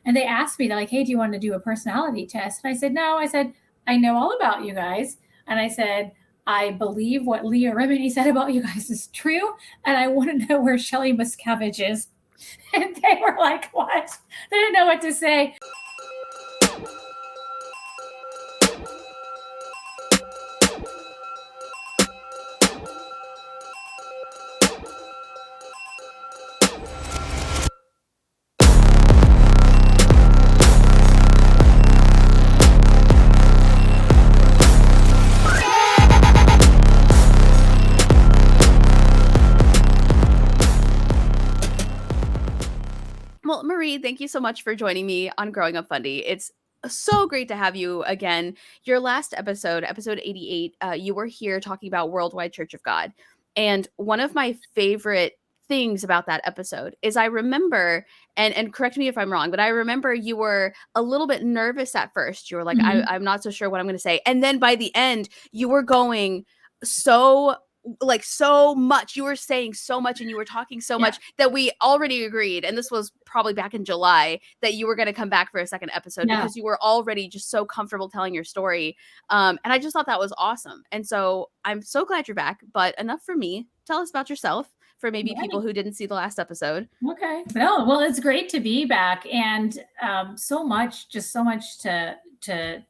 And they asked me, they're like, hey, do you want to do a personality test? And I said, no. I said, I know all about you guys. And I said, I believe what Leah Remini said about you guys is true. And I want to know where Shelley Miscavige is. And they were like, what? They didn't know what to say. Well, Marie, thank you so much for joining me on Growing Up Fundie. It's so great to have you again. Your last episode, episode 88, you were here talking about Worldwide Church of God. And one of my favorite things about that episode is I remember, and correct me if I'm wrong, but I remember you were a little bit nervous at first. You were like, I'm not so sure what I'm going to say. And then by the end, you were going so much, you were saying so much and you were talking so much that we already agreed, and this was probably back in July, that you were going to come back for a second episode because you were already just so comfortable telling your story. And I just thought that was awesome. And so I'm so glad you're back, but enough for me. Tell us about yourself for maybe people who didn't see the last episode. Okay. No, well, it's great to be back, and so much to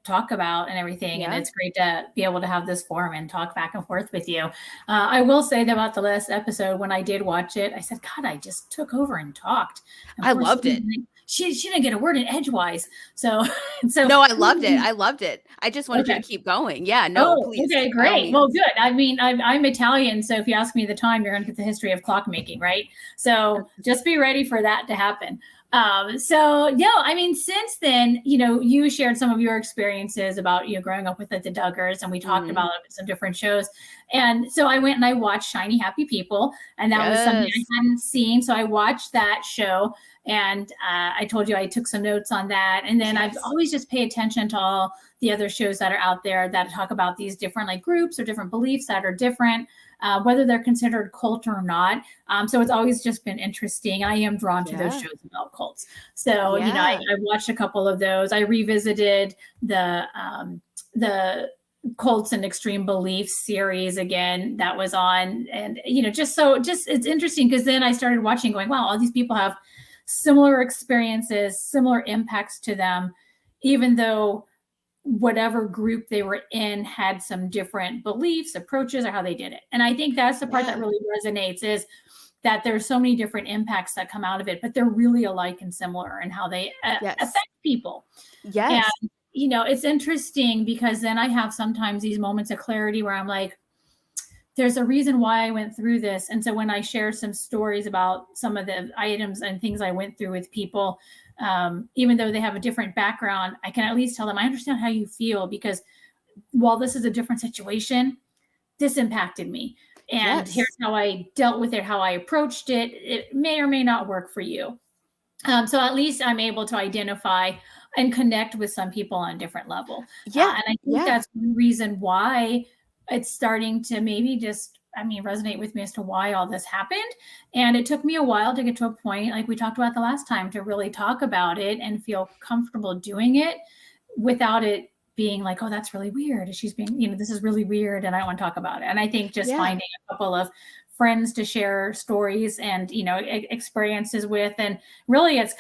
talk about and everything. And it's great to be able to have this forum and talk back and forth with you. I will say that about the last episode, when I did watch it, I said, God, I just took over and talked. And I loved it. She didn't get a word in edgewise. So no, I loved it. I loved it. I just wanted you to keep going. Yeah, no, please. Okay, great. Well, good. I mean, I'm Italian, so if you ask me the time, you're going to get the history of clockmaking, right? So just be ready for that to happen. I mean, since then, you shared some of your experiences about, growing up with the Duggars, and we talked about some different shows. And so I went and I watched Shiny Happy People, and that was something I hadn't seen. So I watched that show, and I told you I took some notes on that. And then I've always just pay attention to all the other shows that are out there that talk about these different groups or different beliefs that are different, whether they're considered cult or not. So it's always just been interesting. I am drawn to those shows about cults. So, I watched a couple of those. I revisited the Cults and Extreme Beliefs series again that was on. And, just it's interesting, because then I started watching going, wow, all these people have similar experiences, similar impacts to them, even though whatever group they were in had some different beliefs, approaches, or how they did it. And I think that's the part that really resonates, is that there's so many different impacts that come out of it, but they're really alike and similar in how they affect people. Yes. And, it's interesting, because then I have sometimes these moments of clarity where I'm like, there's a reason why I went through this. And so when I share some stories about some of the items and things I went through with people, even though they have a different background, I can at least tell them, I understand how you feel, because while this is a different situation, this impacted me. And here's how I dealt with it, how I approached it. It may or may not work for you. So at least I'm able to identify and connect with some people on a different level. And I think that's one reason why it's starting to maybe resonate with me as to why all this happened. And it took me a while to get to a point, like we talked about the last time, to really talk about it and feel comfortable doing it without it being like, oh, that's really weird. She's being, this is really weird, and I don't want to talk about it. And I think just finding a couple of friends to share stories and, experiences with, and really it's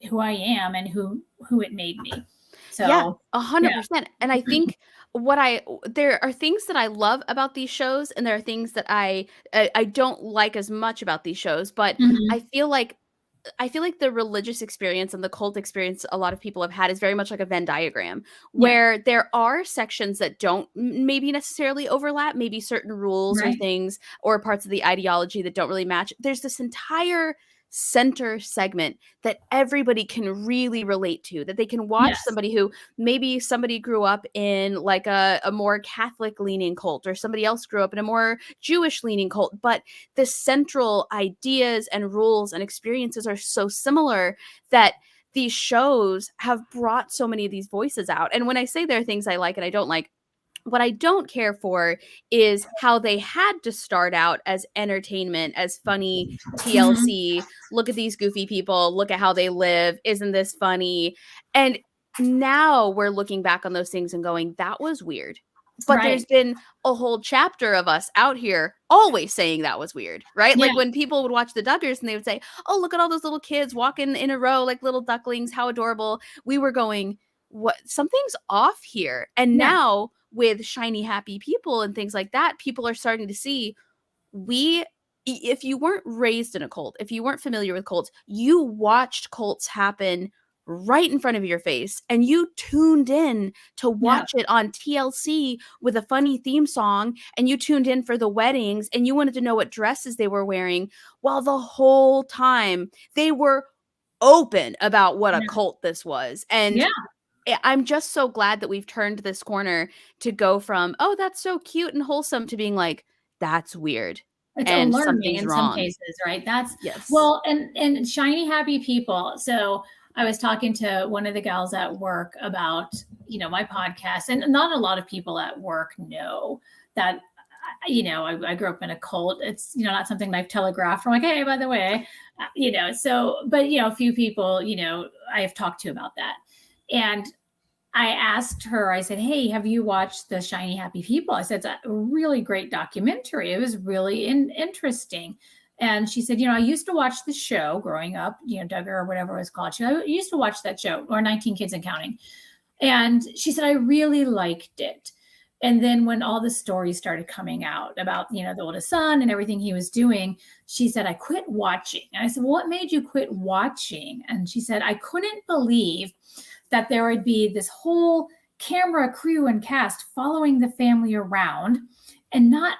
who I am and who it made me. So 100%. And I think there are things that I love about these shows, and there are things that I don't like as much about these shows, but I feel like the religious experience and the cult experience a lot of people have had is very much like a Venn diagram, where there are sections that don't maybe necessarily overlap, maybe certain rules or things or parts of the ideology that don't really match. There's this entire center segment that everybody can really relate to, that they can watch somebody who maybe somebody grew up in like a more Catholic leaning cult, or somebody else grew up in a more Jewish leaning cult, but the central ideas and rules and experiences are so similar that these shows have brought so many of these voices out. And when I say there are things I like and I don't like, What I don't care for is how they had to start out as entertainment, as funny Mhm. TLC. Look at these goofy people. Look at how they live. Isn't this funny? And now we're looking back on those things and going, that was weird. But there's Right. been a whole chapter of us out here always saying that was weird, right? Yeah. Like when people would watch the Duggars and they would say, oh, look at all those little kids walking in a row like little ducklings. How adorable. We were going, what? Something's off here. And Yeah. now with shiny, happy people and things like that, people are starting to see if you weren't raised in a cult, if you weren't familiar with cults, you watched cults happen right in front of your face and you tuned in to Yeah. watch it on TLC with a funny theme song, and you tuned in for the weddings and you wanted to know what dresses they were wearing, while the whole time they were open about what a Yeah. cult this was. And Yeah. I'm just so glad that we've turned this corner to go from, oh, that's so cute and wholesome, to being like, that's weird It's and alarming something's in some wrong. cases, right? That's Yes. well, and shiny happy people. So I was talking to one of the gals at work about, my podcast, and not a lot of people at work know that, I grew up in a cult. It's, not something I've telegraphed. I'm like, hey, by the way, so, but, a few people, I have talked to about that. And I asked her, I said, hey, have you watched the Shiny Happy People? I said, it's a really great documentary. It was really interesting. And she said, I used to watch the show growing up, Duggar or whatever it was called. I used to watch that show, or 19 Kids and Counting. And she said, I really liked it. And then when all the stories started coming out about, the oldest son and everything he was doing, she said, I quit watching. And I said, well, what made you quit watching? And she said, I couldn't believe that there would be this whole camera crew and cast following the family around, and not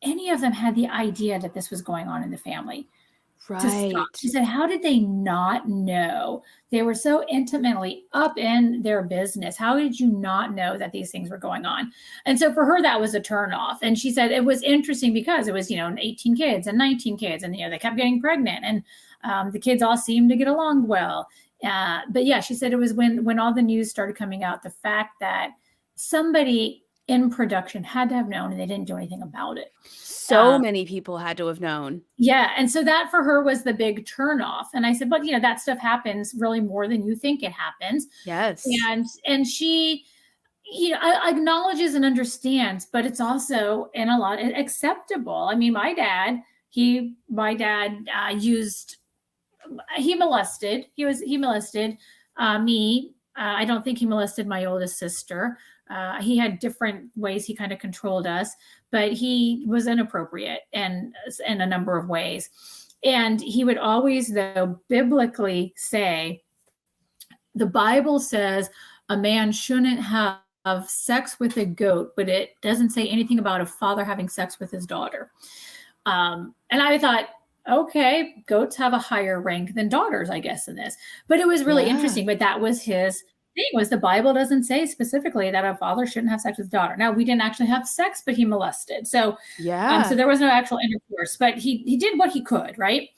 any of them had the idea that this was going on in the family to stop. Right. She said, how did they not know? They were so intimately up in their business. How did you not know that these things were going on? And so for her, that was a turnoff. And she said it was interesting because it was, 18 kids and 19 kids, and, they kept getting pregnant, and the kids all seemed to get along well. But yeah, she said it was when all the news started coming out, the fact that somebody in production had to have known and they didn't do anything about it. So many people had to have known. Yeah. And so that for her was the big turnoff. And I said, but that stuff happens really more than you think it happens. Yes. And she, acknowledges and understands, but it's also in a lot acceptable. I mean, my dad used, he molested me. I don't think he molested my oldest sister. He had different ways he kind of controlled us, but he was inappropriate and in a number of ways. And he would always, though, biblically say, the Bible says a man shouldn't have sex with a goat, but it doesn't say anything about a father having sex with his daughter. And I thought, okay, goats have a higher rank than daughters, I guess, in this. But it was really interesting. But that was his thing, was the Bible doesn't say specifically that a father shouldn't have sex with his daughter. Now, we didn't actually have sex, but he molested. So there was no actual intercourse, but he did what he could, right?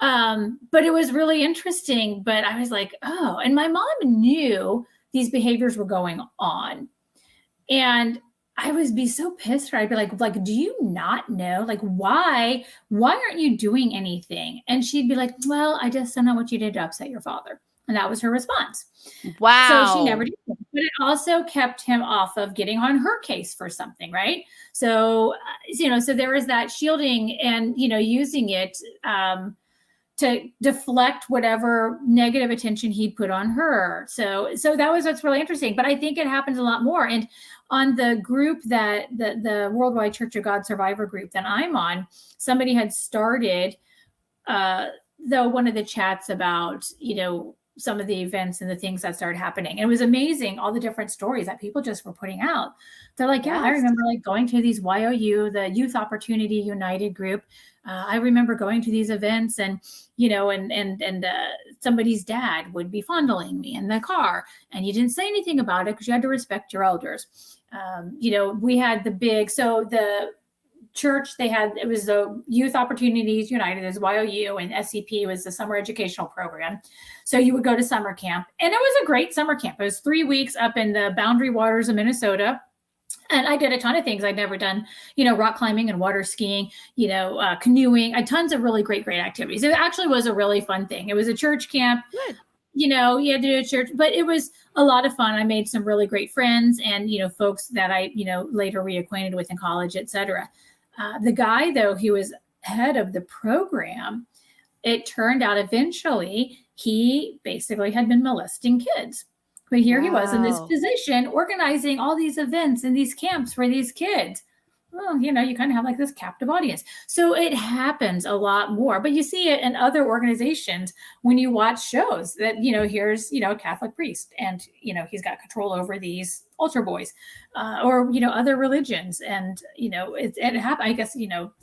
But it was really interesting. But I was like, oh, and my mom knew these behaviors were going on. And I would be so pissed. I'd be like, do you not know? Like, why aren't you doing anything? And she'd be like, well, I just don't know what you did to upset your father. And that was her response. Wow. So she never did. But it also kept him off of getting on her case for something, right? So, so there was that shielding and, using it to deflect whatever negative attention he put on her. So that was what's really interesting. But I think it happens a lot more. And on the group that the Worldwide Church of God Survivor group that I'm on, somebody had started one of the chats about, some of the events and the things that started happening. And it was amazing, all the different stories that people just were putting out. They're like, yeah, I remember like going to these YOU, the Youth Opportunity United group. I remember going to these events, and, and somebody's dad would be fondling me in the car, and you didn't say anything about it because you had to respect your elders. We had the church, it was the Youth Opportunities United, as YOU, and SCP was the summer educational program. So you would go to summer camp, and it was a great summer camp. It was 3 weeks up in the Boundary Waters of Minnesota. And I did a ton of things I'd never done, rock climbing and water skiing, canoeing, tons of really great activities. It actually was a really fun thing. It was a church camp. Good. You had to do a church, but it was a lot of fun. I made some really great friends and, folks that I, later reacquainted with in college, et cetera. The guy, though, he was head of the program. It turned out eventually he basically had been molesting kids. But here he was in this position organizing all these events and these camps for these kids. Well, you kind of have like this captive audience. So it happens a lot more, but you see it in other organizations when you watch shows that, here's, a Catholic priest and, he's got control over these altar boys or, other religions. And, it happens, I guess,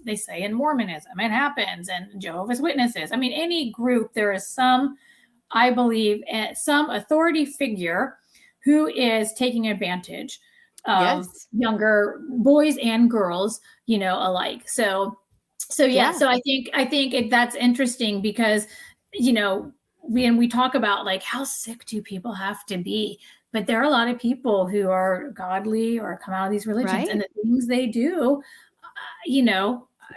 they say in Mormonism, it happens, and Jehovah's Witnesses. I mean, any group, there is some, I believe, some authority figure who is taking advantage of younger boys and girls, alike. So yeah. So I think that's interesting because, when we talk about like how sick do people have to be, but there are a lot of people who are godly or come out of these religions and the things they do,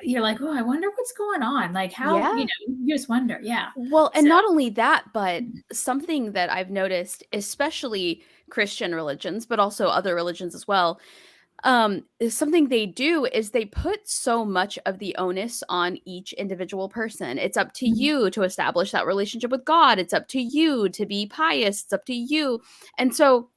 you're like, oh, I wonder what's going on. Like how, you just wonder. Yeah. Well, and not only that, but something that I've noticed, especially Christian religions, but also other religions as well, is something they do is they put so much of the onus on each individual person. It's up to you to establish that relationship with God. It's up to you to be pious. It's up to you. And so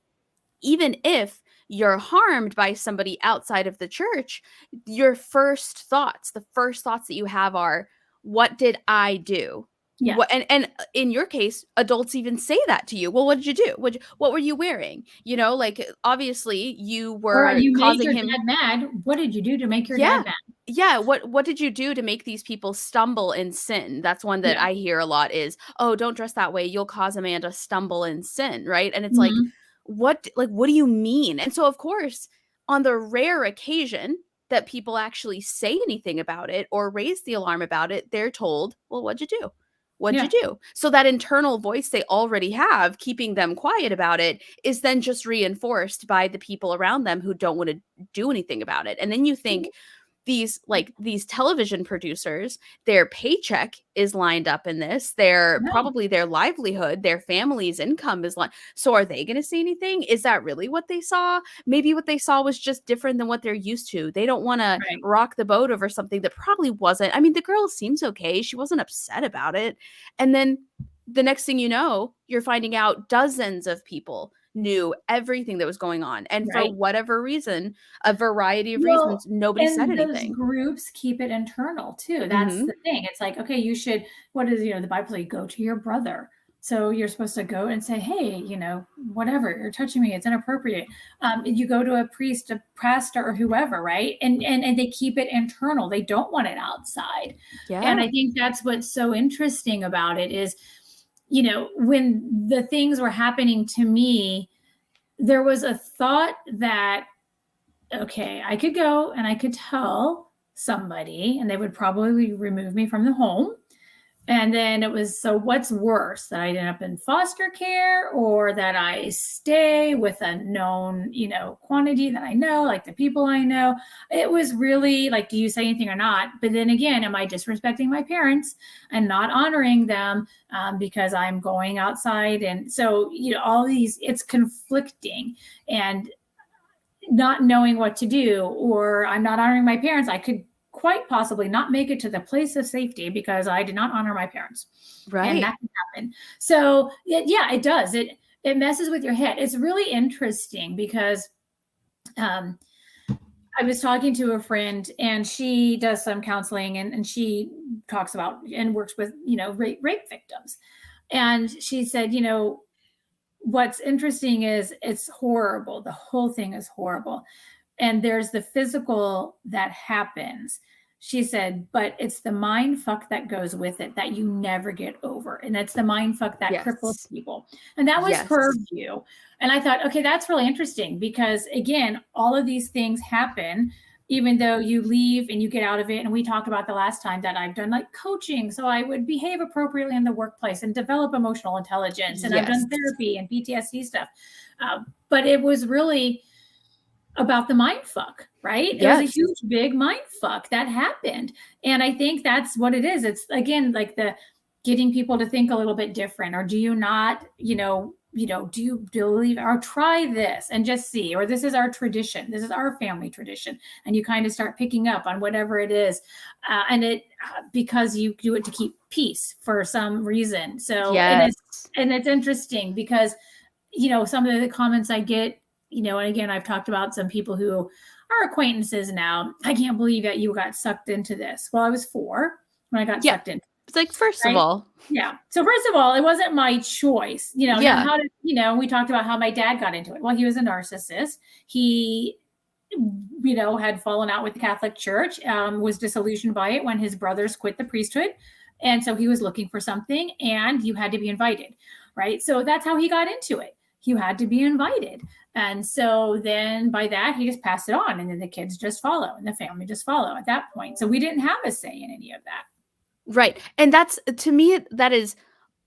even if you're harmed by somebody outside of the church, your first thoughts, the first thoughts that you have are, what did I do? Yeah. And in your case, adults even say that to you. Well, what did you do? What were you wearing? Like obviously you were you causing made your him dad mad. What did you do to make your dad mad? Yeah. What did you do to make these people stumble in sin? That's one that I hear a lot is, oh, don't dress that way. You'll cause a man to stumble in sin. Right. And it's like, what do you mean? And so, of course, on the rare occasion that people actually say anything about it or raise the alarm about it, they're told, well, what'd you do? What'd you do? So that internal voice they already have, keeping them quiet about it, is then just reinforced by the people around them who don't want to do anything about it. And then you think, these television producers, their paycheck is lined up in this. Probably their livelihood, their family's income is so are they going to say anything? Is that really what they saw? Maybe what they saw was just different than what they're used to. They don't want to rock the boat over something that probably wasn't. I mean, the girl seems okay. She wasn't upset about it. And then the next thing you know, you're finding out dozens of people knew everything that was going on. And for whatever reason, a variety of reasons, nobody said anything. Those groups keep it internal too. That's the thing. It's like, okay, you should, what is, the Bible say, go to your brother. So you're supposed to go and say, hey, whatever, you're touching me, it's inappropriate. You go to a priest, a pastor, or whoever, right? And they keep it internal. They don't want it outside. Yeah. And I think that's what's so interesting about it is, when the things were happening to me, there was a thought that, okay, I could go and I could tell somebody and they would probably remove me from the home. And then it was, so what's worse, that I end up in foster care or that I stay with a known, quantity that I know, like the people I know? It was really like, do you say anything or not? But then again, am I disrespecting my parents and not honoring them because I'm going outside? And so, all these, it's conflicting and not knowing what to do, or I'm not honoring my parents. I could quite possibly not make it to the place of safety because I did not honor my parents. Right. And that can happen. So it does. It messes with your head. It's really interesting because I was talking to a friend and she does some counseling and she talks about and works with, rape victims. And she said, what's interesting is it's horrible. The whole thing is horrible. And there's the physical that happens. She said, but it's the mind fuck that goes with it that you never get over. And it's the mind fuck that cripples people. And that was her view. And I thought, okay, that's really interesting because again, all of these things happen, even though you leave and you get out of it. And we talked about the last time that I've done like coaching. So I would behave appropriately in the workplace and develop emotional intelligence. And I've done therapy and PTSD stuff. But it was really, about the mind fuck, right? It was a Yes. huge, big mind fuck that happened. And I think that's what it is. It's again, like the getting people to think a little bit different, or do you not, do you believe, or try this and just see, or this is our tradition. This is our family tradition. And you kind of start picking up on whatever it is. Because you do it to keep peace for some reason. So, Yes. and it's interesting because, some of the comments I get, and again, I've talked about some people who are acquaintances now. I can't believe that you got sucked into this. Well, I was 4 when I got sucked in. It's like, first right? of all. Yeah. So first of all, it wasn't my choice. Now Yeah. how did, we talked about how my dad got into it. Well, he was a narcissist. He, had fallen out with the Catholic Church, was disillusioned by it when his brothers quit the priesthood. And so he was looking for something, and you had to be invited, right? So that's how he got into it. You had to be invited. And so then by that, he just passed it on, and then the kids just follow and the family just follow at that point. So we didn't have a say in any of that. Right. And that's, to me, that is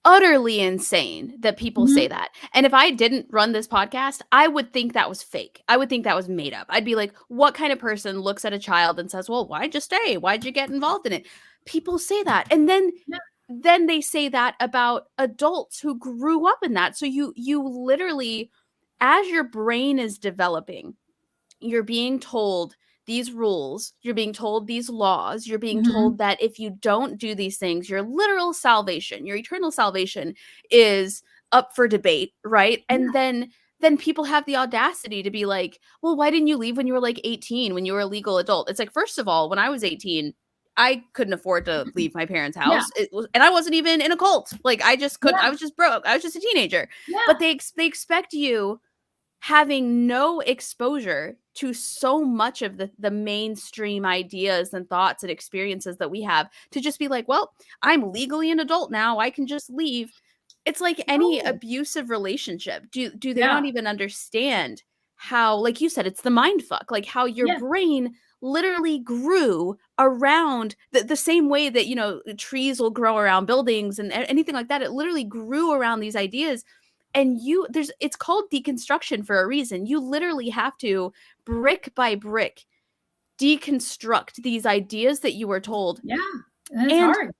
utterly insane that people say that. And if I didn't run this podcast, I would think that was fake. I would think that was made up. I'd be like, what kind of person looks at a child and says, well, why'd you stay? Why'd you get involved in it? People say that. And then they say that about adults who grew up in that. So you literally, as your brain is developing, you're being told these rules, you're being told these laws, you're being told that if you don't do these things, your literal salvation, your eternal salvation is up for debate, right? Yeah. And then people have the audacity to be like, well, why didn't you leave when you were like 18, when you were a legal adult? It's like, first of all, when I was 18, I couldn't afford to leave my parents' house. And I wasn't even in a cult. Like, I just couldn't. I was just broke. I was just a teenager. But they expect you, having no exposure to so much of the mainstream ideas and thoughts and experiences that we have, to just be like, well, I'm legally an adult now, I can just leave. It's like any abusive relationship. Do they not even understand how, like you said, it's the mind fuck, like how your brain literally grew around the same way that, trees will grow around buildings and anything like that. It literally grew around these ideas. And it's called deconstruction for a reason. You literally have to, brick by brick, deconstruct these ideas that you were told. Yeah. And it's hard.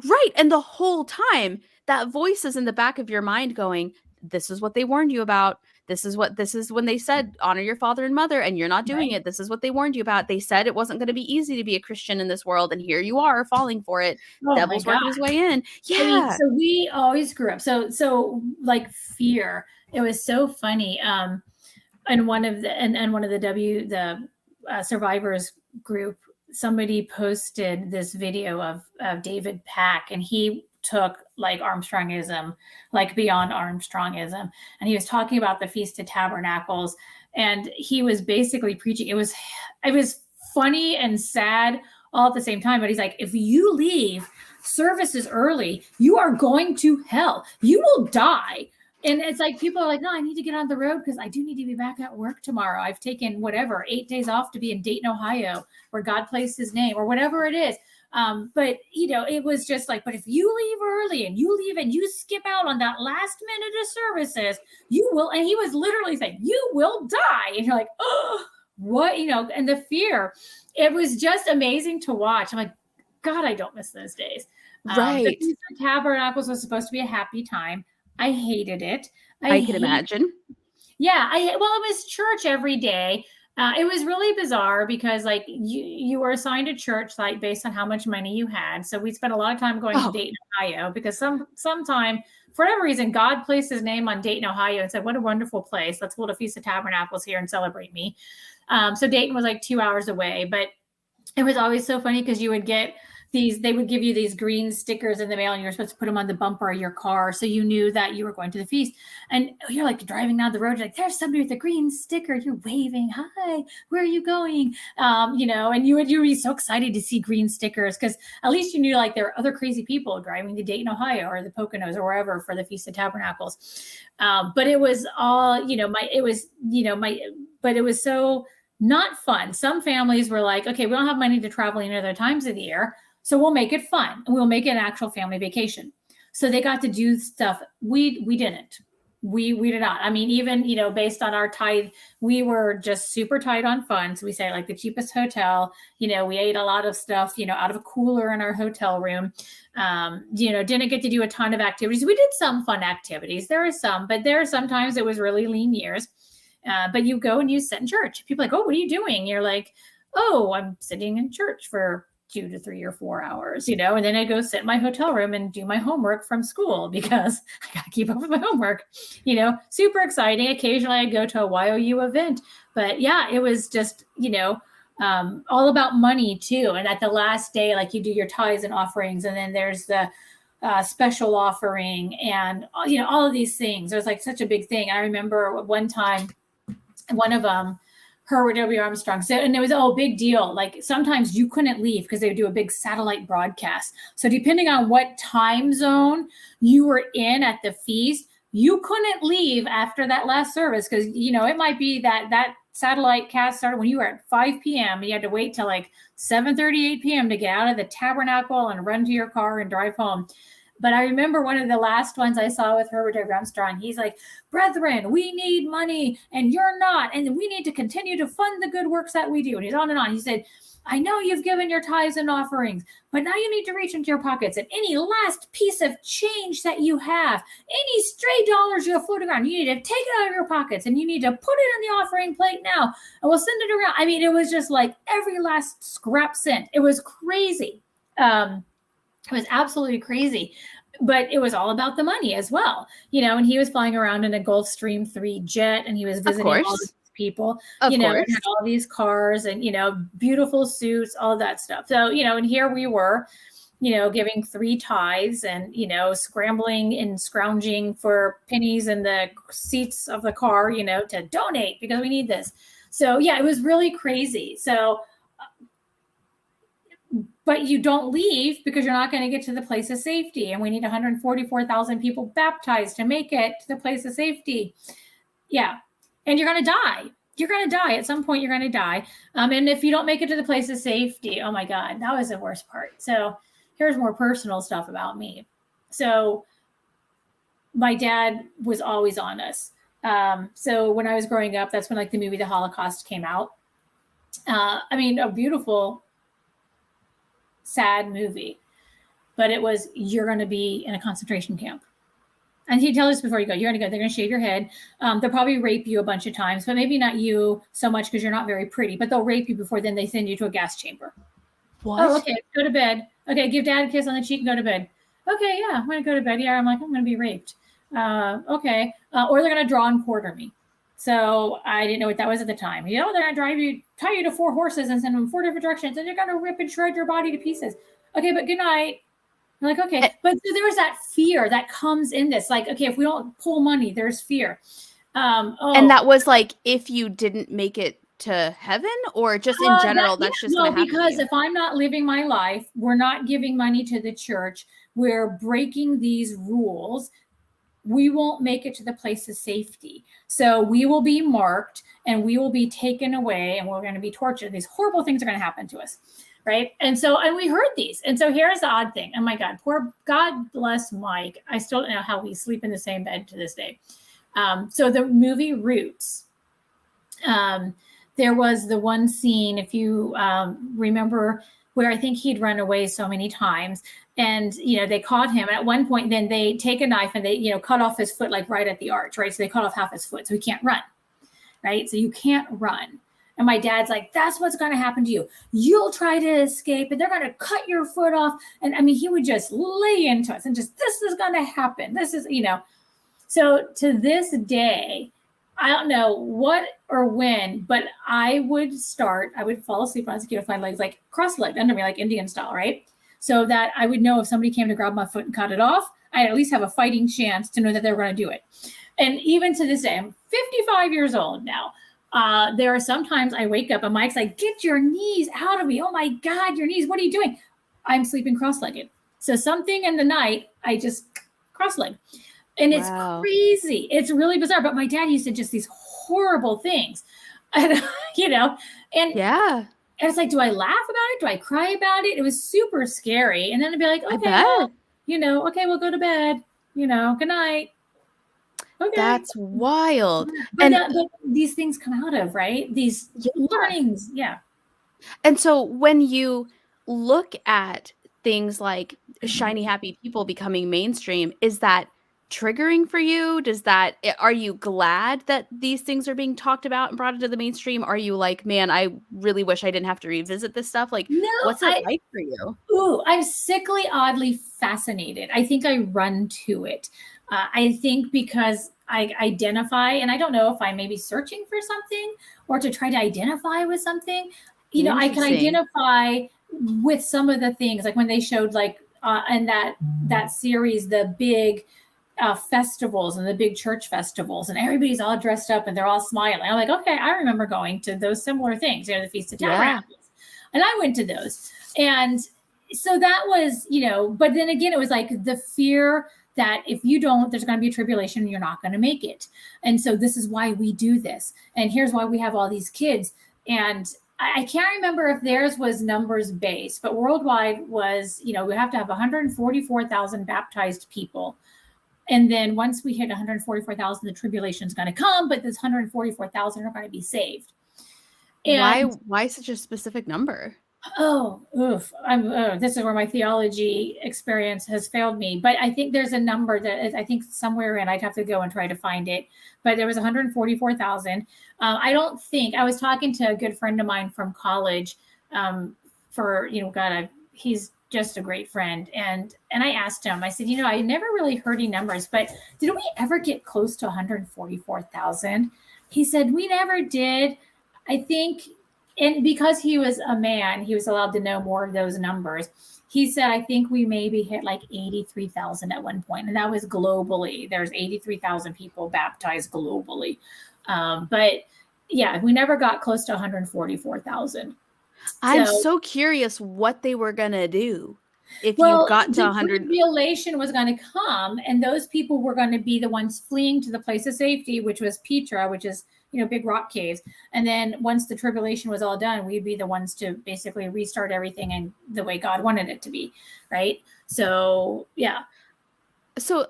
Right. And the whole time, that voice is in the back of your mind going, this is what they warned you about. This is when they said, honor your father and mother, and you're not doing it. This is what they warned you about. They said it wasn't going to be easy to be a Christian in this world, and here you are falling for it. Devil's working his way in. Yeah. So we always grew up. So like fear. It was so funny. And one of the survivors group, somebody posted this video of David Pack, and he took like Armstrongism, like beyond Armstrongism. And he was talking about the Feast of Tabernacles, and he was basically preaching. It was funny and sad all at the same time. But he's like, if you leave services early, you are going to hell. You will die. And it's like, people are like, no, I need to get on the road because I do need to be back at work tomorrow. I've taken 8 days off to be in Dayton, Ohio, where God placed his name, or whatever it is. But it was just like, but if you leave early and you skip out on that last minute of services, you will. And he was literally saying, you will die. And you're like, oh, what, and the fear, it was just amazing to watch. I'm like, God, I don't miss those days. Right. The Feast of Tabernacles was supposed to be a happy time. I hated it. I can imagine. Yeah. It was church every day. It was really bizarre because like you were assigned a church site based on how much money you had. So we spent a lot of time going to Dayton, Ohio, because sometime, for whatever reason, God placed his name on Dayton, Ohio, and said, what a wonderful place. Let's hold a Feast of Tabernacles here and celebrate me. So Dayton was like 2 hours away, but it was always so funny because you would get they would give you these green stickers in the mail, and you're supposed to put them on the bumper of your car, so you knew that you were going to the feast. And you're like driving down the road, you're like, there's somebody with a green sticker. You're waving, hi, where are you going? And you would be so excited to see green stickers because at least you knew like there were other crazy people driving to Dayton, Ohio, or the Poconos or wherever for the Feast of Tabernacles. But it was all, but it was so not fun. Some families were like, okay, we don't have money to travel any other times of the year, so we'll make it fun and we'll make it an actual family vacation. So they got to do stuff we didn't. We did not. I mean, even, based on our tithe, we were just super tight on funds. We say like the cheapest hotel, we ate a lot of stuff, out of a cooler in our hotel room. Didn't get to do a ton of activities. We did some fun activities. There are some, but there are sometimes it was really lean years. But you go and you sit in church. People are like, oh, what are you doing? You're like, oh, I'm sitting in church for 2 to 3 or 4 hours, and then I go sit in my hotel room and do my homework from school because I got to keep up with my homework, super exciting. Occasionally I go to a YOU event, but yeah, it was just, all about money too. And at the last day, like you do your tithes and offerings, and then there's the special offering and, all of these things. It was like such a big thing. I remember one time, one of them, Herwood W. Armstrong. So, and it was a big deal. Like sometimes you couldn't leave because they would do a big satellite broadcast. So depending on what time zone you were in at the feast, you couldn't leave after that last service because, it might be that satellite cast started when you were at 5 p.m. You had to wait till like 7:30, 8 p.m. to get out of the tabernacle and run to your car and drive home. But I remember one of the last ones I saw with Herbert W. Armstrong. He's like, brethren, we need money and you're not. And we need to continue to fund the good works that we do. And he's on and on. He said, I know you've given your tithes and offerings, but now you need to reach into your pockets and any last piece of change that you have, any stray dollars you have floating around, you need to take it out of your pockets and you need to put it in the offering plate now and we'll send it around. I mean, it was just like every last scrap cent. It was crazy. It was absolutely crazy, but it was all about the money as well, and he was flying around in a Gulfstream 3 jet and he was visiting all these people, and had all these cars and, beautiful suits, all of that stuff. So, and here we were, giving 3 tithes and, scrambling and scrounging for pennies in the seats of the car, to donate because we need this. So yeah, it was really crazy. So, but you don't leave because you're not going to get to the place of safety. And we need 144,000 people baptized to make it to the place of safety. Yeah. And you're going to die. You're going to die. At some point, you're going to die. And if you don't make it to the place of safety, oh my God, that was the worst part. So here's more personal stuff about me. So my dad was always on us. So when I was growing up, that's when like the movie The Holocaust came out. I mean, a beautiful, sad movie, but it was, you're going to be in a concentration camp. And he'd tell us before you go, you're going to go, they're going to shave your head. They'll probably rape you a bunch of times, but maybe not you so much because you're not very pretty, but they'll rape you before then they send you to a gas chamber. What? Oh, okay. Go to bed. Okay. Give dad a kiss on the cheek and go to bed. Okay. Yeah. I'm going to go to bed. Yeah. I'm going to be raped. Okay. Or they're going to draw and quarter me. So I didn't know what that was at the time. They're going to tie you to 4 horses and send them in 4 different directions. And they're going to rip and shred your body to pieces. Okay, but good night. I'm like, okay. But so there was that fear that comes in this. Like, okay, if we don't pull money, there's fear. And that was like, if you didn't make it to heaven or just in general, that's just going to happen. Because if I'm not living my life, we're not giving money to the church, we're breaking these rules, we won't make it to the place of safety. So we will be marked and we will be taken away and we're going to be tortured. These horrible things are going to happen to us. Right. And we heard these. And so here's the odd thing. Oh my God, poor God bless Mike. I still don't know how we sleep in the same bed to this day. So the movie Roots, there was the one scene, if you remember, where I think he'd run away so many times and, they caught him. And at one point, then they take a knife and they, cut off his foot, like right at the arch, right? So they cut off half his foot. So he can't run, right? So you can't run. And my dad's like, that's what's going to happen to you. You'll try to escape and they're going to cut your foot off. And I mean, he would just lay into us and just, this is going to happen. This is, So to this day, I don't know what or when, but I would fall asleep on my legs, like cross-legged under me, like Indian style, right? So that I would know if somebody came to grab my foot and cut it off, I'd at least have a fighting chance to know that they were going to do it. And even to this day, I'm 55 years old now. There are sometimes I wake up and Mike's like, get your knees out of me. Oh my God, your knees. What are you doing? I'm sleeping cross-legged. So something in the night, I just cross-legged. And it's crazy. It's really bizarre. But my dad used to just these horrible things, and, and yeah. And it's like, do I laugh about it? Do I cry about it? It was super scary. And then I'd be like, okay, well, okay, we'll go to bed, good night. Okay. That's wild. But, but these things come out of, right? These Yeah. learnings. Yeah. And so when you look at things like shiny, happy people becoming mainstream, is that triggering for you? Are you glad that these things are being talked about and brought into the mainstream? Are you like, man, I really wish I didn't have to revisit this stuff? Like, No, what's it like for you? I'm sickly, oddly fascinated. I think I run to it. I think because I identify, and I don't know if I'm maybe searching for something or to try to identify with something. I can Interesting. identify with some of the things, like when they showed, like, in that series, the big festivals and the big church festivals, and everybody's all dressed up and they're all smiling. I'm like, okay, I remember going to those similar things, the Feast of Yeah. Tabernacles, and I went to those. And so that was, but then again, it was like the fear that if you don't, there's going to be a tribulation and you're not going to make it. And so this is why we do this. And here's why we have all these kids. And I can't remember if theirs was numbers based, but worldwide was, we have to have 144,000 baptized people. And then once we hit 144,000, the tribulation is going to come, but this 144,000 are going to be saved. And Why such a specific number? this is where my theology experience has failed me. But I think there's a number that is, I think somewhere in, I'd have to go and try to find it. But there was 144,000. I don't think, I was talking to a good friend of mine from college, he's just a great friend. And I asked him, I said, I never really heard any numbers, but did we ever get close to 144,000? He said, we never did. I think, and because he was a man, he was allowed to know more of those numbers. He said, I think we maybe hit like 83,000 at one point, and that was globally. There's 83,000 people baptized globally. But yeah, we never got close to 144,000. I'm so curious what they were going to do if you Well, got to the 100. tribulation was going to come, and those people were going to be the ones fleeing to the place of safety, which was Petra, which is, big rock caves. And then once the tribulation was all done, we'd be the ones to basically restart everything in the way God wanted it to be, right? So, yeah. So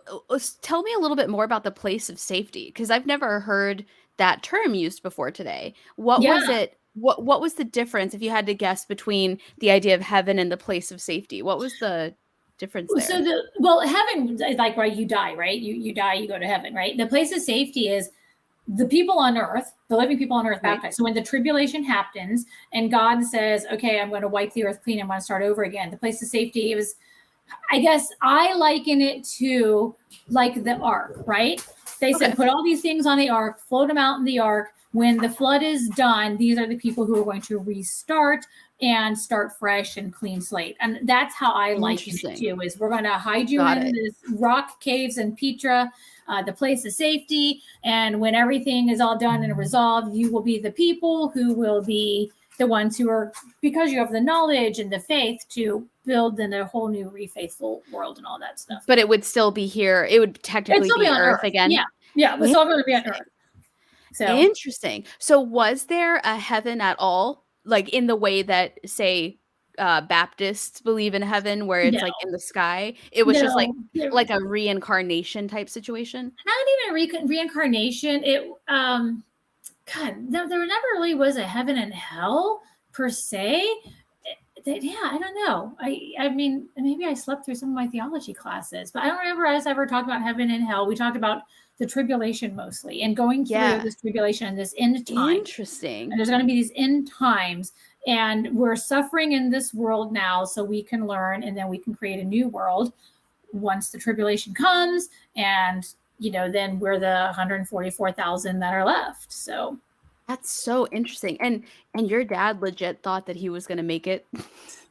tell me a little bit more about the place of safety, because I've never heard that term used before today. What Yeah. was it? What was the difference, if you had to guess, between the idea of heaven and the place of safety? What was the difference there? Heaven is like, right, you die, right? You die, you go to heaven, right? The place of safety is the people on earth, the living people on earth, Right. baptized. So when the tribulation happens and God says, okay, I'm going to wipe the earth clean, I'm going to start over again, the place of safety, it was, I guess I liken it to like the ark, right? They said, put all these things on the ark, float them out in the ark. When the flood is done, these are the people who are going to restart and start fresh and clean slate. And that's how I liken it to, is we're going to hide you in this rock caves in Petra, the place of safety. And when everything is all done and resolved, you will be the people who will be the ones who are, because you have the knowledge and the faith to build in a whole new refaithful world and all that stuff. But it would still be here. It would technically be on Earth again. Yeah. Yeah. It's all going to be on Earth. So interesting. So was there a heaven at all? Like in the way that, say, Baptists believe in heaven, where it's like in the sky? It was just like a reincarnation type situation? Not even reincarnation. God, no, there never really was a heaven and hell per se. I don't know. I mean, maybe I slept through some of my theology classes, but I don't remember us ever talking about heaven and hell. We talked about the tribulation mostly, and going through this tribulation and this end time. Interesting. And there's going to be these end times, and we're suffering in this world now, so we can learn, and then we can create a new world once the tribulation comes. And then we're the 144,000 that are left. So that's so interesting. And your dad legit thought that he was going to make it.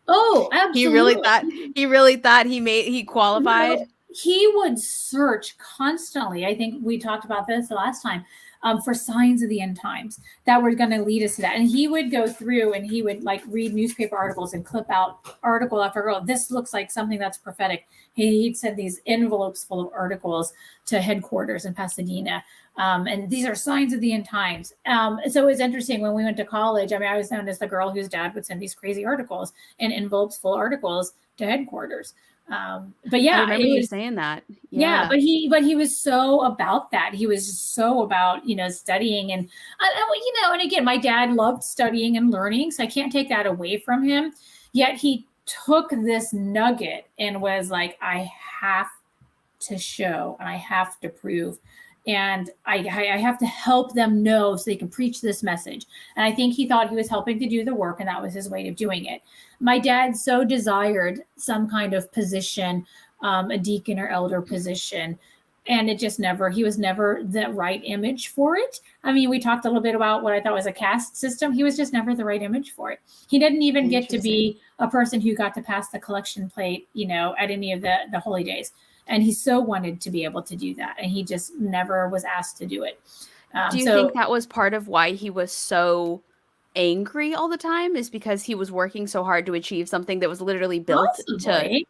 Oh, absolutely. He really thought he qualified. He would search constantly. I think we talked about this the last time, for signs of the end times that were going to lead us to that. And he would go through and he would like read newspaper articles and clip out article after article. This looks like something that's prophetic. He'd send these envelopes full of articles to headquarters in Pasadena. And these are signs of the end times. So it was interesting when we went to college. I mean, I was known as the girl whose dad would send these crazy articles and envelopes full of articles to headquarters. But I yeah, remember it you was, saying that. yeah, Yeah. but he was so about that. He was so about, studying and again, my dad loved studying and learning, so I can't take that away from him. Yet he took this nugget and was like, I have to show and I have to prove. And I have to help them know so they can preach this message. And I think he thought he was helping to do the work, and that was his way of doing it. My dad so desired some kind of position, a deacon or elder position. And it just never, he was never the right image for it. I mean, we talked a little bit about what I thought was a caste system. He was just never the right image for it. He didn't even get to Interesting. be a person who got to pass the collection plate, at any of the holy days. And he so wanted to be able to do that, and he just never was asked to do it. Do you think So that was part of why he was so angry all the time, is because he was working so hard to achieve something that was literally built possibly, to like,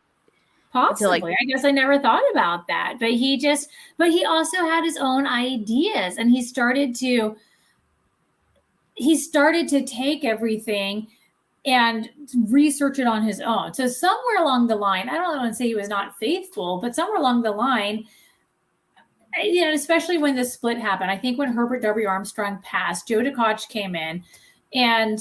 possibly, I guess I never thought about that. But he also had his own ideas, and he started to take everything and research it on his own. So somewhere along the line, I don't want to say he was not faithful, but somewhere along the line, especially when the split happened. I think when Herbert W. Armstrong passed, Joe DeCoch came in, and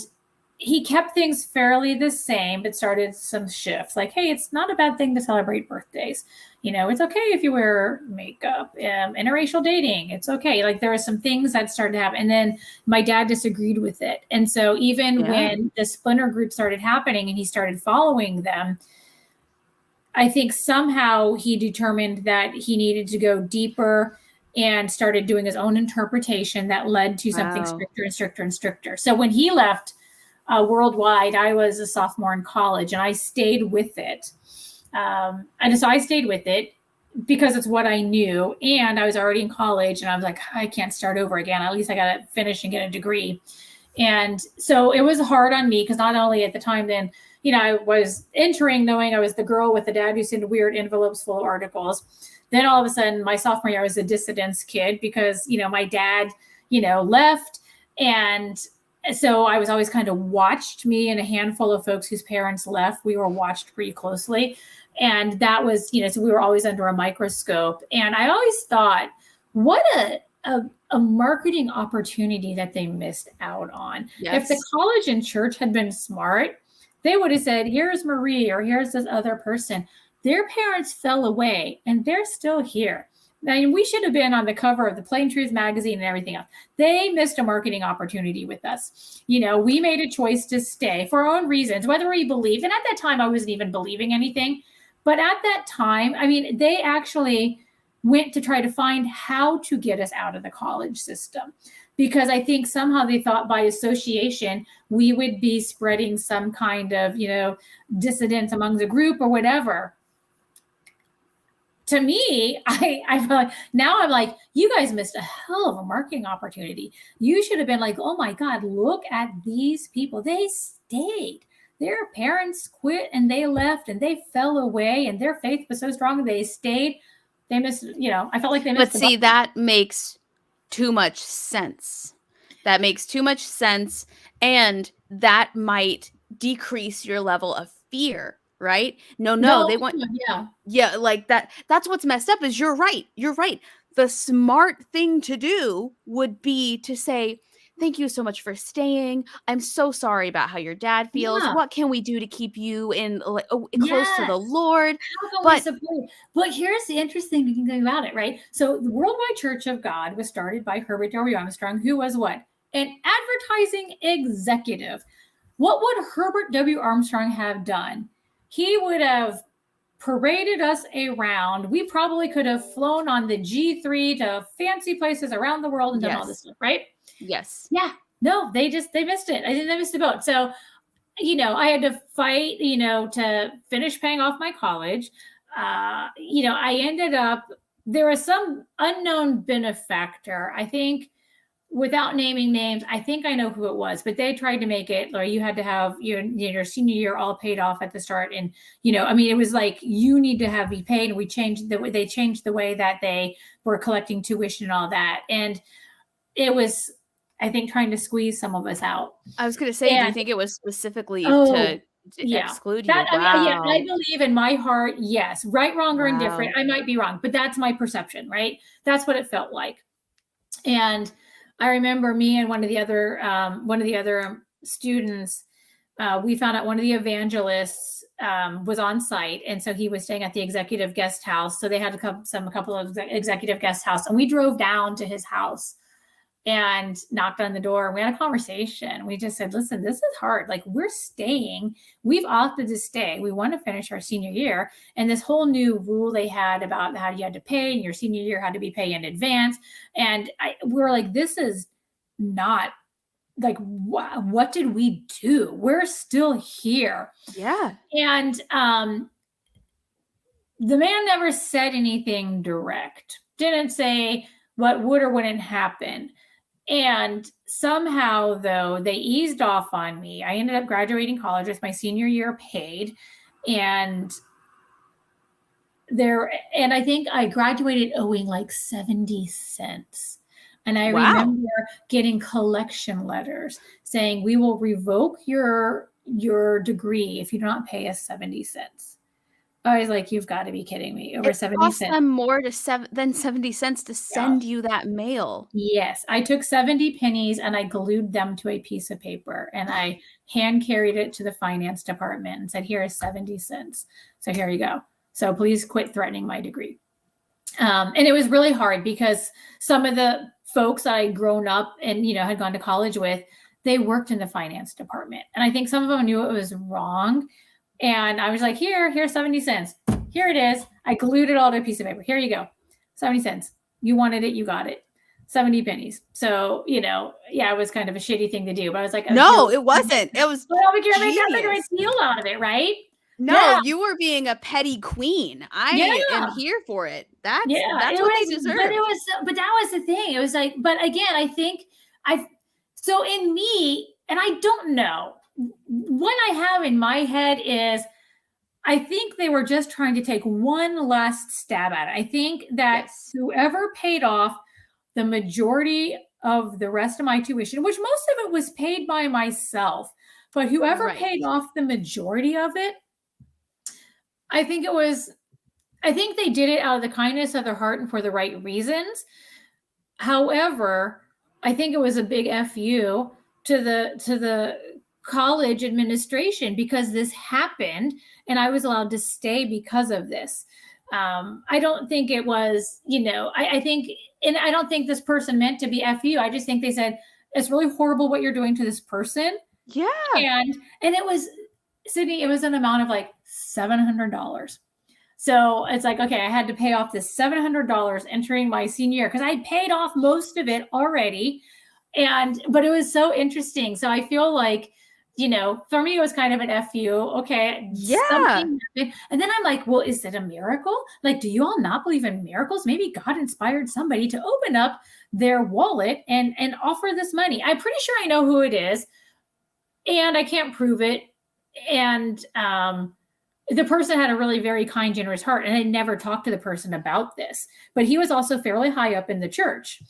he kept things fairly the same, but started some shifts. Like, hey, it's not a bad thing to celebrate birthdays. It's okay if you wear makeup. Interracial dating, it's okay. Like, there were some things that started to happen, and then my dad disagreed with it. And so even yeah. when the splinter group started happening and he started following them, I think somehow he determined that he needed to go deeper and started doing his own interpretation that led to something Wow. stricter and stricter and stricter. So when he left worldwide, I was a sophomore in college, and I stayed with it. And so I stayed with it because it's what I knew. And I was already in college, and I was like, I can't start over again. At least I got to finish and get a degree. And so it was hard on me because not only at the time then, I was entering knowing I was the girl with the dad who sent weird envelopes full of articles. Then all of a sudden, my sophomore year, I was a dissidence kid because, my dad, left. And so I was always kind of watched, me and a handful of folks whose parents left. We were watched pretty closely. And that was, so we were always under a microscope. And I always thought, what a marketing opportunity that they missed out on. If the Yes. college and church had been smart, they would have said, here's Marie, or here's this other person. Their parents fell away, and they're still here. Now, we should have been on the cover of the Plain Truth magazine and everything else. They missed a marketing opportunity with us. We made a choice to stay for our own reasons, whether we believed. And at that time, I wasn't even believing anything. But at that time, I mean, they actually went to try to find how to get us out of the college system, because I think somehow they thought by association we would be spreading some kind of dissidence among the group or whatever. To me, I feel like now I'm like, you guys missed a hell of a marketing opportunity. You should have been like, oh my God, look at these people. They stayed. Their parents quit and they left and they fell away, and their faith was so strong they stayed. They missed, I felt like they missed But the see, button. that makes too much sense. That makes too much sense. And that might decrease your level of fear, right? No, No, they want, yeah. yeah, like that. That's what's messed up is you're right. You're right. The smart thing to do would be to say, thank you so much for staying. I'm so sorry about how your dad feels. Yeah. What can we do to keep you in close to the Yes. Lord? How can we But support? But here's the interesting thing about it, right? So the Worldwide Church of God was started by Herbert W. Armstrong, who was what? An advertising executive. What would Herbert W. Armstrong have done? He would have paraded us around. We probably could have flown on the G3 to fancy places around the world and done all this yes, stuff, right? yes. Yeah. No, they missed it. I think they missed the boat. So I had to fight, to finish paying off my college. I ended up, there was some unknown benefactor. I think, without naming names, I think I know who it was, but they tried to make it like you had to have your senior year all paid off at the start. And, I mean, it was like, you need to be paid. And they changed the way that they were collecting tuition and all that. And it was, I think, trying to squeeze some of us out. I was going to say, do you And think it was specifically oh, to Yeah. exclude That, you. I mean, yeah, I Wow. believe in my heart, yes. Right, wrong, or indifferent. Wow. I might be wrong, but that's my perception, right? That's what it felt like. And I remember me and one of the other students, we found out one of the evangelists was on site, and so he was staying at the executive guest house. So they had a couple of executive guest house, and we drove down to his house and knocked on the door. We had a conversation. We just said, listen, this is hard. Like, we're staying. We've opted to stay. We want to finish our senior year. And this whole new rule they had about how you had to pay, and your senior year had to be paid in advance. And we're like, this is not like, what did we do? We're still here. Yeah. And the man never said anything direct, didn't say what would or wouldn't happen. And somehow, though, they eased off on me. I ended up graduating college with my senior year paid. And I think I graduated owing like 70 cents. And I Wow. remember getting collection letters saying, we will revoke your degree if you do not pay us 70 cents. I was like, you've got to be kidding me. Over It 70 costs cents. them more than 70 cents to Yeah. send you that mail. Yes, I took 70 pennies and I glued them to a piece of paper, and I hand carried it to the finance department and said, here is 70 cents. So here you go. So please quit threatening my degree. And it was really hard because some of the folks I'd grown up and, had gone to college with, they worked in the finance department. And I think some of them knew it was wrong. And I was like, here's 70 cents. Here it is. I glued it all to a piece of paper. Here you go. 70 cents. You wanted it. You got it. 70 pennies. So, yeah, it was kind of a shitty thing to do. But I was like, No, it wasn't. It was well, but you're making a genius. deal out of it, right? No, Yeah. you were being a petty queen. I Yeah. am here for it. That's Yeah, what they deserve. but that was the thing. It was like, but again, I think so in me, and I don't know, what I have in my head is, I think they were just trying to take one last stab at it. I think that Yes. whoever paid off the majority of the rest of my tuition, which most of it was paid by myself, but whoever Right. paid off the majority of it, I think they did it out of the kindness of their heart and for the right reasons. However, I think it was a big FU to the college administration because this happened and I was allowed to stay because of this. I don't think it was, I think, and I don't think this person meant to be FU. I just think they said, it's really horrible what you're doing to this person. Yeah. And it was, Sydney, it was an amount of like $700. So it's like, okay, I had to pay off this $700 entering my senior year because I paid off most of it already. But it was so interesting. So I feel like, for me, it was kind of an FU. Okay. Yeah. Something happened. And then I'm like, well, is it a miracle? Like, do you all not believe in miracles? Maybe God inspired somebody to open up their wallet and offer this money. I'm pretty sure I know who it is. And I can't prove it. And, the person had a really very kind, generous heart, and I never talked to the person about this. But he was also fairly high up in the church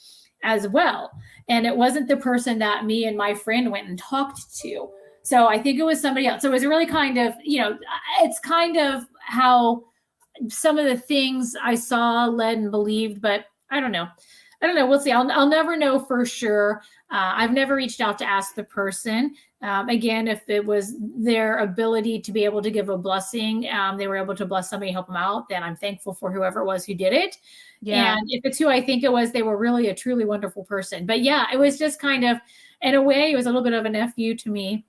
as well. And it wasn't the person that me and my friend went and talked to. So I think it was somebody else. So it was really kind of, it's kind of how some of the things I saw, led, and believed, but I don't know. We'll see. I'll never know for sure. I've never reached out to ask the person. Again, if it was their ability to be able to give a blessing, they were able to bless somebody, help them out, then I'm thankful for whoever it was who did it. Yeah. And if it's who I think it was, they were really a truly wonderful person. But yeah, it was just kind of, in a way, it was a little bit of an FU to me,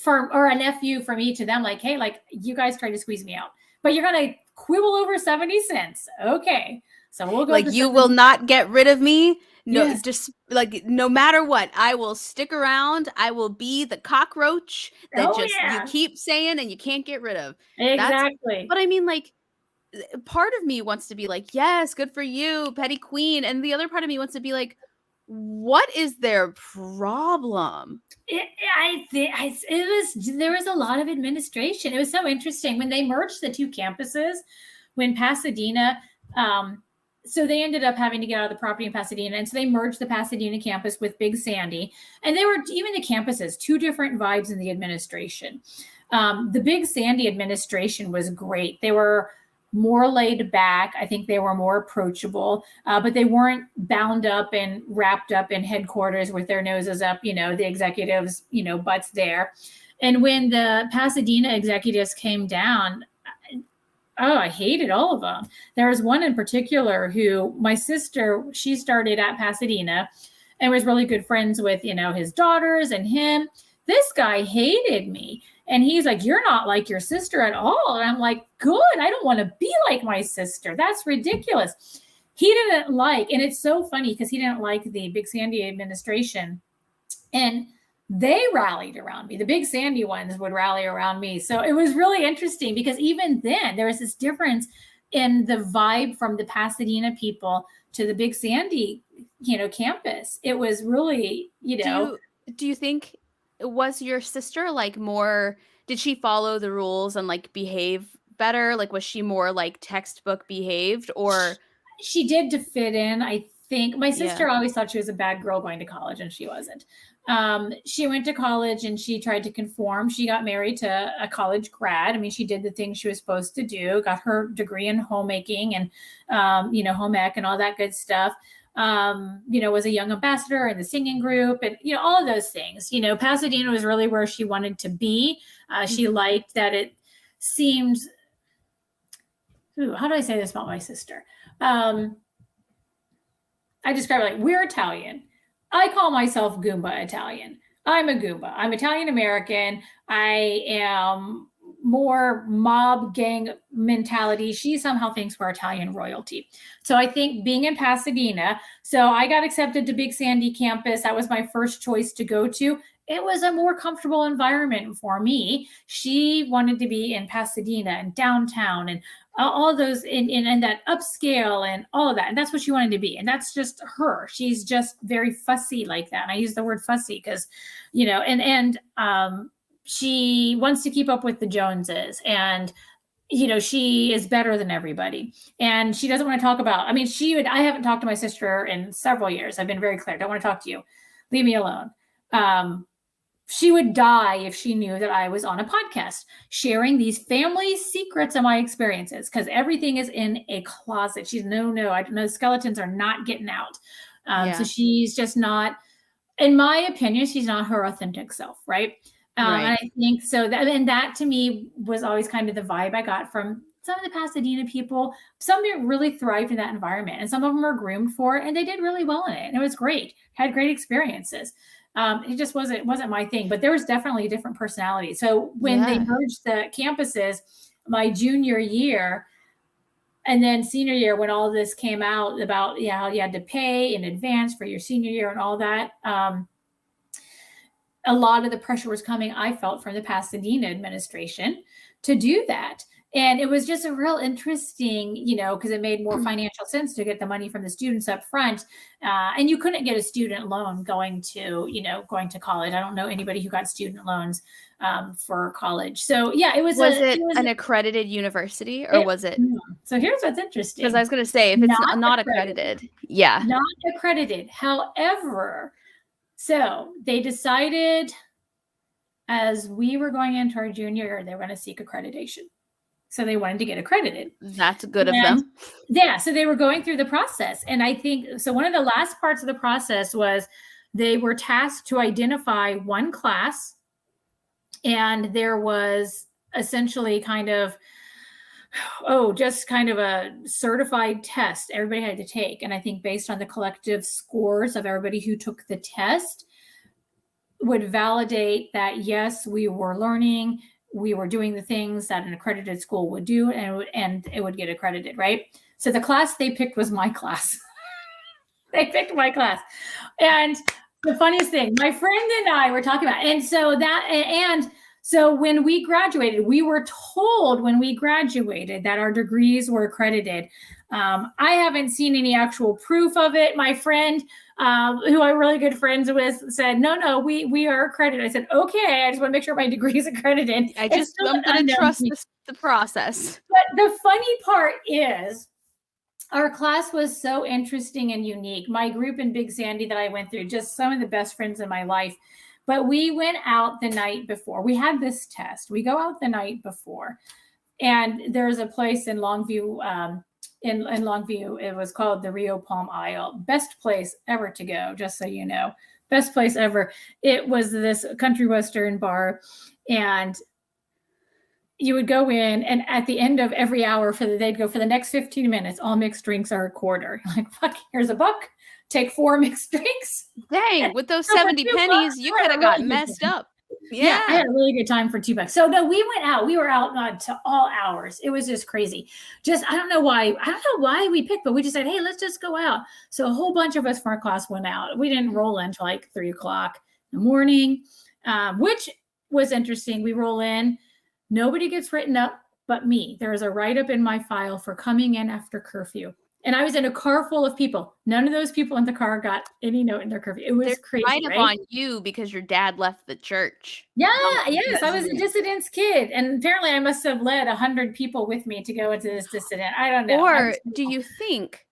or an FU for me to them. Like, hey, like, you guys tried to squeeze me out, but you're going to quibble over 70 cents. Okay. So we'll go. Like, you will not get rid of me. No, Yes. just like, no matter what, I will stick around. I will be the cockroach that you keep saying and you can't get rid of. Exactly. But I mean, like, part of me wants to be like, yes, good for you, petty queen. And the other part of me wants to be like, what is their problem? There was a lot of administration. It was so interesting when they merged the two campuses, when Pasadena, so they ended up having to get out of the property in Pasadena. And so they merged the Pasadena campus with Big Sandy. And they were, even the campuses, two different vibes in the administration. The Big Sandy administration was great. They were more laid back. I think they were more approachable, but they weren't bound up and wrapped up in headquarters with their noses up, the executives, butts there. And when the Pasadena executives came down, I hated all of them. There was one in particular who my sister, she started at Pasadena and was really good friends with, his daughters and him. This guy hated me. And he's like, you're not like your sister at all. And I'm like, good. I don't want to be like my sister. That's ridiculous. He didn't like, and it's so funny because he didn't like the Big Sandy administration. And they rallied around me. The Big Sandy ones would rally around me. So it was really interesting because even then there was this difference in the vibe from the Pasadena people to the Big Sandy, campus. It was really, Do you think, was your sister like more, did she follow the rules and like behave better? Like, was she more like textbook behaved, or? She did to fit in. I think my sister Yeah. always thought she was a bad girl going to college, and she wasn't. She went to college and she tried to conform. She got married to a college grad. I mean, she did the things she was supposed to do, got her degree in homemaking and, home ec and all that good stuff. Was a young ambassador in the singing group and, all of those things. Pasadena was really where she wanted to be. She liked that it seemed, how do I say this about my sister? I describe it like, we're Italian. I call myself Goomba Italian. I'm a Goomba. I'm Italian American. I am more mob gang mentality. She somehow thinks we're Italian royalty. So I think being in Pasadena, so I got accepted to Big Sandy campus. That was my first choice to go to. It was a more comfortable environment for me. She wanted to be in Pasadena and downtown and all those in that upscale and all of that. And that's what she wanted to be. And that's just her. She's just very fussy like that. And I use the word fussy because, she wants to keep up with the Joneses and, she is better than everybody. And she doesn't want to talk about, I haven't talked to my sister in several years. I've been very clear. Don't want to talk to you. Leave me alone. She would die if she knew that I was on a podcast sharing these family secrets of my experiences because everything is in a closet. She's no, skeletons are not getting out. So she's just not, in my opinion, she's not her authentic self. Right. Right. And I think so that to me was always kind of the vibe I got from some of the Pasadena people. Some really thrived in that environment and some of them were groomed for it and they did really well in it. And it was great, had great experiences. It just wasn't my thing, but there was definitely a different personality. So when they merged the campuses, my junior year and then senior year, when all this came out about how you had to pay in advance for your senior year and all that, a lot of the pressure was coming, I felt, from the Pasadena administration to do that. And it was just a real interesting, because it made more financial sense to get the money from the students up front. And you couldn't get a student loan going to college. I don't know anybody who got student loans for college. So yeah, it was. Was it an accredited university or was it? So here's what's interesting. Because I was going to say, if it's not accredited. Yeah. Not accredited. However, so they decided as we were going into our junior year, they were going to seek accreditation. So they wanted to get accredited. That's good of them. Yeah. So they were going through the process. And I think, so one of the last parts of the process was they were tasked to identify one class. And there was essentially just kind of a certified test everybody had to take. And I think based on the collective scores of everybody who took the test would validate that, yes, we were learning, we were doing the things that an accredited school would do, and it would get accredited, right? So the class they picked was my class. They picked my class. And the funniest thing, my friend and I were talking about, so when we graduated, we were told when we graduated that our degrees were accredited. I haven't seen any actual proof of it. My friend, who I'm really good friends with, said, no, we are accredited. I said, okay, I just want to make sure my degree is accredited. I'm going to trust the process. But the funny part is, our class was so interesting and unique. My group in Big Sandy that I went through, just some of the best friends in my life. But we went out the night before. We had this test. We go out the night before. And there's a place in Longview, in Longview, it was called the Rio Palm Isle. Best place ever to go, just so you know. Best place ever. It was this country western bar, and you would go in, and at the end of every hour they'd go, for the next 15 minutes, all mixed drinks are a quarter. Like, fuck, here's a buck. Take 4 mixed drinks. Dang, with those 70 pennies, you could have got messed up. Yeah, I had a really good time for $2. So no, we went out. We were out to all hours. It was just crazy. I don't know why we picked, but we just said, hey, let's just go out. So a whole bunch of us from our class went out. We didn't roll in until like 3 o'clock in the morning, which was interesting. We roll in. Nobody gets written up but me. There is a write-up in my file for coming in after curfew. And I was in a car full of people. None of those people in the car got any note in their curfew. It was crazy, right? Up right? on you because your dad left the church. Yeah, yes, I was a dissident's kid. And apparently I must have led 100 people with me to go into this dissident. I don't know. Or do you think,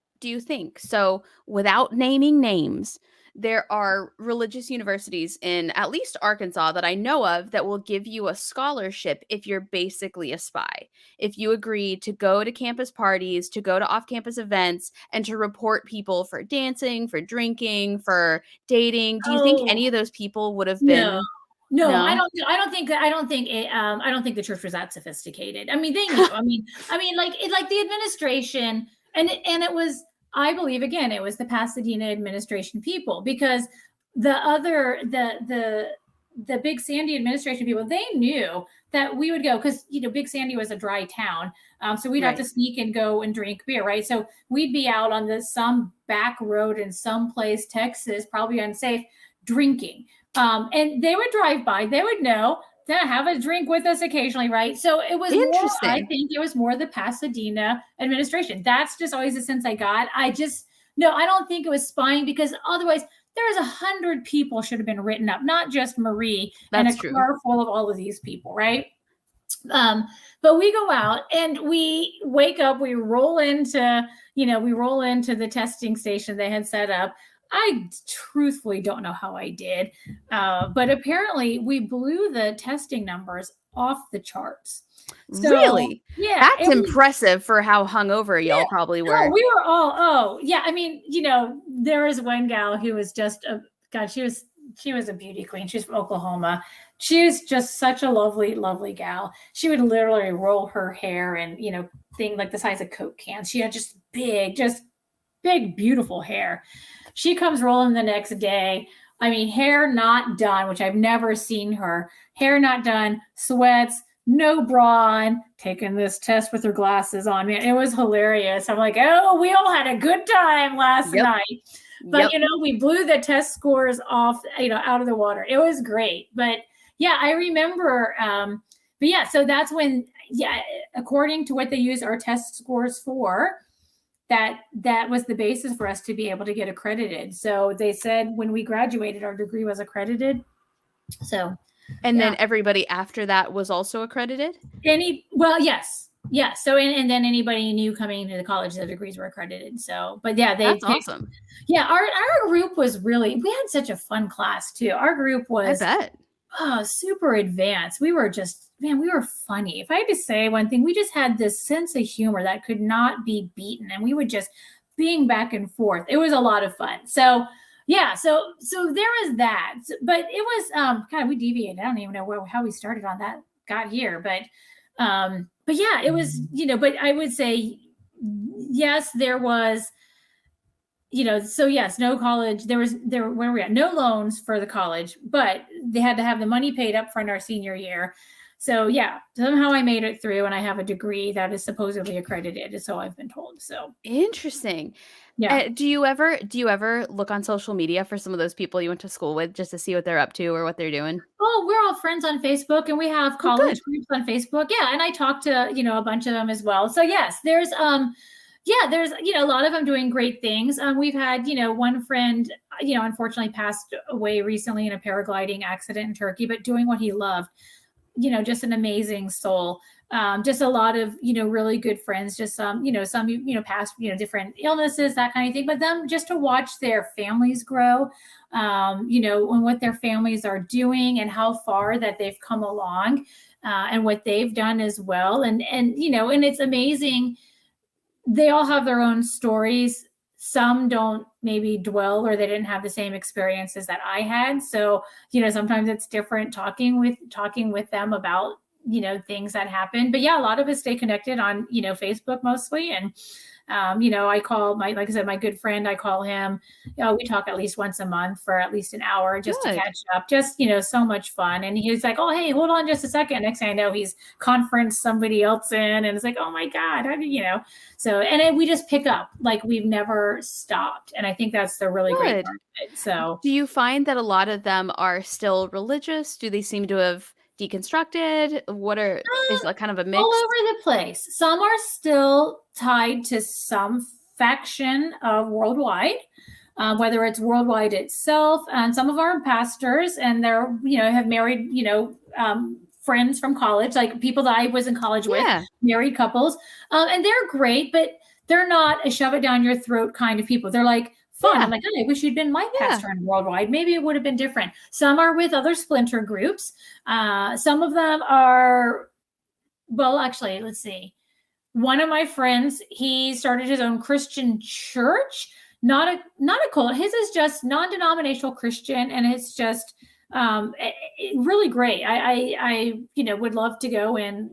so without naming names, there are religious universities in at least Arkansas that I know of that will give you a scholarship if you're basically a spy. If you agree to go to campus parties, to go to off-campus events, and to report people for dancing, for drinking, for dating. Do you think any of those people would have been? No, I don't think the church was that sophisticated. I mean, they knew. I mean, like the administration, and it was, I believe, again, it was the Pasadena administration people, because the Big Sandy administration people, they knew that we would go, because Big Sandy was a dry town, so we'd have to sneak and go and drink beer, right? So we'd be out on some back road in someplace, Texas, probably unsafe, drinking, and they would drive by, they would know to have a drink with us occasionally, right? So it was interesting. I think it was more the Pasadena administration. That's just always the sense I got. I don't think it was spying, because otherwise there's 100 people should have been written up, not just Marie. That's and a car full of all of these people, right? But we go out and we wake up, we roll into the testing station they had set up. I truthfully don't know how I did, but apparently we blew the testing numbers off the charts. So, really? Yeah. That's impressive for how hungover y'all probably were. No, we were all, I mean, there was one gal who was just she was a beauty queen. She's from Oklahoma. She was just such a lovely, lovely gal. She would literally roll her hair and, thing like the size of Coke cans. She had just big, beautiful hair. She comes rolling the next day. I mean, hair not done, which I've never seen her. Hair not done, sweats, no bra on, taking this test with her glasses on. Man, it was hilarious. I'm like, oh, we all had a good time last night. But, we blew the test scores off, out of the water. It was great. But, yeah, I remember. So that's when, according to what they use our test scores for, that was the basis for us to be able to get accredited. So they said when we graduated, our degree was accredited. So, and then everybody after that was also accredited? Yes. So, and then anybody new coming into the college, the degrees were accredited. So, but that's awesome. Yeah. Our group was we had such a fun class too. Our group was, I bet. Super advanced. We were we were funny. If I had to say one thing, we just had this sense of humor that could not be beaten. And we would just being back and forth. It was a lot of fun. So, yeah. So there was that, but it was, we deviated. I don't even know how we started on that, got here, but yeah, it was, but I would say, yes, there was, so yes, no college, where were we at? No loans for the college, but they had to have the money paid up front our senior year. So yeah, somehow I made it through and I have a degree that is supposedly accredited. So I've been told. So interesting. Yeah. Do you ever look on social media for some of those people you went to school with just to see what they're up to or what they're doing? Oh, we're all friends on Facebook and we have college groups on Facebook. Yeah. And I talk to, a bunch of them as well. So yes, there's, there's, a lot of them doing great things. We've had, one friend, unfortunately passed away recently in a paragliding accident in Turkey, but doing what he loved. just an amazing soul. Just a lot of, really good friends, just some, past, different illnesses, that kind of thing, but them just to watch their families grow, and what their families are doing and how far that they've come along, and what they've done as well. And it's amazing. They all have their own stories. Some don't maybe dwell, or they didn't have the same experiences that I had. So, sometimes it's different talking with them about, things that happen. But yeah, a lot of us stay connected on, Facebook mostly. And, I call like I said, my good friend, I call him, we talk at least once a month for at least an hour just to catch up, just, so much fun. And he's like, oh, hey, hold on just a second. Next thing I know, he's conferenced somebody else in, and it's like, oh my God, how do so, and we just pick up like we've never stopped. And I think that's the really great part of it. So do you find that a lot of them are still religious? Do they seem to have deconstructed? Is it kind of a mix? All over the place. Some are still tied to some faction of Worldwide, whether it's Worldwide itself, and some of our pastors, and they're, have married, friends from college, like people that I was in college with, married couples, and they're great, but they're not a shove it down your throat kind of people. They're like, fun. I'm like, oh, I wish you'd been my pastor in Worldwide. Maybe it would have been different. Some are with other splinter groups. Some of them are, well, actually, let's see. One of my friends, he started his own Christian church, not a cult. His is just non-denominational Christian, and it's just really great. I would love to go and,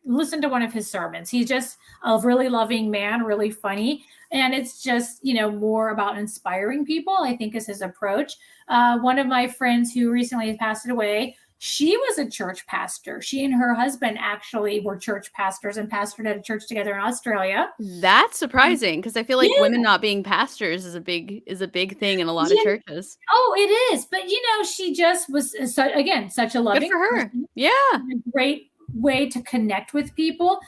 listen to one of his sermons. He's just a really loving man, really funny. And it's just, more about inspiring people, I think, is his approach. One of my friends who recently passed away, she was a church pastor. She and her husband actually were church pastors and pastored at a church together in Australia. That's surprising, because I feel like women not being pastors is a big thing in a lot of churches. Oh, it is. But, she just was, such a loving Good for her. person. Yeah. A great way to connect with people.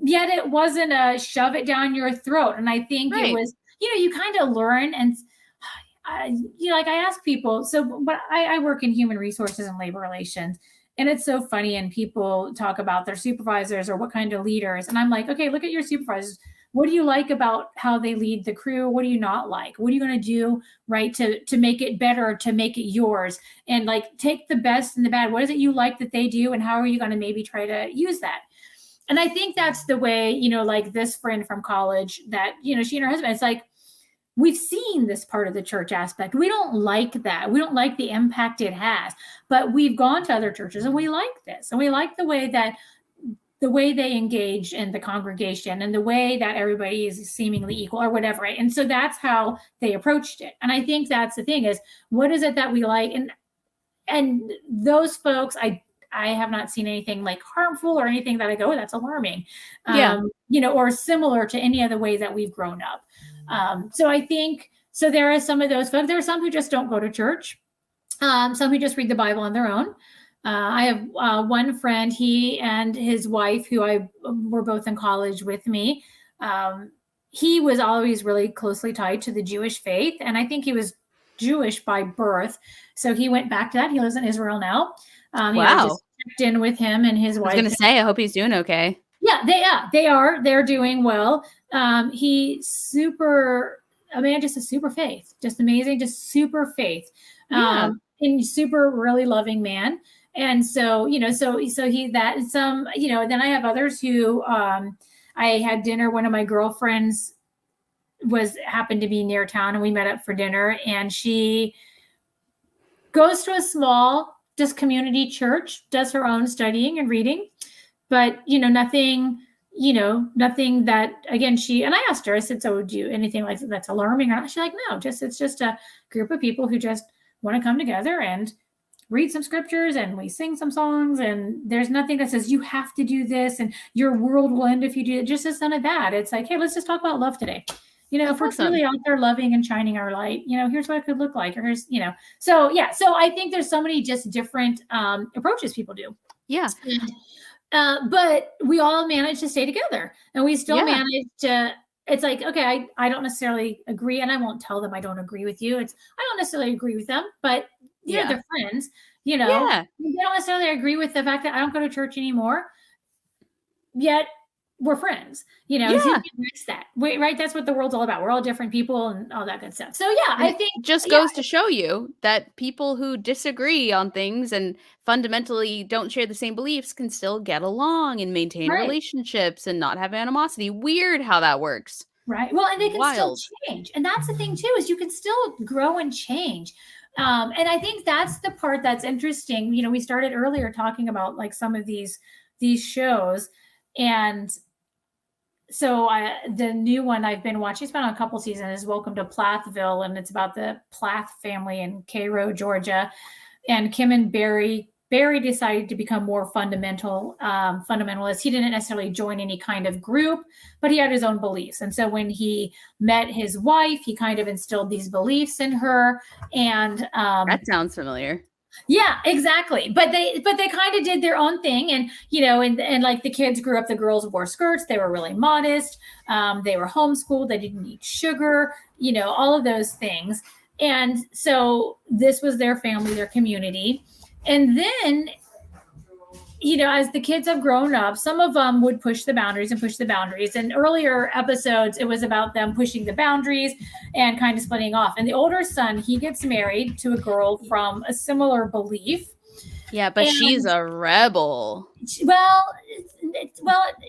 Yet it wasn't a shove it down your throat. And I think it was, you kind of learn. And like I ask people, but I work in human resources and labor relations, and it's so funny. And people talk about their supervisors or what kind of leaders. And I'm like, okay, look at your supervisors. What do you like about how they lead the crew? What do you not like? What are you going to do, right, to make it better, to make it yours? And like, take the best and the bad. What is it you like that they do? And how are you going to maybe try to use that? And I think that's the way, like this friend from college that, she and her husband, it's like, we've seen this part of the church aspect. We don't like that. We don't like the impact it has, but we've gone to other churches and we like this. And we like the way they engage in the congregation and the way that everybody is seemingly equal or whatever. Right? And so that's how they approached it. And I think that's the thing is, what is it that we like? And those folks, I have not seen anything like harmful or anything that I go, oh, that's alarming, or similar to any other way that we've grown up. So I think, so there are some of those folks. There are some who just don't go to church. Some who just read the Bible on their own. I have one friend, he and his wife, who were both in college with me. He was always really closely tied to the Jewish faith. And I think he was Jewish by birth. So he went back to that. He lives in Israel now. Wow. Just checked in with him and his wife. I was going to say, I hope he's doing okay. Yeah, they are. They're doing well. Just a super faith, just amazing, just super faith, and super really loving man. And so, so he, that some, then I have others who, I had dinner. One of my girlfriends happened to be near town, and we met up for dinner, and she goes to a small, just community church, does her own studying and reading. But, nothing that, again, and I asked her, I said, so do you anything like that's alarming? Or not? She's like, no, it's just a group of people who just want to come together and read some scriptures, and we sing some songs, and there's nothing that says you have to do this and your world will end if you do it. Just as none of that. It's like, hey, let's just talk about love today. If we're truly out there loving and shining our light, here's what it could look like. Or here's, so yeah. So I think there's so many just different approaches people do. Yeah. But we all managed to stay together, and we still managed to it's like, okay, I don't necessarily agree, and I won't tell them I don't agree with you. It's, I don't necessarily agree with them, but Yeah. they're friends, they Yeah. don't necessarily agree with the fact that I don't go to church anymore, yet we're friends, so you Yeah. can mix that. Right? That's what the world's all about. We're all different people and all that good stuff. So yeah, And I it think, just yeah, goes to show you that people who disagree on things and fundamentally don't share the same beliefs can still get along and maintain right. relationships and not have animosity. Weird how that works. Right. Well, and they can still Wild. change. And that's the thing too, is you can still grow and change. And I think that's the part that's interesting. We started earlier talking about like some of these shows. And so the new one I've been watching, it's been on a couple seasons, is Welcome to Plathville, and it's about the Plath family in Cairo, Georgia. And Kim and Barry decided to become more fundamentalist. He didn't necessarily join any kind of group, but he had his own beliefs. And so when he met his wife, he kind of instilled these beliefs in her. And That sounds familiar. yeah, exactly. But they kind of did their own thing, and and like the kids grew up. The girls wore skirts. They were really modest. They were homeschooled. They didn't eat sugar. All of those things. And so this was their family, their community. And then, as the kids have grown up, some of them would push the boundaries and push the boundaries. And earlier episodes, it was about them pushing the boundaries and kind of splitting off. And the older son, he gets married to a girl from a similar belief. Yeah, but she's a rebel. Well,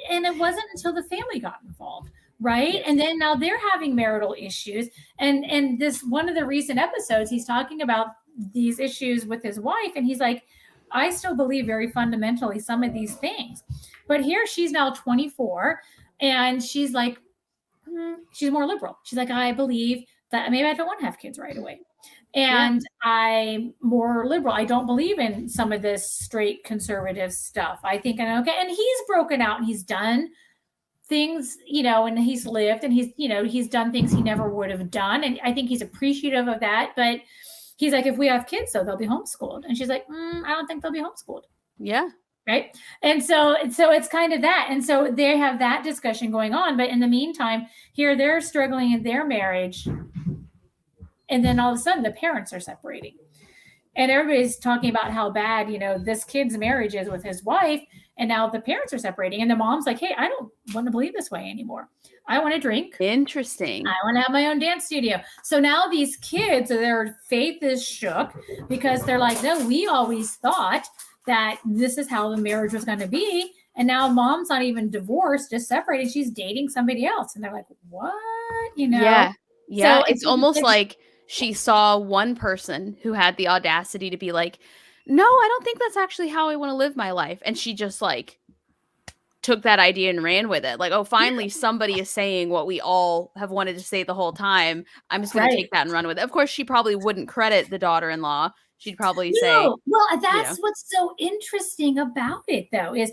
and it wasn't until the family got involved, right? Yes. And then now they're having marital issues. And this one of the recent episodes, he's talking about these issues with his wife, and he's like, I still believe very fundamentally some of these things. But here she's now 24, and she's like, she's more liberal. She's like, I believe that maybe I don't want to have kids right away. And I'm more liberal. I don't believe in some of this straight conservative stuff. I think I'm okay. And he's broken out and he's done things, and he's lived, and he's done things he never would have done. And I think he's appreciative of that. But he's like, if we have kids, though, they'll be homeschooled. And she's like, I don't think they'll be homeschooled. Yeah. Right. And so it's kind of that. And so they have that discussion going on. But in the meantime, here they're struggling in their marriage. And then all of a sudden the parents are separating. And everybody's talking about how bad, this kid's marriage is with his wife. And now the parents are separating. And the mom's like, hey, I don't want to believe this way anymore. I want to drink. Interesting. I want to have my own dance studio. So now these kids, their faith is shook because they're like, no, we always thought that this is how the marriage was going to be. And now mom's not even divorced, just separated. She's dating somebody else. And they're like, what? Yeah. Yeah. So it's almost like she saw one person who had the audacity to be like, no, I don't think that's actually how I want to live my life. And she just like took that idea and ran with it. Like, oh, finally somebody is saying what we all have wanted to say the whole time. I'm just going to take that and run with it. Of course, she probably wouldn't credit the daughter-in-law. She'd probably say, well, that's what's so interesting about it, though, is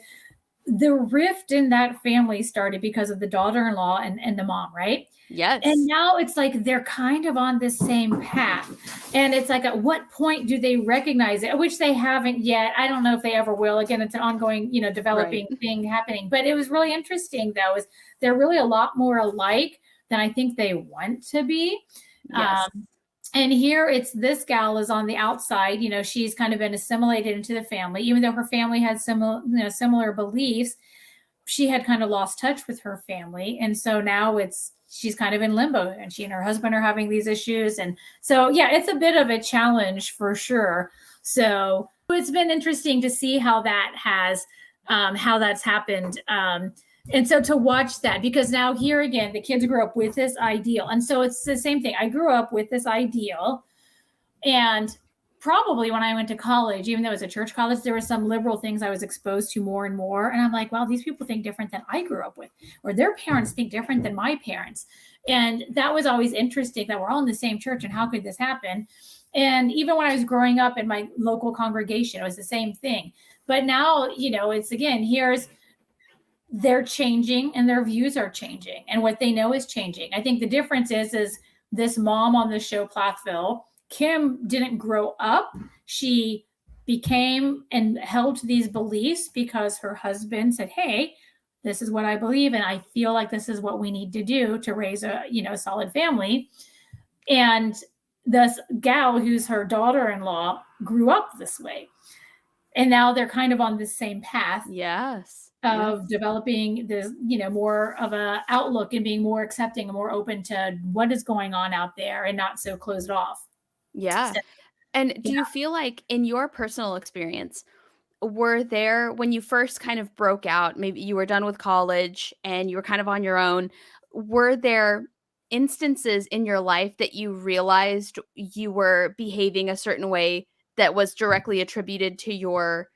the rift in that family started because of the daughter-in-law and the mom, right? Yes. And now it's like they're kind of on the same path. And it's like, at what point do they recognize it? Which they haven't yet. I don't know if they ever will. Again, it's an ongoing, developing thing happening. But it was really interesting, though, is they're really a lot more alike than I think they want to be. Yes. And here it's this gal is on the outside, she's kind of been assimilated into the family, even though her family had similar beliefs. She had kind of lost touch with her family. And so now she's kind of in limbo, and she and her husband are having these issues. And so, yeah, it's a bit of a challenge for sure. So it's been interesting to see how that's happened. And so to watch that, because now here again, the kids grew up with this ideal. And so it's the same thing. I grew up with this ideal, and probably when I went to college, even though it was a church college, there were some liberal things I was exposed to more and more. And I'm like, wow, these people think different than I grew up with, or their parents think different than my parents. And that was always interesting, that we're all in the same church, and how could this happen? And even when I was growing up in my local congregation, it was the same thing. But now, it's again, they're changing and their views are changing, and what they know is changing. I think the difference is this mom on the show, Plathville, Kim, didn't grow up. She became and held to these beliefs because her husband said, hey, this is what I believe, and I feel like this is what we need to do to raise a, solid family. And this gal who's her daughter-in-law grew up this way. And now they're kind of on the same path Yes. of developing this, more of a outlook and being more accepting and more open to what is going on out there and not so closed off. Yeah. So, And do yeah. you feel like in your personal experience, were there when you first kind of broke out, maybe you were done with college and you were kind of on your own, were there instances in your life that you realized you were behaving a certain way that was directly attributed to your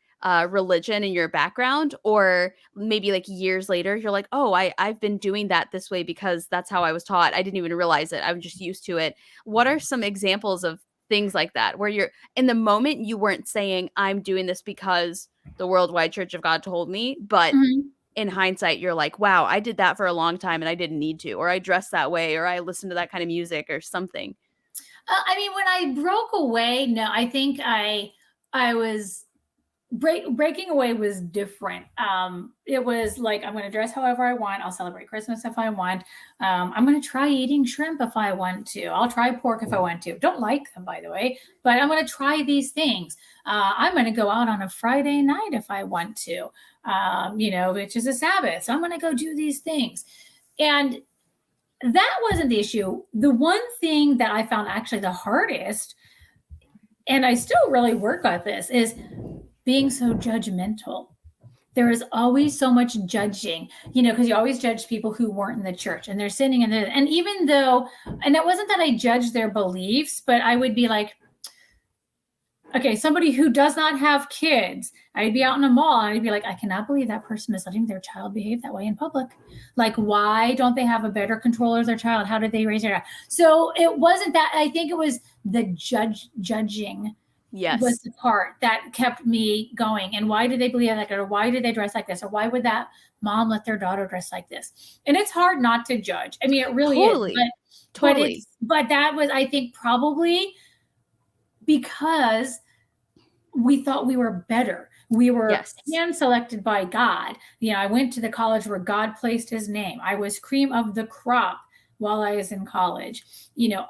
religion and your background? Or maybe like years later, you're like, oh, I've been doing that this way because that's how I was taught. I didn't even realize it. I'm just used to it. What are some examples of things like that where you're in the moment you weren't saying I'm doing this because the Worldwide Church of God told me, but Mhm. in hindsight you're like, wow, I did that for a long time and I didn't need to, or I dressed that way, or I listened to that kind of music or something. I mean, when I broke away, no, I think I was breaking away was different. It was like, I'm going to dress however I want. I'll celebrate Christmas if I want. I'm going to try eating shrimp if I want to. I'll try pork if I want to. Don't like them, by the way, but I'm going to try these things. I'm going to go out on a Friday night if I want to, which is a Sabbath. So I'm going to go do these things. And that wasn't the issue. The one thing that I found actually the hardest, and I still really work on this, is being so judgmental. There is always so much judging, because you always judge people who weren't in the church and they're sitting in there. And even though, and it wasn't that I judged their beliefs, but I would be like, okay, somebody who does not have kids, I'd be out in a mall and I'd be like, I cannot believe that person is letting their child behave that way in public. Like, why don't they have a better control of their child? How did they raise their child? So it wasn't that. I think it was the judging was Yes. the part that kept me going. And why did they believe like that? Or why did they dress like this? Or why would that mom let their daughter dress like this? And it's hard not to judge. I mean, it really is. Totally. But Totally. but that was, I think, probably because we thought we were better. We were Yes. hand selected by God. I went to the college where God placed his name. I was cream of the crop while I was in college.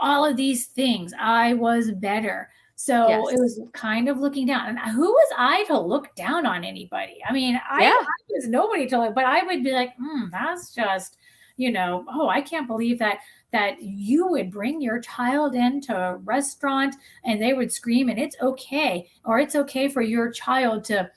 All of these things, I was better. So it Yes. was kind of looking down. And who was I to look down on anybody? I mean, I Yeah. was nobody to look, but I would be like, that's just, oh, I can't believe that you would bring your child into a restaurant and they would scream and it's okay, or it's okay for your child to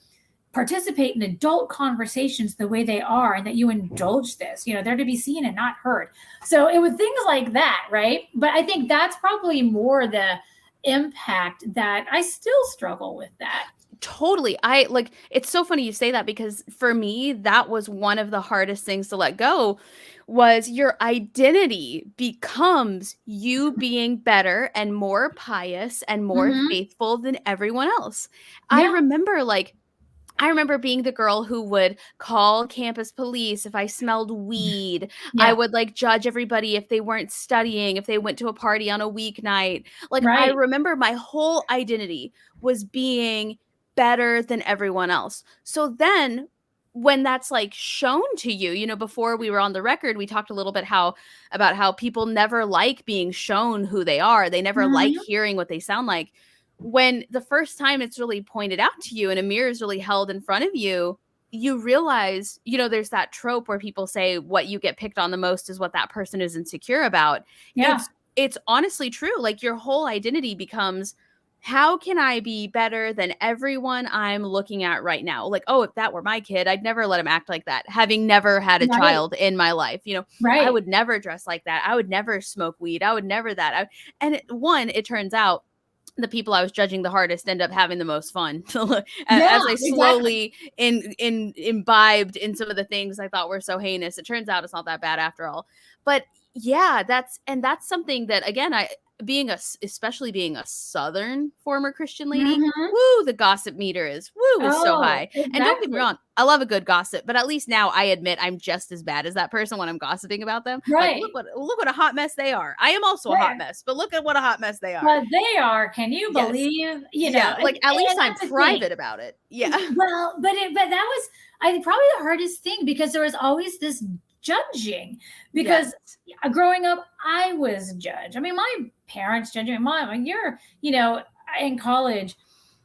participate in adult conversations the way they are, and that you indulge this, they're to be seen and not heard. So it was things like that, right? But I think that's probably more the impact that I still struggle with that. Totally. I like it's so funny you say that because for me that was one of the hardest things to let go was your identity becomes you being better and more pious and more Mm-hmm. faithful than everyone else. I Yeah. remember like I remember being the girl who would call campus police if I smelled weed. I Yeah. would like judge everybody if they weren't studying, if they went to a party on a weeknight. Like I Right. remember my whole identity was being better than everyone else. So then when that's like shown to you, before we were on the record, we talked a little bit about how people never like being shown who they are. They never like Mm-hmm. hearing what they sound like. When the first time it's really pointed out to you and a mirror is really held in front of you, you realize, there's that trope where people say what you get picked on the most is what that person is insecure about. Yeah. It's honestly true. Like your whole identity becomes how can I be better than everyone I'm looking at right now? Like, oh, if that were my kid, I'd never let him act like that. Having never had a Right. child in my life, I Right. would never dress like that. I would never smoke weed. I would never that. It turns out the people I was judging the hardest end up having the most fun Yeah. as I Exactly. slowly imbibed in some of the things I thought were so heinous. It turns out it's not that bad after all. But yeah, that's something that again especially being a Southern former Christian lady, Mhm. woo, the gossip meter is so Oh, high. And don't get me exactly. wrong, I love a good gossip, but at least now I admit I'm just as bad as that person when I'm gossiping about them. Like, Right. look what a hot mess they are. I am also a hot Right. mess, but look at what a hot mess they are. But they are, can you Yes. believe, Yeah, like at least and I'm that's the thing. private about it. Yeah. Well, but that was probably the hardest thing because there was always this judging because Yes. growing up I was judged. I mean, my parents judged me. Mom, you're, in college,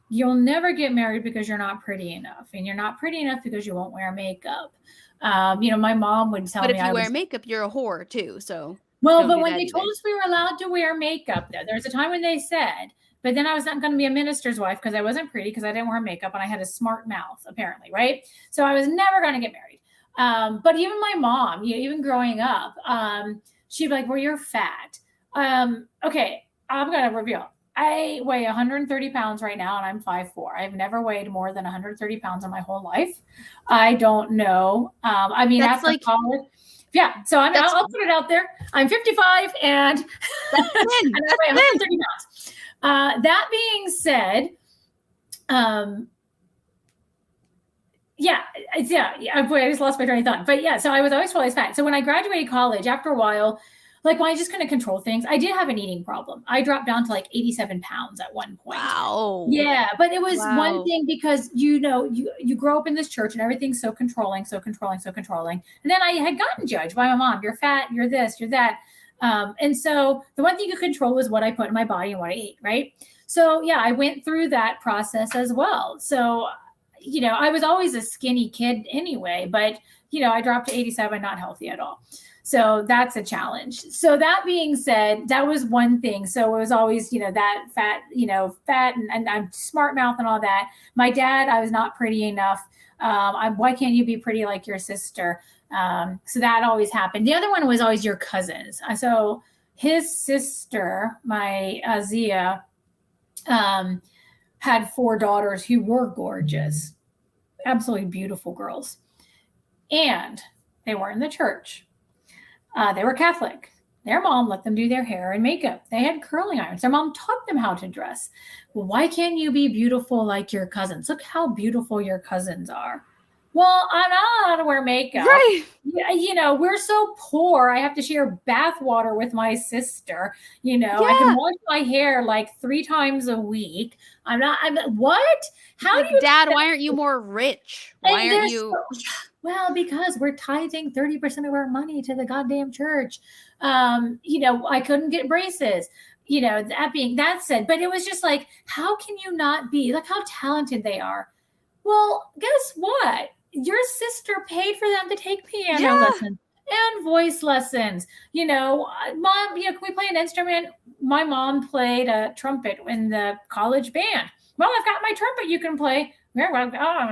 you'll never get married because you're not pretty enough, and you're not pretty enough because you won't wear makeup. My mom would tell But me if you I wear was makeup, you're a whore too. So well, don't but do when that they told either. us we were allowed to wear makeup, though, there was a time when they said, but then I was not going to be a minister's wife because I wasn't pretty because I didn't wear makeup and I had a smart mouth, apparently, right? So I was never going to get married. But even my mom, even growing up, she'd be like, well, you're fat. Okay, I'm going to reveal. I weigh 130 pounds right now and I'm 5'4". I've never weighed more than 130 pounds in my whole life. I don't know. I mean, That's after like college, yeah. So that's I'll put it out there. I'm 55 and, and that's thin. I That's weigh thin. 130 pounds. That being said, yeah, I just lost my train of thought. But yeah, so I was always twice fat. So when I graduated college, after a while, like when I just couldn't control things, I did have an eating problem. I dropped down to like 87 pounds at one point. Wow. Yeah, but it was one Wow. thing because you grow up in this church and everything's so controlling, so controlling, so controlling. And then I had gotten judged by my mom. You're fat. You're this. You're that. And so the one thing you could control was what I put in my body and what I ate. Right. So yeah, I went through that process as well. So I was always a skinny kid anyway, but I dropped to 87, not healthy at all. So that's a challenge. So that being said, that was one thing. So it was always, that fat and I'm smart mouth and all that. My dad, I was not pretty enough. Why can't you be pretty like your sister? So that always happened. The other one was always your cousins. So his sister, my Zia, had 4 daughters who were gorgeous, absolutely beautiful girls. And they were in the church. They were Catholic. Their mom let them do their hair and makeup. They had curling irons. Their mom taught them how to dress. Well, why can't you be beautiful like your cousins? Look how beautiful your cousins are. Well, I'm not allowed to wear makeup. Right. We're so poor. I have to share bath water with my sister. Yeah. I can wash my hair like 3 times a week. I'm what? How like, do you, Dad, why aren't you more rich? Why aren't you? Well, because we're tithing 30% of our money to the goddamn church. I couldn't get braces. That said, but it was just like, how can you not be like how talented they are? Well, guess what? Your sister paid for them to take piano lessons and voice lessons. Mom, can we play an instrument? My mom played a trumpet in the college band. Well, I've got my trumpet you can play. Is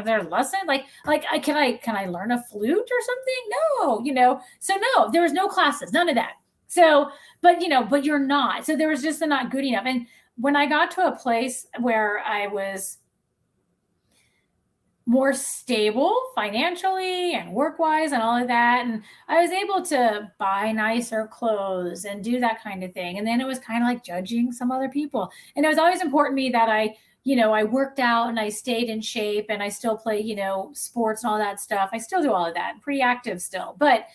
there a lesson? Can I learn a flute or something? No, so no, there was no classes, none of that. So, but you're not. So there was just not good enough. And when I got to a place where I was more stable financially and work-wise and all of that, and I was able to buy nicer clothes and do that kind of thing. And then it was kind of like judging some other people. And it was always important to me that I worked out and I stayed in shape and I still play, sports and all that stuff. I still do all of that. I'm pretty active still. But,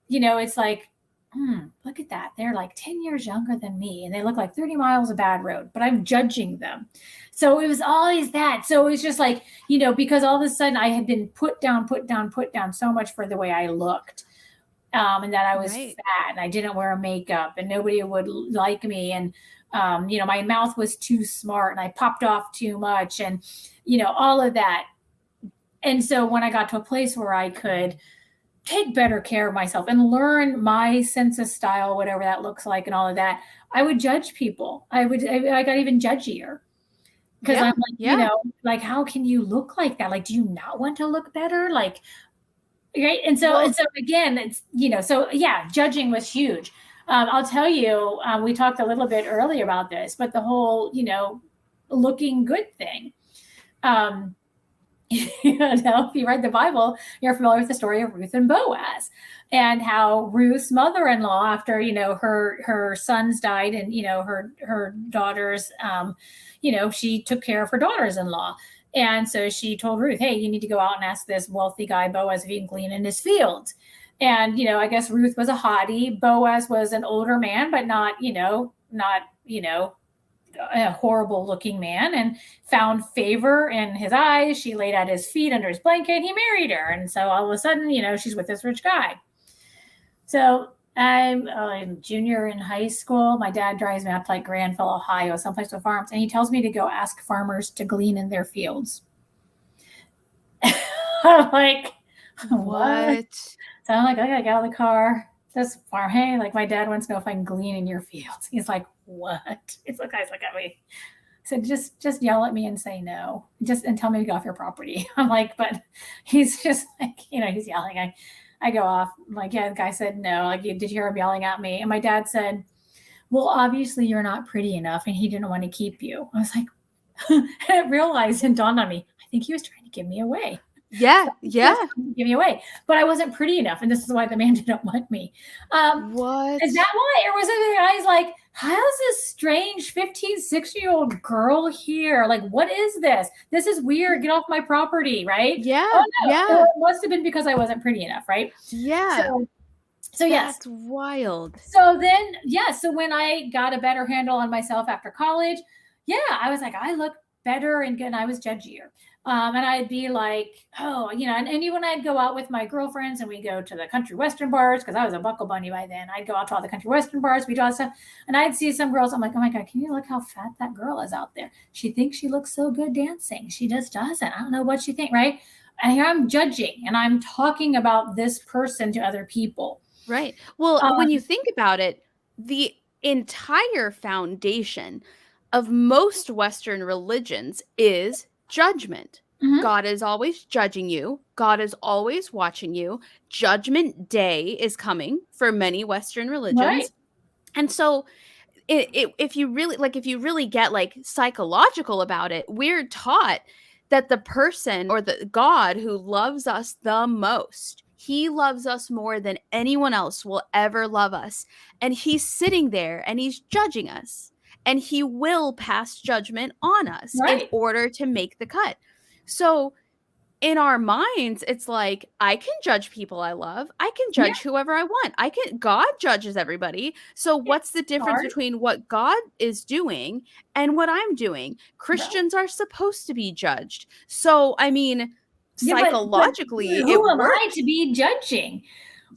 it's like, look at that. They're like 10 years younger than me and they look like 30 miles of bad road, but I'm judging them. So it was always that. So it was just like, because all of a sudden I had been put down so much for the way I looked. And that I was fat and I didn't wear makeup and nobody would like me. And, my mouth was too smart and I popped off too much and, all of that. And so when I got to a place where I could take better care of myself and learn my sense of style, whatever that looks like and all of that, I would judge people. I got even judgier because I'm like, how can you look like that? Like, do you not want to look better? Like, right. And so again, it's, so yeah, judging was huge. I'll tell you, we talked a little bit earlier about this, but the whole, looking good thing. If you read the Bible, you're familiar with the story of Ruth and Boaz, and how Ruth's mother-in-law, after her sons died, and her daughters, she took care of her daughters-in-law, and so she told Ruth, "Hey, you need to go out and ask this wealthy guy Boaz if he can glean in his fields." And I guess Ruth was a hottie. Boaz was an older man, but not a horrible looking man, and found favor in his eyes. She laid at his feet under his blanket. He married her. And so all of a sudden, she's with this rich guy. So I'm a junior in high school. My dad drives me out to like Granville, Ohio, someplace with farms. And he tells me to go ask farmers to glean in their fields. I'm like, what? So I'm like, I gotta get out of the car. This farm, hey, like my dad wants to know if I can glean in your fields. He's like, what? It's like, guys, look at me. I said, just yell at me and say no. And tell me to go off your property. I'm like, but he's just like, he's yelling. I go off. I'm like, yeah, the guy said no. Like, did you hear him yelling at me? And my dad said, well, obviously you're not pretty enough and he didn't want to keep you. I was like, I realized and dawned on me, I think he was trying to give me away. Yeah. Give me away. But I wasn't pretty enough. And this is why the man didn't want me. What? Is that why? Or was it the guy's like, how's this strange 15, 16-year-old girl here? Like, what is this? This is weird. Get off my property, right? Yeah. Oh, no. Yeah. So it must have been because I wasn't pretty enough, right? Yeah. So yes. That's wild. So then, so when I got a better handle on myself after college, I was like, I look better and good. And I was judgier. And I'd be like, oh, and when I'd go out with my girlfriends and we go to the country western bars, because I was a buckle bunny by then, I'd go out to all the country western bars, we do all that stuff, and I'd see some girls, I'm like, oh my God, can you look how fat that girl is out there? She thinks she looks so good dancing. She just doesn't. I don't know what she thinks, right? And here I'm judging and I'm talking about this person to other people. Right. Well, when you think about it, the entire foundation of most Western religions is judgment. Mm-hmm. God is always judging you. God is always watching you. Judgment Day is coming for many Western religions. Right. And so if you really get like psychological about it, we're taught that the person or the God who loves us the most, he loves us more than anyone else will ever love us. And he's sitting there and he's judging us. And he will pass judgment on us in order to make the cut. So in our minds, it's like, I can judge people I love. I can judge whoever I want. God judges everybody. So what's the difference between what God is doing and what I'm doing? Christians are supposed to be judged. So, I mean, psychologically, but who am I to be judging?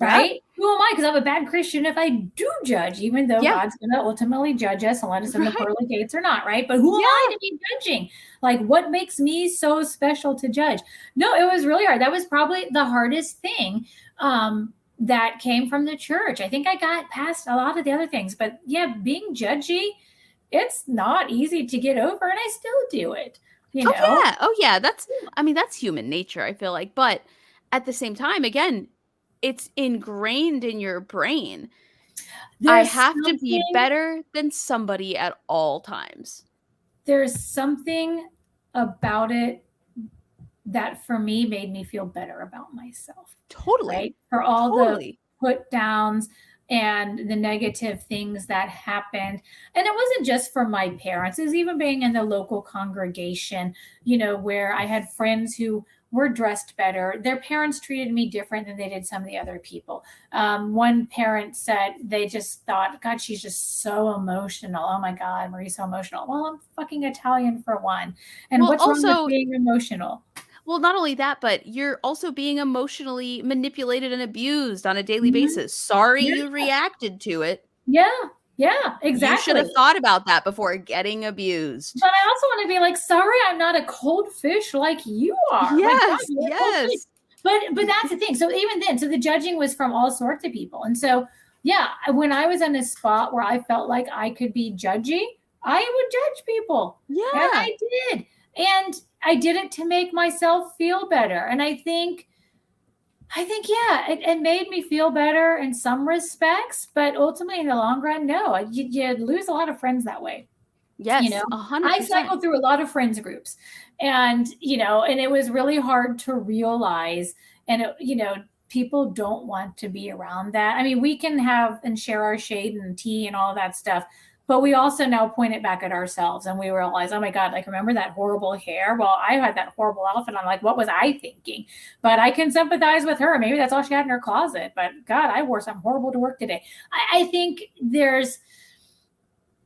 Right? Who am I? Because I'm a bad Christian if I do judge, even though God's going to ultimately judge us and let us in the pearly gates or not, right? But who am I to be judging? Like, what makes me so special to judge? No, it was really hard. That was probably the hardest thing that came from the church. I think I got past a lot of the other things, but being judgy, it's not easy to get over, and I still do it. Oh yeah. That's human nature, I feel like. But at the same time, again, it's ingrained in your brain. I have to be better than somebody at all times. There's something about it that for me made me feel better about myself. Totally. Right? For all the put downs and the negative things that happened. And it wasn't just from my parents. It was even being in the local congregation, where I had friends who were dressed better. Their parents treated me different than they did some of the other people. One parent said they just thought, God, she's just so emotional. Oh my God, Marie's so emotional. Well, I'm fucking Italian for one. And what's wrong with being emotional? Well, not only that, but you're also being emotionally manipulated and abused on a daily basis. Sorry you reacted to it. Yeah, exactly. You should have thought about that before getting abused. But I also want to be like, sorry, I'm not a cold fish like you are. Yes. But that's the thing. So even then, the judging was from all sorts of people. And so, when I was in a spot where I felt like I could be judgy, I would judge people. Yeah. And I did. And I did it to make myself feel better. And I think, it made me feel better in some respects, but ultimately in the long run, no, you lose a lot of friends that way. You know, Yes, I 100%. cycled through a lot of friends groups, and, and it was really hard to realize, and people don't want to be around that. I mean, we can have and share our shade and tea and all that stuff, but we also now point it back at ourselves, and we realize, oh my God, like, remember that horrible hair? Well, I had that horrible outfit on. Like, what was I thinking? But I can sympathize with her. Maybe that's all she had in her closet. But God, I wore something horrible to work today. I think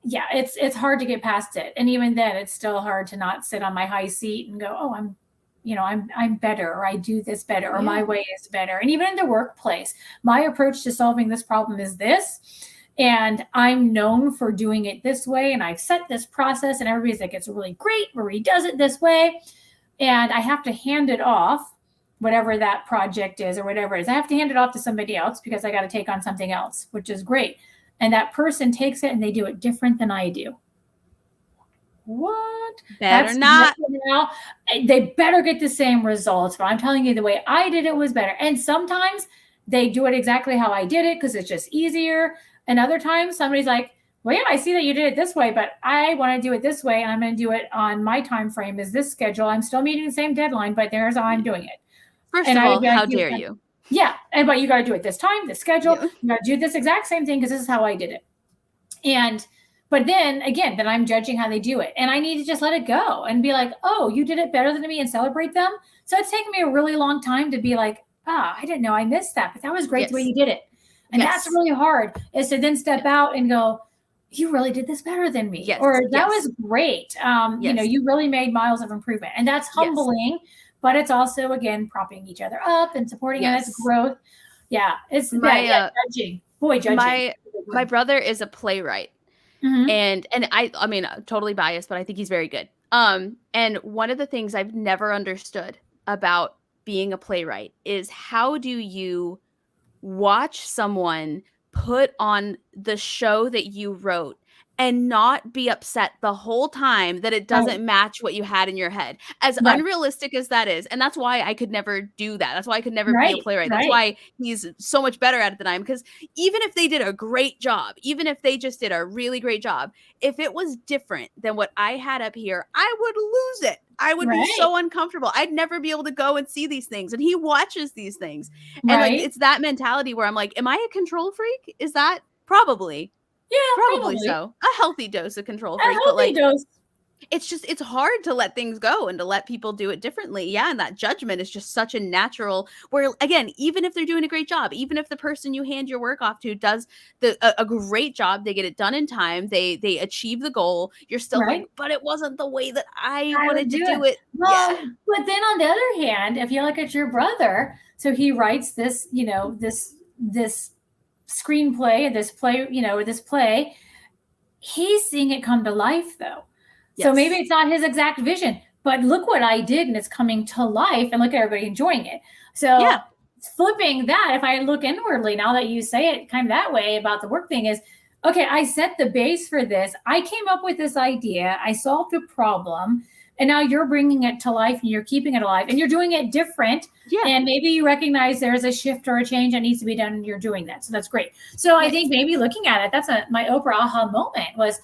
it's hard to get past it. And even then, it's still hard to not sit on my high seat and go, oh, I'm better, or I do this better, or my way is better. And even in the workplace, my approach to solving this problem is this. And I'm known for doing it this way. And I've set this process, and everybody's like, it's really great where he does it this way. And I have to hand it off, whatever that project is or whatever it is. I have to hand it off to somebody else because I got to take on something else, which is great. And that person takes it and they do it different than I do. What? Better not. Now, they better get the same results. But I'm telling you, the way I did it was better. And sometimes they do it exactly how I did it because it's just easier. And other times somebody's like, well, yeah, I see that you did it this way, but I want to do it this way. And I'm going to do it on my time frame is this schedule. I'm still meeting the same dedeadline, but there's how I'm doing it. First of all, how dare you? Yeah. But you got to do it this time, this schedule. Yeah. You got to do this exact same thing because this is how I did it. But then again, then I'm judging how they do it. And I need to just let it go and be like, oh, you did it better than me, and celebrate them. So it's taken me a really long time to be like, I didn't know I missed that, but that was great the way you did it. And that's really hard, is to then step out and go, you really did this better than me. Yes. Or that was great. You really made miles of improvement. And that's humbling. Yes. But it's also, again, propping each other up and supporting its growth. Yeah, it's judging. Boy, judging. My brother is a playwright. Mm-hmm. And I mean, totally biased, but I think he's very good. And one of the things I've never understood about being a playwright is, how do you watch someone put on the show that you wrote and not be upset the whole time that it doesn't match what you had in your head, as unrealistic as that is. And that's why I could never do that. That's why I could never be a playwright. That's why he's so much better at it than I am. Because even if they did a great job, even if they just did a really great job, if it was different than what I had up here, I would lose it. I would be so uncomfortable. I'd never be able to go and see these things. And he watches these things. And like, it's that mentality where I'm like, am I a control freak? Is that probably? Yeah, probably so. A healthy dose of control freak, but like, it's hard to let things go and to let people do it differently. Yeah, and that judgment is just such a natural, where again, even if they're doing a great job, even if the person you hand your work off to does a great job, they get it done in time, they achieve the goal, you're still like, but it wasn't the way that I wanted to do it. Well, but then on the other hand, if you look at your brother, so he writes this, this screenplay, this play, he's seeing it come to life though. So maybe it's not his exact vision, but look what I did, and it's coming to life, and look at everybody enjoying it. So flipping that, if I look inwardly, now that you say it kind of that way about the work thing, is, okay, I set the base for this. I came up with this idea. I solved a problem. And now you're bringing it to life, and you're keeping it alive, and you're doing it different. Yeah. And maybe you recognize there's a shift or a change that needs to be done, and you're doing that. So that's great. So I think maybe looking at it, that's my Oprah aha moment was,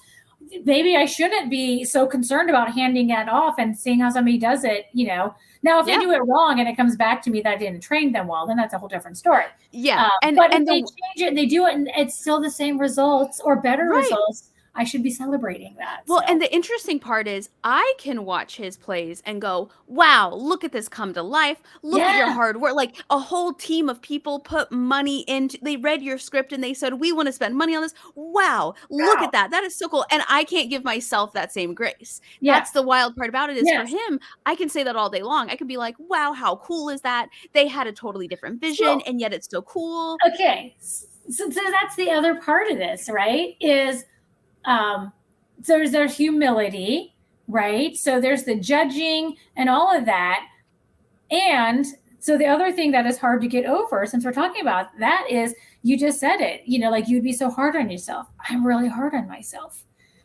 maybe I shouldn't be so concerned about handing that off and seeing how somebody does it, Now, if they do it wrong and it comes back to me that I didn't train them well, then that's a whole different story. Yeah. But if they change it and they do it and it's still the same results or better results, I should be celebrating that. Well, and the interesting part is, I can watch his plays and go, wow, look at this come to life. Look at your hard work. Like, a whole team of people put money into, they read your script and they said, we want to spend money on this. Wow, look at that. That is so cool. And I can't give myself that same grace. That's the wild part about it, is for him, I can say that all day long. I can be like, wow, how cool is that? They had a totally different vision, and yet it's so cool. Okay. So that's the other part of this, right? Is, so there's humility, right? So there's the judging and all of that. And so the other thing that is hard to get over, since we're talking about that, is, you just said it, like, you'd be so hard on yourself. I'm really hard on myself,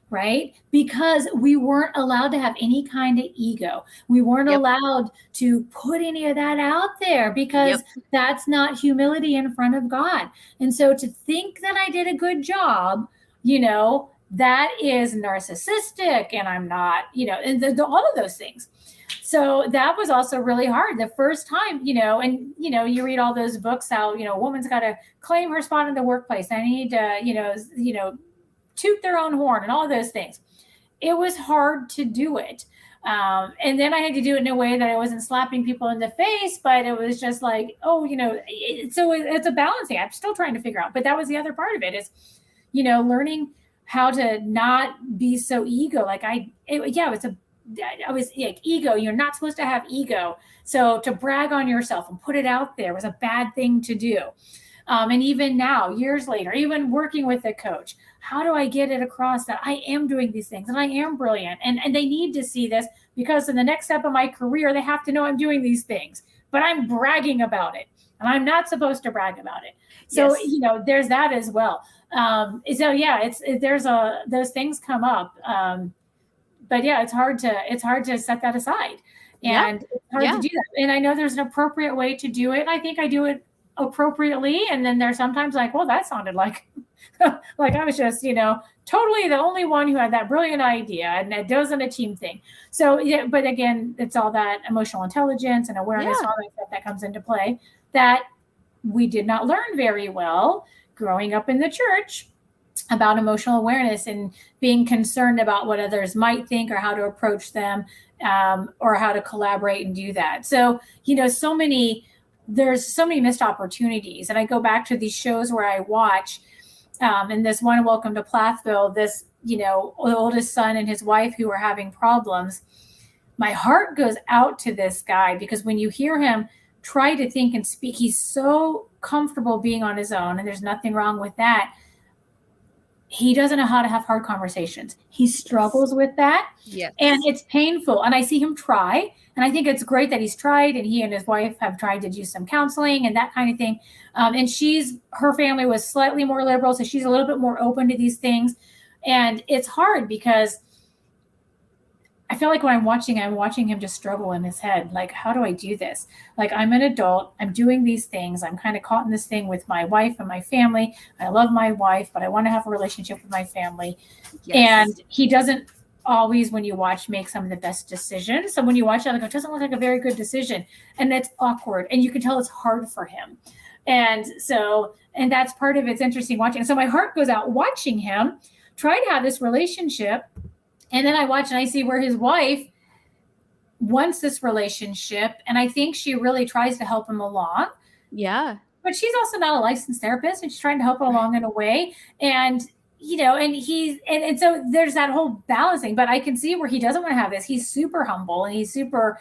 right? Because we weren't allowed to have any kind of ego. We weren't allowed to put any of that out there, because that's not humility in front of God. And so to think that I did a good job, that is narcissistic and I'm not, and all of those things. So that was also really hard the first time, and, you read all those books, how, a woman's got to claim her spot in the workplace. I need to, toot their own horn and all of those things. It was hard to do it. And then I had to do it in a way that I wasn't slapping people in the face, but it was just like, so it's a balancing. I'm still trying to figure out, but that was the other part of it is, learning how to not be so ego. Like I was like ego. You're not supposed to have ego. So to brag on yourself and put it out there was a bad thing to do. And even now, years later, even working with a coach, how do I get it across that I am doing these things and I am brilliant? And they need to see this because in the next step of my career, they have to know I'm doing these things, but I'm bragging about it and I'm not supposed to brag about it. So, Yes. There's that as well. So yeah, those things come up. But yeah, it's hard to set that aside Yeah. and it's hard Yeah. to do that. And I know there's an appropriate way to do it. I think I do it appropriately. And then there's sometimes like, well, that sounded like, like I was just, totally the only one who had that brilliant idea and it wasn't a team thing. So, yeah, but again, it's all that emotional intelligence and awareness, all that stuff that comes into play that we did not learn very well growing up in the church about emotional awareness and being concerned about what others might think or how to approach them, or how to collaborate and do that. So, there's so many missed opportunities. And I go back to these shows where I watch, and this one, Welcome to Plathville, this, oldest son and his wife who are having problems. My heart goes out to this guy because when you hear him try to think and speak, he's so comfortable being on his own, and there's nothing wrong with that. He doesn't know how to have hard conversations. He struggles with that. Yes. And it's painful. And I see him try. And I think it's great that he's tried. And he and his wife have tried to do some counseling and that kind of thing. And her family was slightly more liberal. So she's a little bit more open to these things. And it's hard because I feel like when I'm watching him just struggle in his head. Like, how do I do this? Like, I'm an adult. I'm doing these things. I'm kind of caught in this thing with my wife and my family. I love my wife, but I want to have a relationship with my family. Yes. And he doesn't always, when you watch, make some of the best decisions. So when you watch that, like, it doesn't look like a very good decision. And it's awkward. And you can tell it's hard for him. And that's part of it's interesting watching. So my heart goes out watching him try to have this relationship. And then I watch and I see where his wife wants this relationship. And I think she really tries to help him along. Yeah. But she's also not a licensed therapist and she's trying to help him along in a way. And, and so there's that whole balancing, but I can see where he doesn't want to have this. He's super humble and he's super,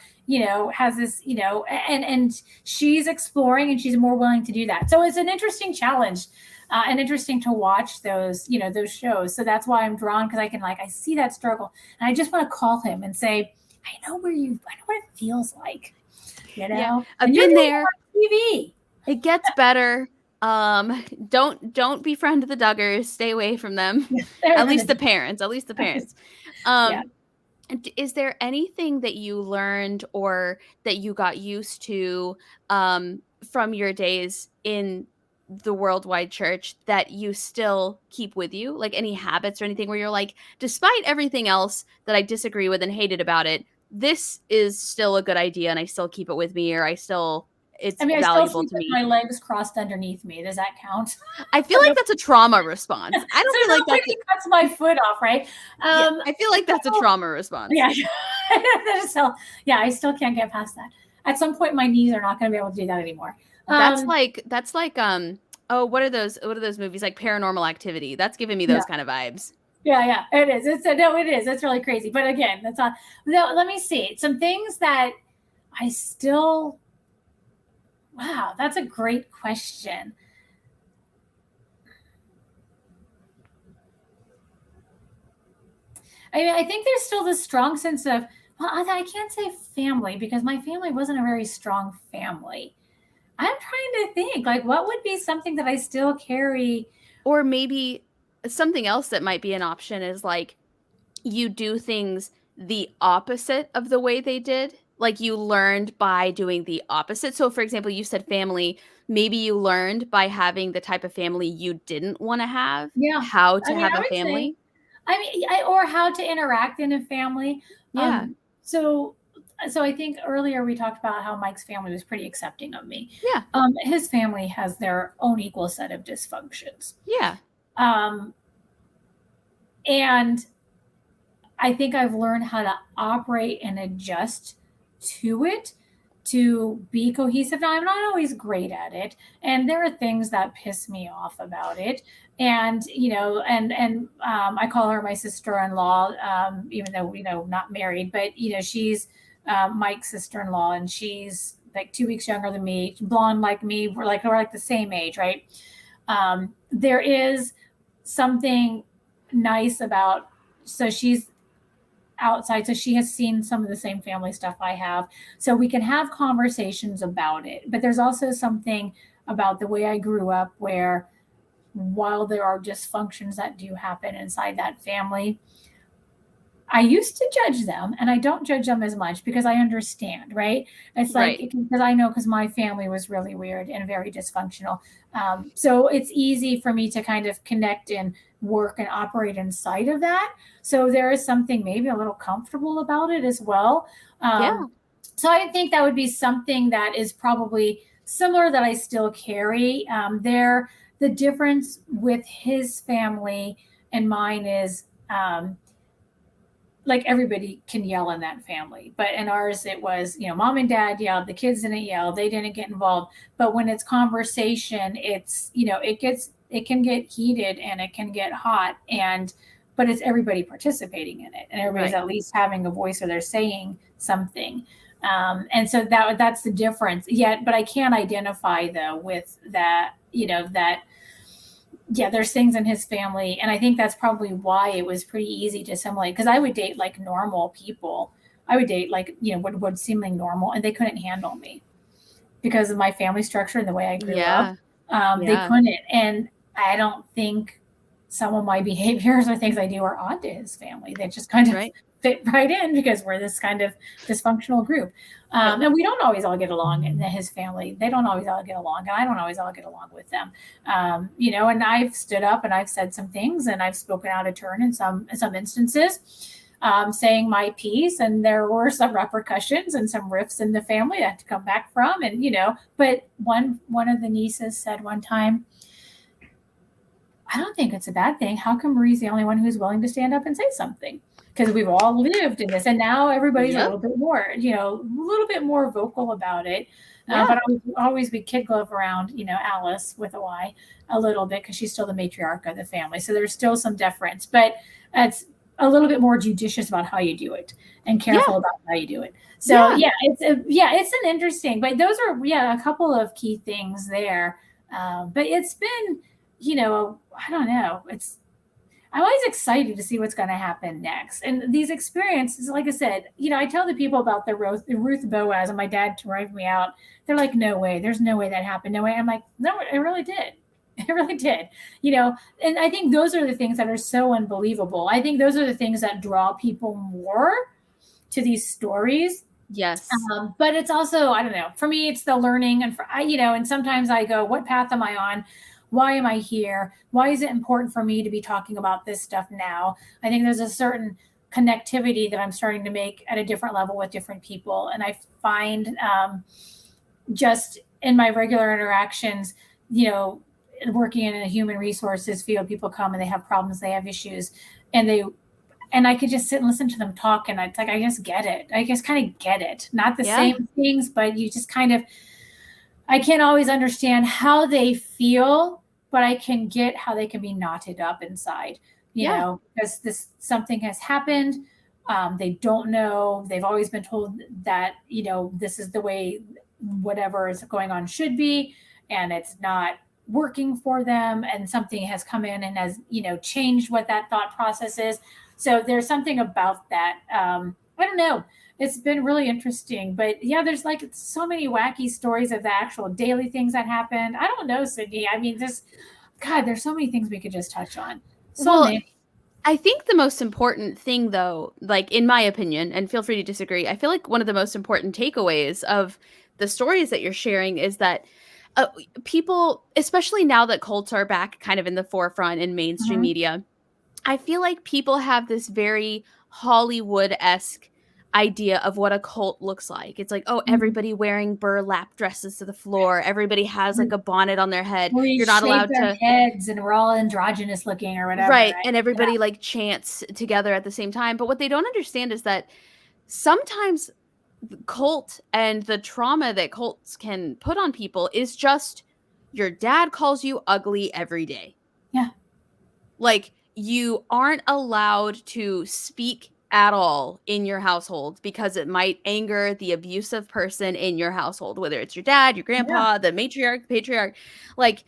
has this, and she's exploring and she's more willing to do that. So it's an interesting challenge. And interesting to watch those shows. So that's why I'm drawn because I see that struggle and I just want to call him and say, I know what it feels like, Yeah, I've been there. TV. It gets better. Don't befriend the Duggars. Stay away from them. At least the parents. Yeah. Is there anything that you learned or that you got used to from your days in the worldwide church that you still keep with you? Like any habits or anything where you're like, despite everything else that I disagree with and hated about it, this is still a good idea and I still keep it with me, or it's valuable to me. My legs crossed underneath me. Does that count? I feel like that's a trauma response. I don't feel like that cuts my foot off, right? I feel like that's a trauma response. Yeah. So yeah, I still can't get past that. At some point, my knees are not going to be able to do that anymore. That's like what are those movies like Paranormal Activity? That's giving me those kind of vibes. Yeah, it is. It is. It's really crazy. But again, that's not. No, let me see some things that I still. Wow, that's a great question. I think there's still this strong sense of, well, I can't say family because my family wasn't a very strong family. I'm trying to think, like, what would be something that I still carry? Or maybe something else that might be an option is like you do things the opposite of the way they did. Like you learned by doing the opposite. So for example, you said family, maybe you learned by having the type of family you didn't want to have, how to have a family. I mean, or how to interact in a family. Yeah. So I think earlier we talked about how Mike's family was pretty accepting of me. Yeah. His family has their own equal set of dysfunctions. Yeah. Um, and I think I've learned how to operate and adjust to it to be cohesive. Now, I'm not always great at it, and there are things that piss me off about it. And I call her my sister-in-law, even though not married, but she's Mike's sister-in-law, and she's like 2 weeks younger than me, blonde like me. We're like the same age, right? There is something nice about, so she's outside, so she has seen some of the same family stuff I have, so we can have conversations about it. But there's also something about the way I grew up where, while there are dysfunctions that do happen inside that family, I used to judge them, and I don't judge them as much because I understand, right? It's like, Right. because I know, because my family was really weird and very dysfunctional. So it's easy for me to kind of connect and work and operate inside of that. So there is something maybe a little comfortable about it as well. Yeah. So I think that would be something that is probably similar that I still carry. The difference with his family and mine is, like, everybody can yell in that family, but in ours it was, mom and dad yelled, the kids didn't yell, they didn't get involved. But when it's conversation, it's, it can get heated and it can get hot, but it's everybody participating in it, and everybody's Right. at least having a voice, or they're saying something. And so that's the difference. Yet, but I can identify though with that, that, yeah, there's things in his family, and I think that's probably why it was pretty easy to assimilate, because I would date like normal people. I would date like, what would seem like normal, and they couldn't handle me because of my family structure and the way I grew up. Yeah. They Yeah. couldn't. And I don't think some of my behaviors or things I do are odd to his family. They just kind of Right. fit right in because we're this kind of dysfunctional group. Yep. And we don't always all get along in his family. They don't always all get along, and I don't always all get along with them. And I've stood up and I've said some things, and I've spoken out of turn in some instances, saying my piece, and there were some repercussions and some rifts in the family that I had to come back from. And but one of the nieces said one time, I don't think it's a bad thing. How come Marie's the only one who's willing to stand up and say something? Because we've all lived in this, and now everybody's a Yep. little bit more, a little bit more vocal about it. Yeah. But I always be kid glove around, Alice with a Y, a little bit, because she's still the matriarch of the family. So there's still some deference, but it's a little bit more judicious about how you do it and Yeah. careful about how you do it. So Yeah. it's an interesting, but those are, a couple of key things there. But it's been, I don't know. I'm always excited to see what's going to happen next. And these experiences, like I said, I tell the people about the Ruth Boaz, and my dad drove me out. They're like, no way. There's no way that happened. No way. I'm like, no, it really did. It really did. And I think those are the things that are so unbelievable. I think those are the things that draw people more to these stories. Yes. But it's also, I don't know, for me, it's the learning. And and sometimes I go, what path am I on? Why am I here? Why is it important for me to be talking about this stuff now? I think there's a certain connectivity that I'm starting to make at a different level with different people. And I find, just in my regular interactions, working in a human resources field, people come and they have problems, they have issues, and I could just sit and listen to them talk. And it's like, I just get it. I just kind of get it. Not the Yeah. same things, but you just kind of, I can't always understand how they feel, but I can get how they can be knotted up inside, Yeah. because something has happened. They don't know. They've always been told that, this is the way whatever is going on should be, and it's not working for them. And something has come in and has, changed what that thought process is. So there's something about that. I don't know. It's been really interesting, but yeah, there's like so many wacky stories of the actual daily things that happened. I don't know, Sydney. I mean, God, there's so many things we could just touch on. So Well, many. I think the most important thing, though, like in my opinion, and feel free to disagree, I feel like one of the most important takeaways of the stories that you're sharing is that people, especially now that cults are back kind of in the forefront in mainstream Mhm. media, I feel like people have this very Hollywood-esque idea of what a cult looks like. It's like, oh, Mhm. everybody wearing burlap dresses to the floor. Everybody has like a bonnet on their head. We You're not shave allowed their to. heads and we're all androgynous looking or whatever, Right. right? And Yeah. everybody like chants together at the same time. But what they don't understand is that sometimes the cult and the trauma that cults can put on people is just your dad calls you ugly every day. Yeah. Like, you aren't allowed to speak at all in your household because it might anger the abusive person in your household, whether it's your dad, your Yeah. grandpa, the matriarch, patriarch. Like,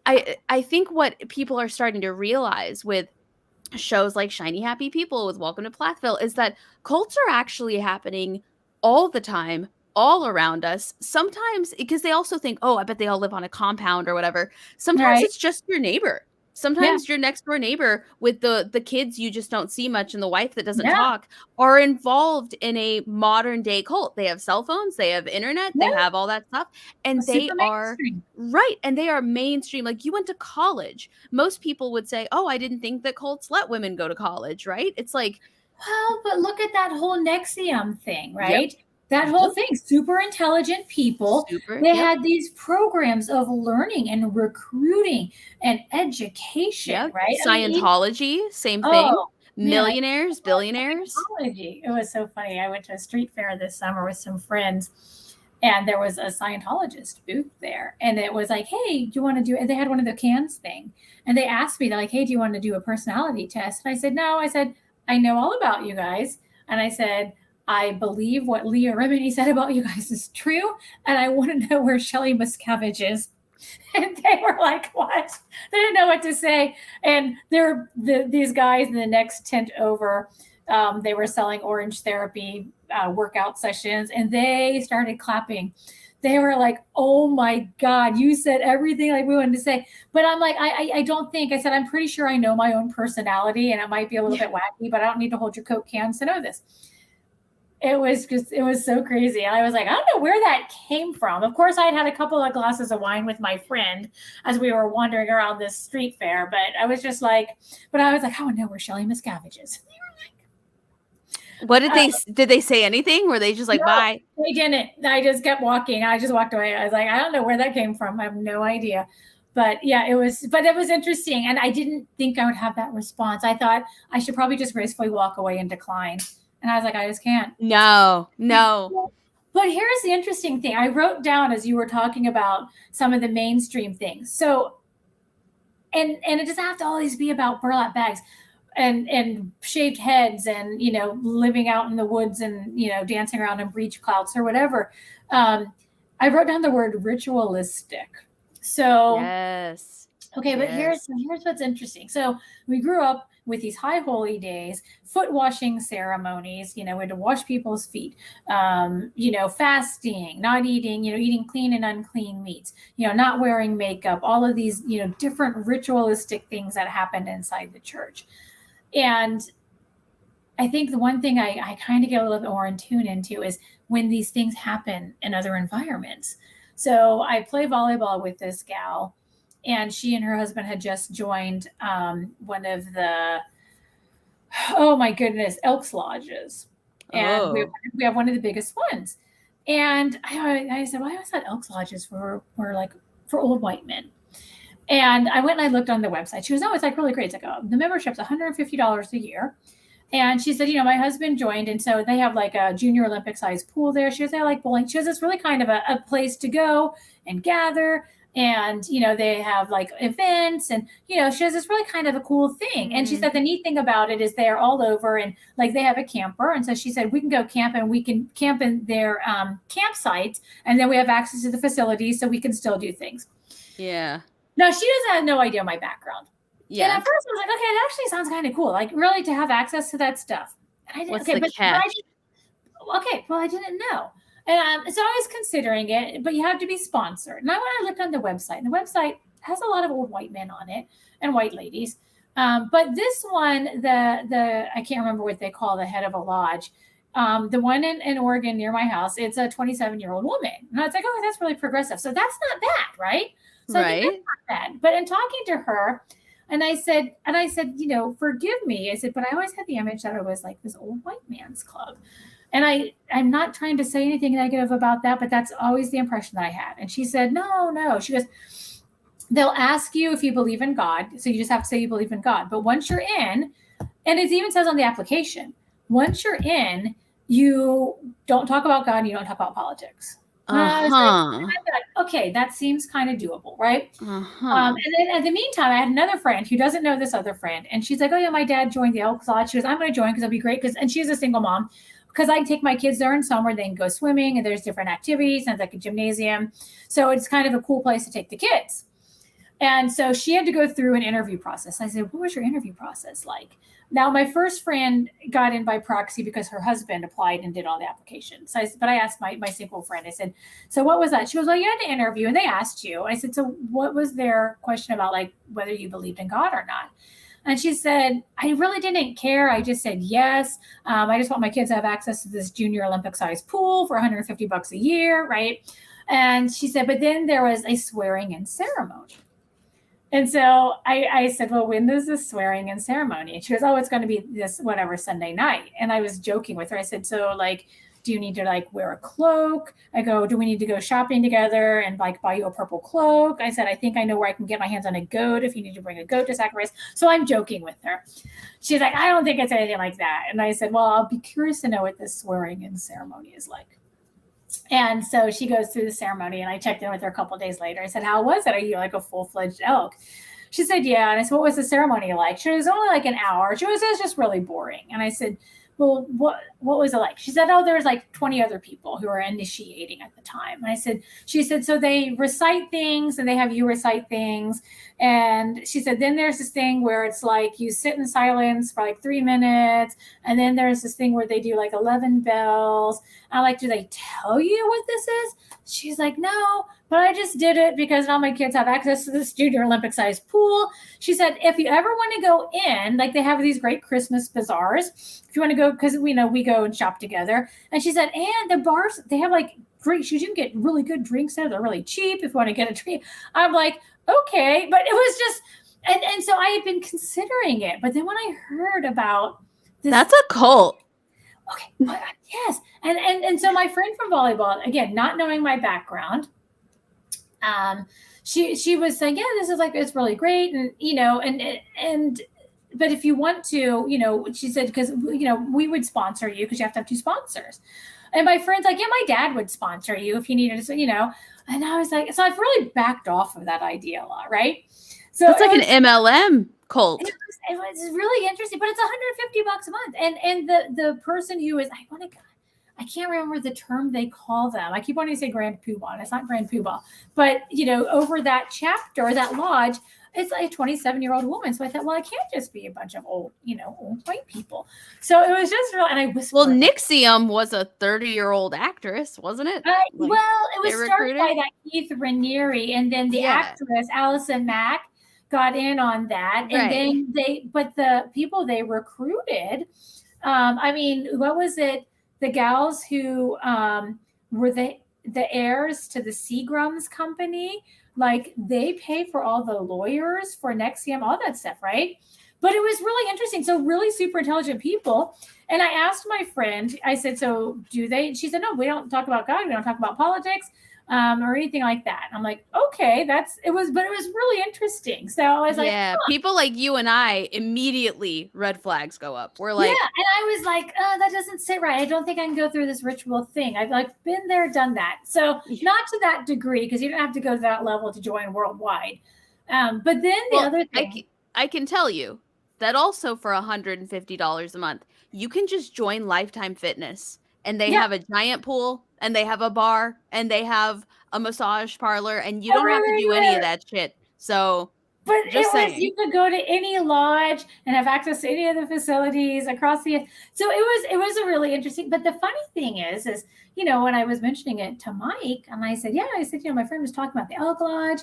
I think what people are starting to realize with shows like Shiny Happy People with Welcome to Plathville is that cults are actually happening all the time, all around us. Sometimes because they also think, oh, I bet they all live on a compound or whatever. Sometimes Right. it's just your neighbor. Yeah. Sometimes your next door neighbor with the kids you just don't see much and the wife that doesn't Yeah. talk are involved in a modern day cult. They have cell phones, they have internet, they Yeah. have all that stuff, and they Super are mainstream. right, and they are mainstream. Like, you went to college. Most people would say, "Oh, I didn't think that cults let women go to college," right? It's like, Well, but look at that whole Nexium thing, yep, right? That whole yep, thing, super intelligent people. super, They yep, had these programs of learning and recruiting and education, yep. right? I mean, even, Scientology, same thing. oh man, I Millionaires, love billionaires. Scientology. It was so funny. I went to a street fair this summer with some friends, and there was a Scientologist booth there, and it was like, "Hey, do you want to do?" And they had one of the cans thing, and they asked me, they're like, "Hey, do you want to do a personality test?" And I said, "No." I said, "I know all about you guys," and I said, "I believe what Leah Remini said about you guys is true, and I want to know where Shelley Miscavige is." And they were like, "What?" They didn't know what to say. And these guys in the next tent over, they were selling orange therapy workout sessions, and they started clapping. They were like, "Oh my God, you said everything like we wanted to say." But I'm like, I don't think, I said, "I'm pretty sure I know my own personality and it might be a little Yeah. bit wacky, but I don't need to hold your Coke cans to know this." It was so crazy. I was like, I don't know where that came from. Of course, I had a couple of glasses of wine with my friend as we were wandering around this street fair, but I was just like, but I was like, I want to know where Shelley Miscavige is. What did Uh, did they say anything? Were they just like, no, bye? they didn't. I just kept walking. I just walked away. I was like, I don't know where that came from. I have no idea. But yeah, but it was interesting. And I didn't think I would have that response. I thought I should probably just gracefully walk away and decline. And I was like, I just can't. No, no. But here's the interesting thing. I wrote down as you were talking about some of the mainstream things. So, and it doesn't have to always be about burlap bags and shaved heads and living out in the woods and dancing around in breech clouds or whatever. I wrote down the word ritualistic. So Yes. okay, but Yes. here's what's interesting. So we grew up with these high holy days, foot washing ceremonies. We had to wash people's feet. Fasting, not eating. Eating clean and unclean meats. Not wearing makeup. All of these different ritualistic things that happened inside the church. And I think the one thing I kind of get a little bit more in tune into is when these things happen in other environments. So I play volleyball with this gal, and she and her husband had just joined one of the, oh my goodness, Elks Lodges. And we, Oh. we have one of the biggest ones. And I said, well, I always thought Elks Lodges were like for old white men. And I went and I looked on the website. She was, oh, it's like really great. It's like, oh, the membership's $150 a year. And she said, my husband joined. And so they have like a junior Olympic sized pool there. She goes, I like bowling. She goes, it's really kind of a place to go and gather. And, they have like events and, she goes, it's really kind of a cool thing. And she said, the neat thing about it is they're all over and like they have a camper. And so she said, we can go camp and we can camp in their campsites. And then we have access to the facilities so we can still do things. Yeah. Now, she doesn't have no idea my background. Yeah. And at first I was like, okay, it actually sounds kind of cool. Like really to have access to that stuff. And I didn't, What's okay, the but catch? I didn't know. And so I was considering it, but you have to be sponsored. Now, when I looked on the website has a lot of old white men on it and white ladies. But this one, the I can't remember what they call the head of a lodge. The one in Oregon near my house, it's a 27-year-old woman. And I was like, oh, that's really progressive. So that's not bad, right? So I think that's Right. not bad. But in talking to her, And I said, forgive me. I said, but I always had the image that it was like this old white man's club. And I'm not trying to say anything negative about that, but that's always the impression that I had. And she said, no. She goes, they'll ask you if you believe in God. So you just have to say you believe in God. But once you're in, and it even says on the application, once you're in, you don't talk about God and you don't talk about politics. Okay, that seems kind of doable, right? And then in the meantime, I had another friend who doesn't know this other friend. And she's like, oh yeah, my dad joined the Elks Lodge. She goes, I'm going to join because it'll be great. And she's a single mom. Because I can take my kids there in summer, they can go swimming and there's different activities and like a gymnasium. So it's kind of a cool place to take the kids. And so she had to go through an interview process. I said, what was your interview process like? Now, my first friend got in by proxy because her husband applied and did all the applications. But I asked my single friend, I said, so what was that? She goes, well, you had to interview and they asked you. I said, so what was their question about, like, whether you believed in God or not? And she said, I really didn't care. I just said yes. I just want my kids to have access to this junior Olympic sized pool for $150 a year, right? And she said, but then there was a swearing in ceremony. And so I said, well, when is this swearing in ceremony? And she goes, oh, it's going to be this whatever Sunday night. And I was joking with her. I said, so like, do you need to like wear a cloak? I go, do we need to go shopping together and like buy you a purple cloak? I said, I think I know where I can get my hands on a goat if you need to bring a goat to sacrifice. So I'm joking with her. She's like, I don't think it's anything like that. And I said, well, I'll be curious to know what this swearing in ceremony is like. And so she goes through the ceremony and I checked in with her a couple of days later. I said, how was it? Are you like a full-fledged elk? She said, yeah. And I said, what was the ceremony like? She was only like an hour. She was, it was just really boring. And I said, well, what was it like? She said, oh, there was like 20 other people who were initiating at the time. And she said, so they recite things and they have you recite things. And she said, then there's this thing where it's like you sit in silence for like 3 minutes. And then there's this thing where they do like 11 bells. I'm like, do they tell you what this is? She's like, no, but I just did it because now my kids have access to this junior Olympic sized pool. She said, if you ever want to go in, like they have these great Christmas bazaars, if you want to go, because we know we go and shop together. And she said, and the bars, they have like drinks. You can get really good drinks there. They're really cheap if you want to get a drink. I'm like, okay. But it was just, and so I had been considering it. But then when I heard about this. That's a cult. Okay. Yes. And so my friend from volleyball, again, not knowing my background, she was saying, yeah, this is like, it's really great. And, but if you want to, she said, because, we would sponsor you because you have to have 2 sponsors. And my friend's like, yeah, my dad would sponsor you if you needed to, and I was like, so I've really backed off of that idea a lot. Right. So it's like an MLM cult. It was really interesting, but it's $150 a month. And the person who is, I can't remember the term they call them. I keep wanting to say Grand Poobah, and it's not Grand Poobah. But, over that chapter, that lodge, it's like a 27-year-old woman. So I thought, well, it can't just be a bunch of old white people. So it was just real. And I whispered. Well, Nixium was a 30-year-old actress, wasn't it? It was started by that Keith Raniere. And then the actress, Allison Mack, got in on that. And then the people they recruited, what was it? The gals who were the heirs to the Seagrams company, like they pay for all the lawyers for Nexium, all that stuff, right? But it was really interesting. So really super intelligent people. And I asked my friend, I said, so do they? She said, no, we don't talk about God. We don't talk about politics or anything like that. And I'm like, okay, but it was really interesting. So I was like, yeah, people like you and I, immediately red flags go up. We're like, yeah. And I was like, oh, that doesn't sit right. I don't think I can go through this ritual thing. I've like been there, done that. So not to that degree, because you don't have to go to that level to join worldwide. But then the other thing. I can tell you that also for $150 a month, you can just join Lifetime Fitness and they have a giant pool and they have a bar and they have a massage parlor and you don't have to do any of that shit. So, but you could go to any lodge and have access to any of the facilities across the. So it was a really interesting. But the funny thing is when I was mentioning it to Mike and I said, my friend was talking about the Elk Lodge.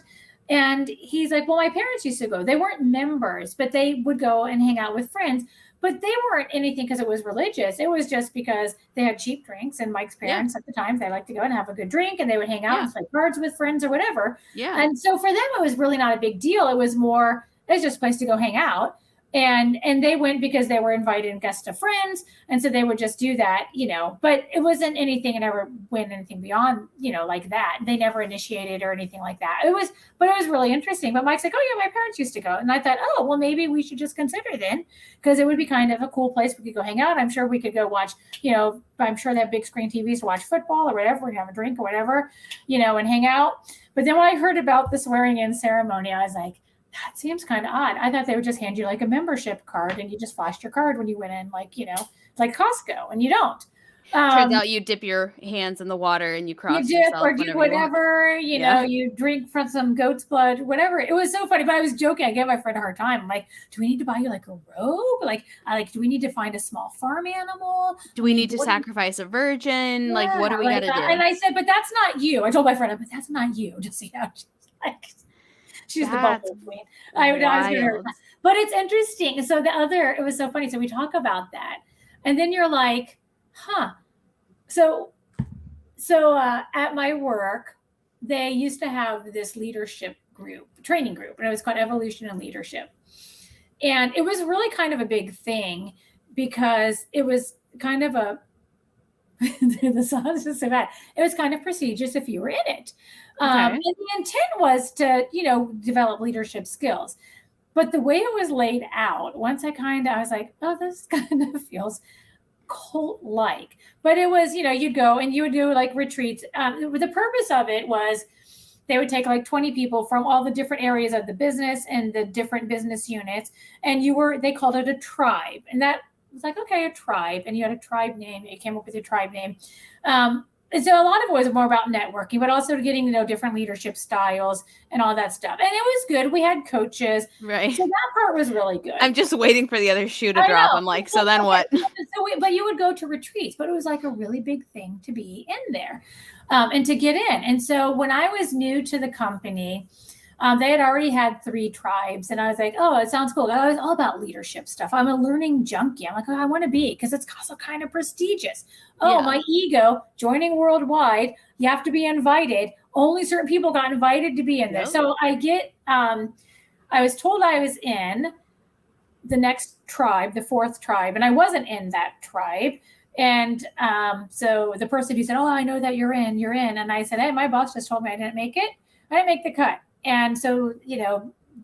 And he's like, well, my parents used to go. They weren't members, but they would go and hang out with friends. But they weren't anything because it was religious. It was just because they had cheap drinks. And Mike's parents at the time, they liked to go and have a good drink. And they would hang out and play cards with friends or whatever. Yeah. And so for them, it was really not a big deal. It was more It's just a place to go hang out. And they went because they were invited and guests of friends. And so they would just do that, but it wasn't anything. It never went anything beyond, like that. They never initiated or anything like that. But it was really interesting. But Mike's like, oh yeah, my parents used to go. And I thought, oh, well, maybe we should just consider then, because it would be kind of a cool place. We could go hang out. I'm sure we could go watch, I'm sure they have big screen TVs to watch football or whatever. We can have a drink or whatever, and hang out. But then when I heard about the swearing in ceremony, I was like, that seems kind of odd. I thought they would just hand you like a membership card and you just flashed your card when you went in, like, like Costco, and you don't. Turns out you dip your hands in the water and you cross you dip yourself or do whatever, you drink from some goat's blood, whatever. It was so funny, but I was joking. I gave my friend a hard time. I'm like, do we need to buy you like a robe? Do we need to find a small farm animal? Do we need to sacrifice a virgin? Like, what do we got to do? And I said, but that's not you. I told my friend, but that's not you. Just, like, she's the bubble queen. I was gonna, but it's interesting. So it was so funny. So we talk about that, and then you're like, huh. So at my work, they used to have this leadership group, training group, and it was called Evolution and Leadership. And it was really kind of a big thing because it was kind of the song is just so bad. It was kind of prestigious if you were in it. And the intent was to, develop leadership skills. But the way it was laid out, once I was like, oh, this kind of feels cult-like. But it was, you'd go and you would do like retreats. The purpose of it was they would take like 20 people from all the different areas of the business and the different business units. And they called it a tribe. And that was like, okay, a tribe. And you had a tribe name. You came up with your tribe name. And so a lot of it was more about networking, but also getting to know different leadership styles and all that stuff. And it was good. We had coaches. Right. So that part was really good. I'm just waiting for the other shoe to drop. I'm like, so then what? But you would go to retreats, but it was like a really big thing to be in there and to get in. And so when I was new to the company, they had already had 3 tribes. And I was like, oh, it sounds cool. I was all about leadership stuff. I'm a learning junkie. I'm like, oh, I want to be, because it's also kind of prestigious. Oh, my ego, joining worldwide. You have to be invited. Only certain people got invited to be in there. So I was told I was in the next tribe, the 4th tribe, and I wasn't in that tribe. And so the person who said, oh, I know that you're in. And I said, hey, my boss just told me I didn't make it. I didn't make the cut. And so,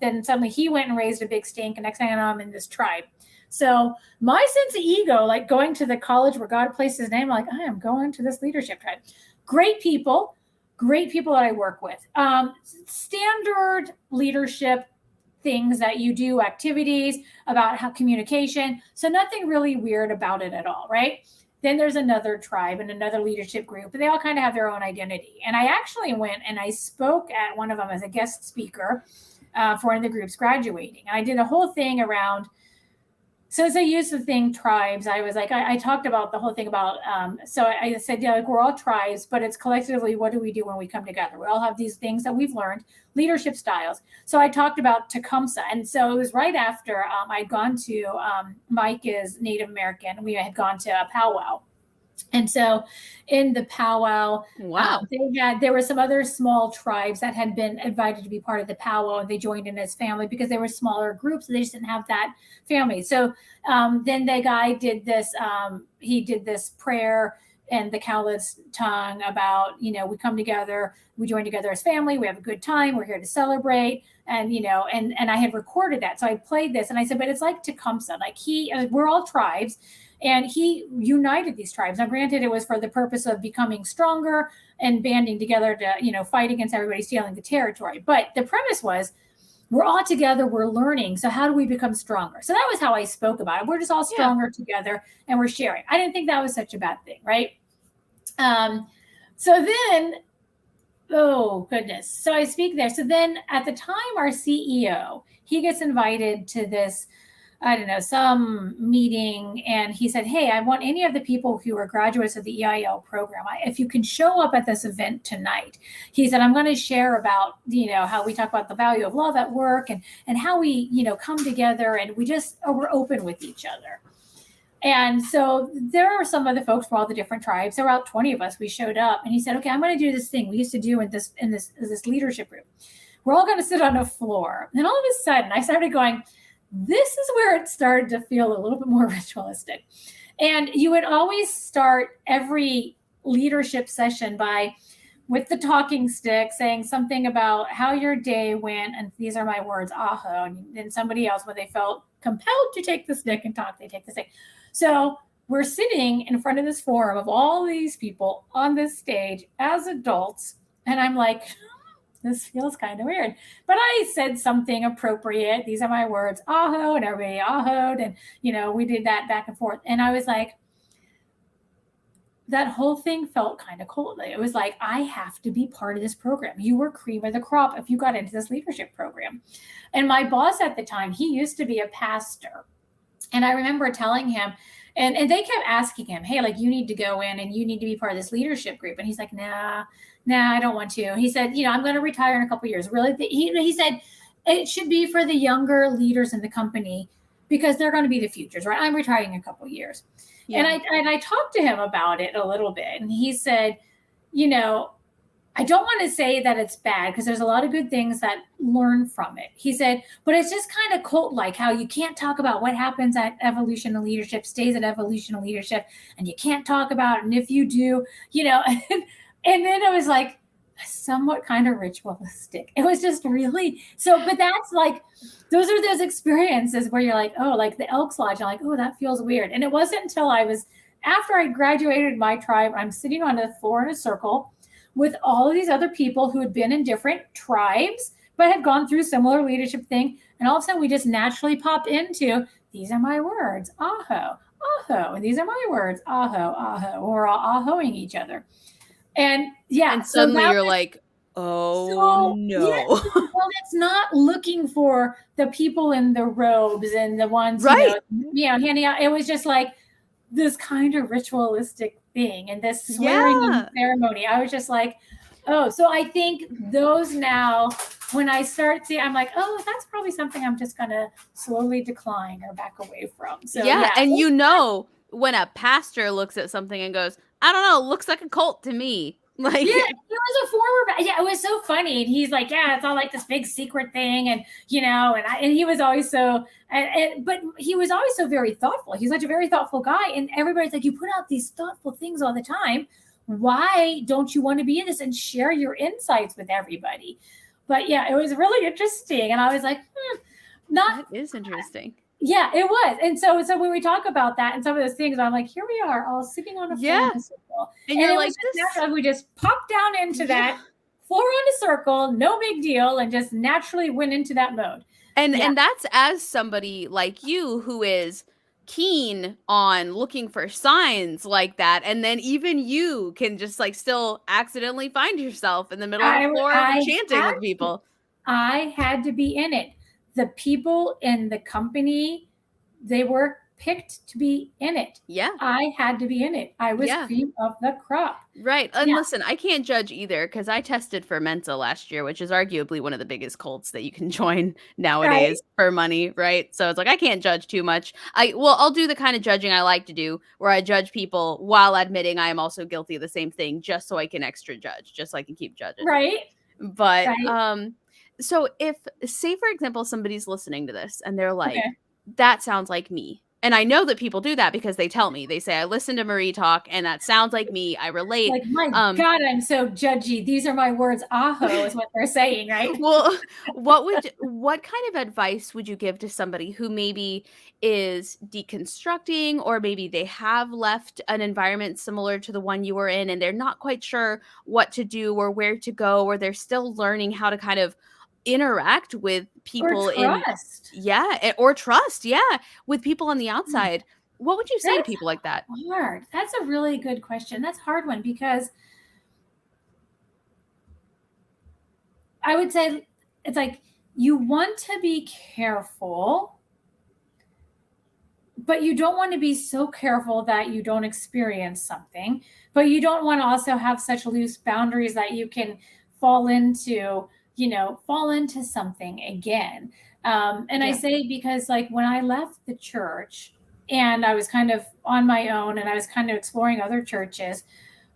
then suddenly he went and raised a big stink. And next thing I know, I'm in this tribe. So my sense of ego, like going to the college where God placed his name, like, I am going to this leadership tribe. Great people that I work with. Standard leadership things that you do, activities about how communication. So nothing really weird about it at all, right? Then there's another tribe and another leadership group, but they all kind of have their own identity. And I actually went and I spoke at one of them as a guest speaker for one of the groups graduating. And I did a whole thing around, so as I used the thing tribes, I was like, I talked about the whole thing about, so I said, like, we're all tribes, but it's collectively, what do we do when we come together? We all have these things that we've learned, leadership styles. So I talked about Tecumseh. And so it was right after I'd gone to, Mike is Native American. We had gone to a powwow. And so in the powwow, there were some other small tribes that had been invited to be part of the powwow, and they joined in as family because they were smaller groups. So they just didn't have that family. So then the guy did this, he did this prayer in the Cowlitz tongue about, we come together, we join together as family, we have a good time, we're here to celebrate. And, and I had recorded that. So I played this and I said, but it's like Tecumseh, like we're all tribes. And he united these tribes. Now, granted, it was for the purpose of becoming stronger and banding together to, fight against everybody stealing the territory. But the premise was, we're all together, we're learning. So how do we become stronger? So that was how I spoke about it. We're just all stronger together and we're sharing. I didn't think that was such a bad thing, right? So then, oh, goodness. So I speak there. So then at the time, our CEO, he gets invited to this, I don't know, some meeting. And he said, hey, I want any of the people who are graduates of the EIL program, if you can show up at this event tonight. He said, I'm going to share about, how we talk about the value of love at work and how we, come together and we're open with each other. And so there are some of the folks from all the different tribes. There were about 20 of us. We showed up and he said, okay, I'm going to do this thing we used to do in this leadership group. we're all going to sit on a floor. And all of a sudden I started going, this is where it started to feel a little bit more ritualistic. And you would always start every leadership session with the talking stick, saying something about how your day went. And these are my words, aho. And then somebody else, when they felt compelled to take the stick and talk, they take the stick. So we're sitting in front of this forum of all these people on this stage as adults. And I'm like, this feels kind of weird. But I said something appropriate. These are my words, aho, and everybody ahoed. And, we did that back and forth. And I was like, that whole thing felt kind of cold. It was like, I have to be part of this program. You were cream of the crop if you got into this leadership program. And my boss at the time, he used to be a pastor. And I remember telling him, and they kept asking him, hey, like, you need to go in and you need to be part of this leadership group. And he's like, nah, I don't want to. He said, I'm going to retire in a couple of years. Really? He said, it should be for the younger leaders in the company because they're going to be the futures, right? I'm retiring in a couple of years. Yeah. And I talked to him about it a little bit. And he said, I don't want to say that it's bad because there's a lot of good things that learn from it. He said, but it's just kind of cult-like how you can't talk about what happens at evolution of leadership, stays at evolution of leadership, and you can't talk about it. And if you do, and then it was like somewhat kind of ritualistic. It was just really but that's like, those are those experiences where you're like, oh, like the Elks Lodge, I'm like, oh, that feels weird. And it wasn't until after I graduated my tribe, I'm sitting on the floor in a circle with all of these other people who had been in different tribes, but had gone through similar leadership thing. And all of a sudden we just naturally pop into, these are my words, aho, aho. And these are my words, aho, aho. We're all ahoing each other. And yeah. And suddenly you're like, oh no. Yeah, well, it's not looking for the people in the robes and the ones, right. Handing out. It was just like this kind of ritualistic thing and this swearing ceremony. I was just like, oh, so I think those now, when I start seeing, I'm like, oh, that's probably something I'm just going to slowly decline or back away from. So yeah. And when a pastor looks at something and goes, I don't know, looks like a cult to me. Like, yeah, he was a former. Yeah, it was so funny. And he's like, yeah, it's all like this big secret thing, and and he was always so. But he was always so very thoughtful. He's such a very thoughtful guy, and everybody's like, you put out these thoughtful things all the time. Why don't you want to be in this and share your insights with everybody? But yeah, it was really interesting, and I was like, that is interesting. Yeah, it was. And so when we talk about that and some of those things, I'm like, here we are all sitting on a floor in a circle. And you're like, we just popped down into that floor in a circle, no big deal, and just naturally went into that mode. And that's as somebody like you who is keen on looking for signs like that. And then even you can just like still accidentally find yourself in the middle of the floor chanting with people. I had to be in it. The people in the company, they were picked to be in it. Yeah. I had to be in it. I was cream of the crop. Right. And listen, I can't judge either because I tested for Mensa last year, which is arguably one of the biggest cults that you can join nowadays for money. Right. So it's like, I can't judge too much. I'll do the kind of judging I like to do where I judge people while admitting I am also guilty of the same thing, just so I can extra judge, just so I can keep judging. Right. But, so if, say, for example, somebody's listening to this and they're like, that sounds like me. And I know that people do that because they tell me, they say, I listened to Marie talk and that sounds like me. I relate. Like, my God, I'm so judgy. These are my words. Aho is what they're saying, right? Well, what kind of advice would you give to somebody who maybe is deconstructing, or maybe they have left an environment similar to the one you were in and they're not quite sure what to do or where to go, or they're still learning how to kind of interact with people or trust with people on the outside? What would you say to people like that? Hard. That's a really good question. That's a hard one because I would say it's like you want to be careful, but you don't want to be so careful that you don't experience something, but you don't want to also have such loose boundaries that you can fall into something again. I say, because like when I left the church and I was kind of on my own and I was kind of exploring other churches,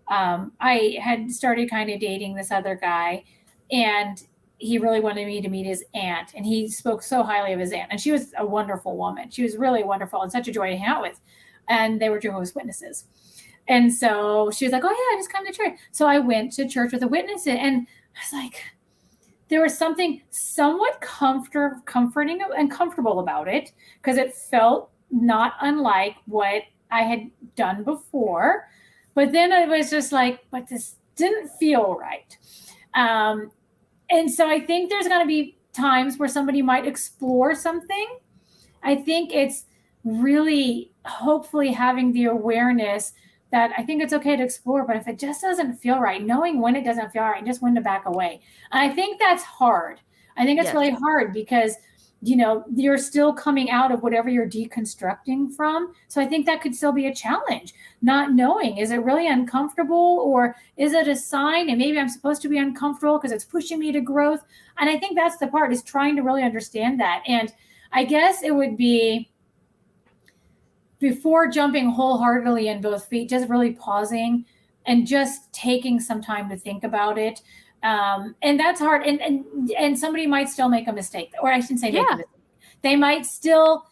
I had started kind of dating this other guy, and he really wanted me to meet his aunt, and he spoke so highly of his aunt, and she was a wonderful woman. She was really wonderful and such a joy to hang out with. And they were Jehovah's Witnesses. And so she was like, oh yeah, just come to church. So I went to church with a witness, and I was like, there was something somewhat comforting and comfortable about it, because it felt not unlike what I had done before. But then I was just like, but this didn't feel right. And so I think there's going to be times where somebody might explore something. I think it's really hopefully having the awareness that I think it's okay to explore, but if it just doesn't feel right, knowing when it doesn't feel right, just when to back away. And I think that's hard. I think it's really hard because, you're still coming out of whatever you're deconstructing from. So I think that could still be a challenge, not knowing, is it really uncomfortable, or is it a sign and maybe I'm supposed to be uncomfortable because it's pushing me to growth? And I think that's the part, is trying to really understand that. And I guess it would be, before jumping wholeheartedly in both feet, just really pausing and just taking some time to think about it. And that's hard. And somebody might still make a mistake, or I shouldn't say make a mistake. They might still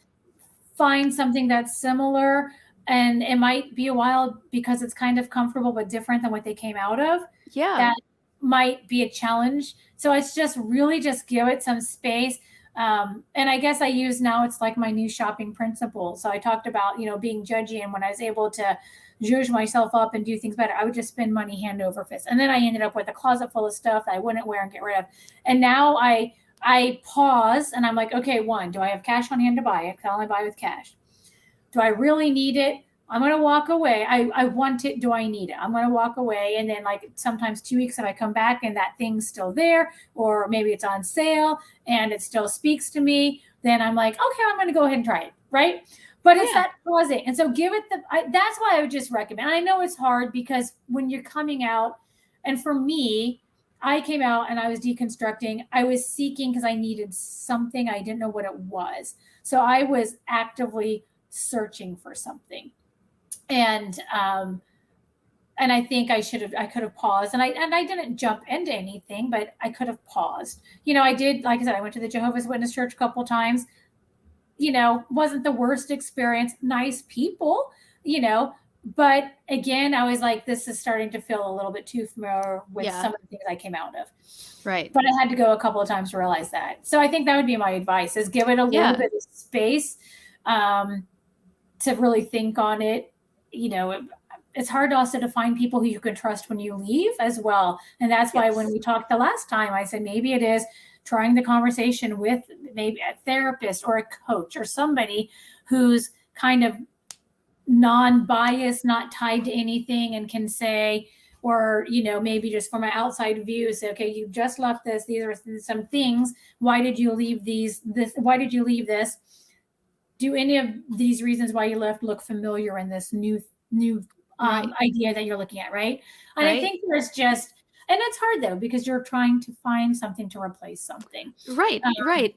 find something that's similar, and it might be a while because it's kind of comfortable but different than what they came out of. Yeah. That might be a challenge. So it's just really just give it some space. And I guess I use now, it's like my new shopping principle. So I talked about, being judgy, and when I was able to zhuzh myself up and do things better, I would just spend money hand over fist. And then I ended up with a closet full of stuff that I wouldn't wear and get rid of. And now I pause and I'm like, okay, one, do I have cash on hand to buy it? Can I only buy with cash? Do I really need it? I'm going to walk away. I want it. Do I need it? I'm going to walk away. And then like sometimes 2 weeks, if I come back and that thing's still there, or maybe it's on sale and it still speaks to me, then I'm like, okay, I'm going to go ahead and try it. Right. But it's that pausing. And so give it that's why I would just recommend. I know it's hard because when you're coming out, and for me, I came out and I was deconstructing. I was seeking because I needed something. I didn't know what it was. So I was actively searching for something. And I think I could have paused, and I didn't jump into anything, but I could have paused. I did, like I said, I went to the Jehovah's Witness church a couple of times, wasn't the worst experience, nice people, but again, I was like, this is starting to feel a little bit too familiar with some of the things I came out of. Right. But I had to go a couple of times to realize that. So I think that would be my advice, is give it a little bit of space, to really think on it. It's hard also to find people who you can trust when you leave as well. And that's why when we talked the last time, I said, maybe it is trying the conversation with maybe a therapist or a coach or somebody who's kind of non-biased, not tied to anything, and can say, or, maybe just from an outside view, say, okay, you just left this. These are some things. Why did you leave why did you leave this? Do any of these reasons why you left look familiar in this new idea that you're looking at, right? And I think there's just, and it's hard though, because you're trying to find something to replace something. Right.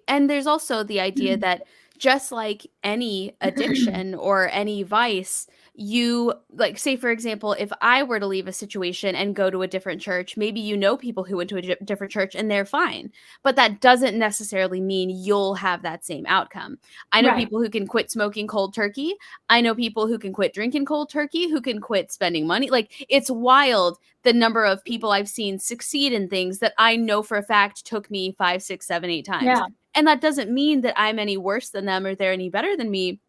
And there's also the idea that just like any addiction or any vice, you, like, say, for example, if I were to leave a situation and go to a different church, maybe people who went to a different church and they're fine. But that doesn't necessarily mean you'll have that same outcome. I know people who can quit smoking cold turkey. I know people who can quit drinking cold turkey, who can quit spending money. Like, it's wild the number of people I've seen succeed in things that I know for a fact took me 5, 6, 7, 8 times. Yeah. And that doesn't mean that I'm any worse than them or they're any better than me.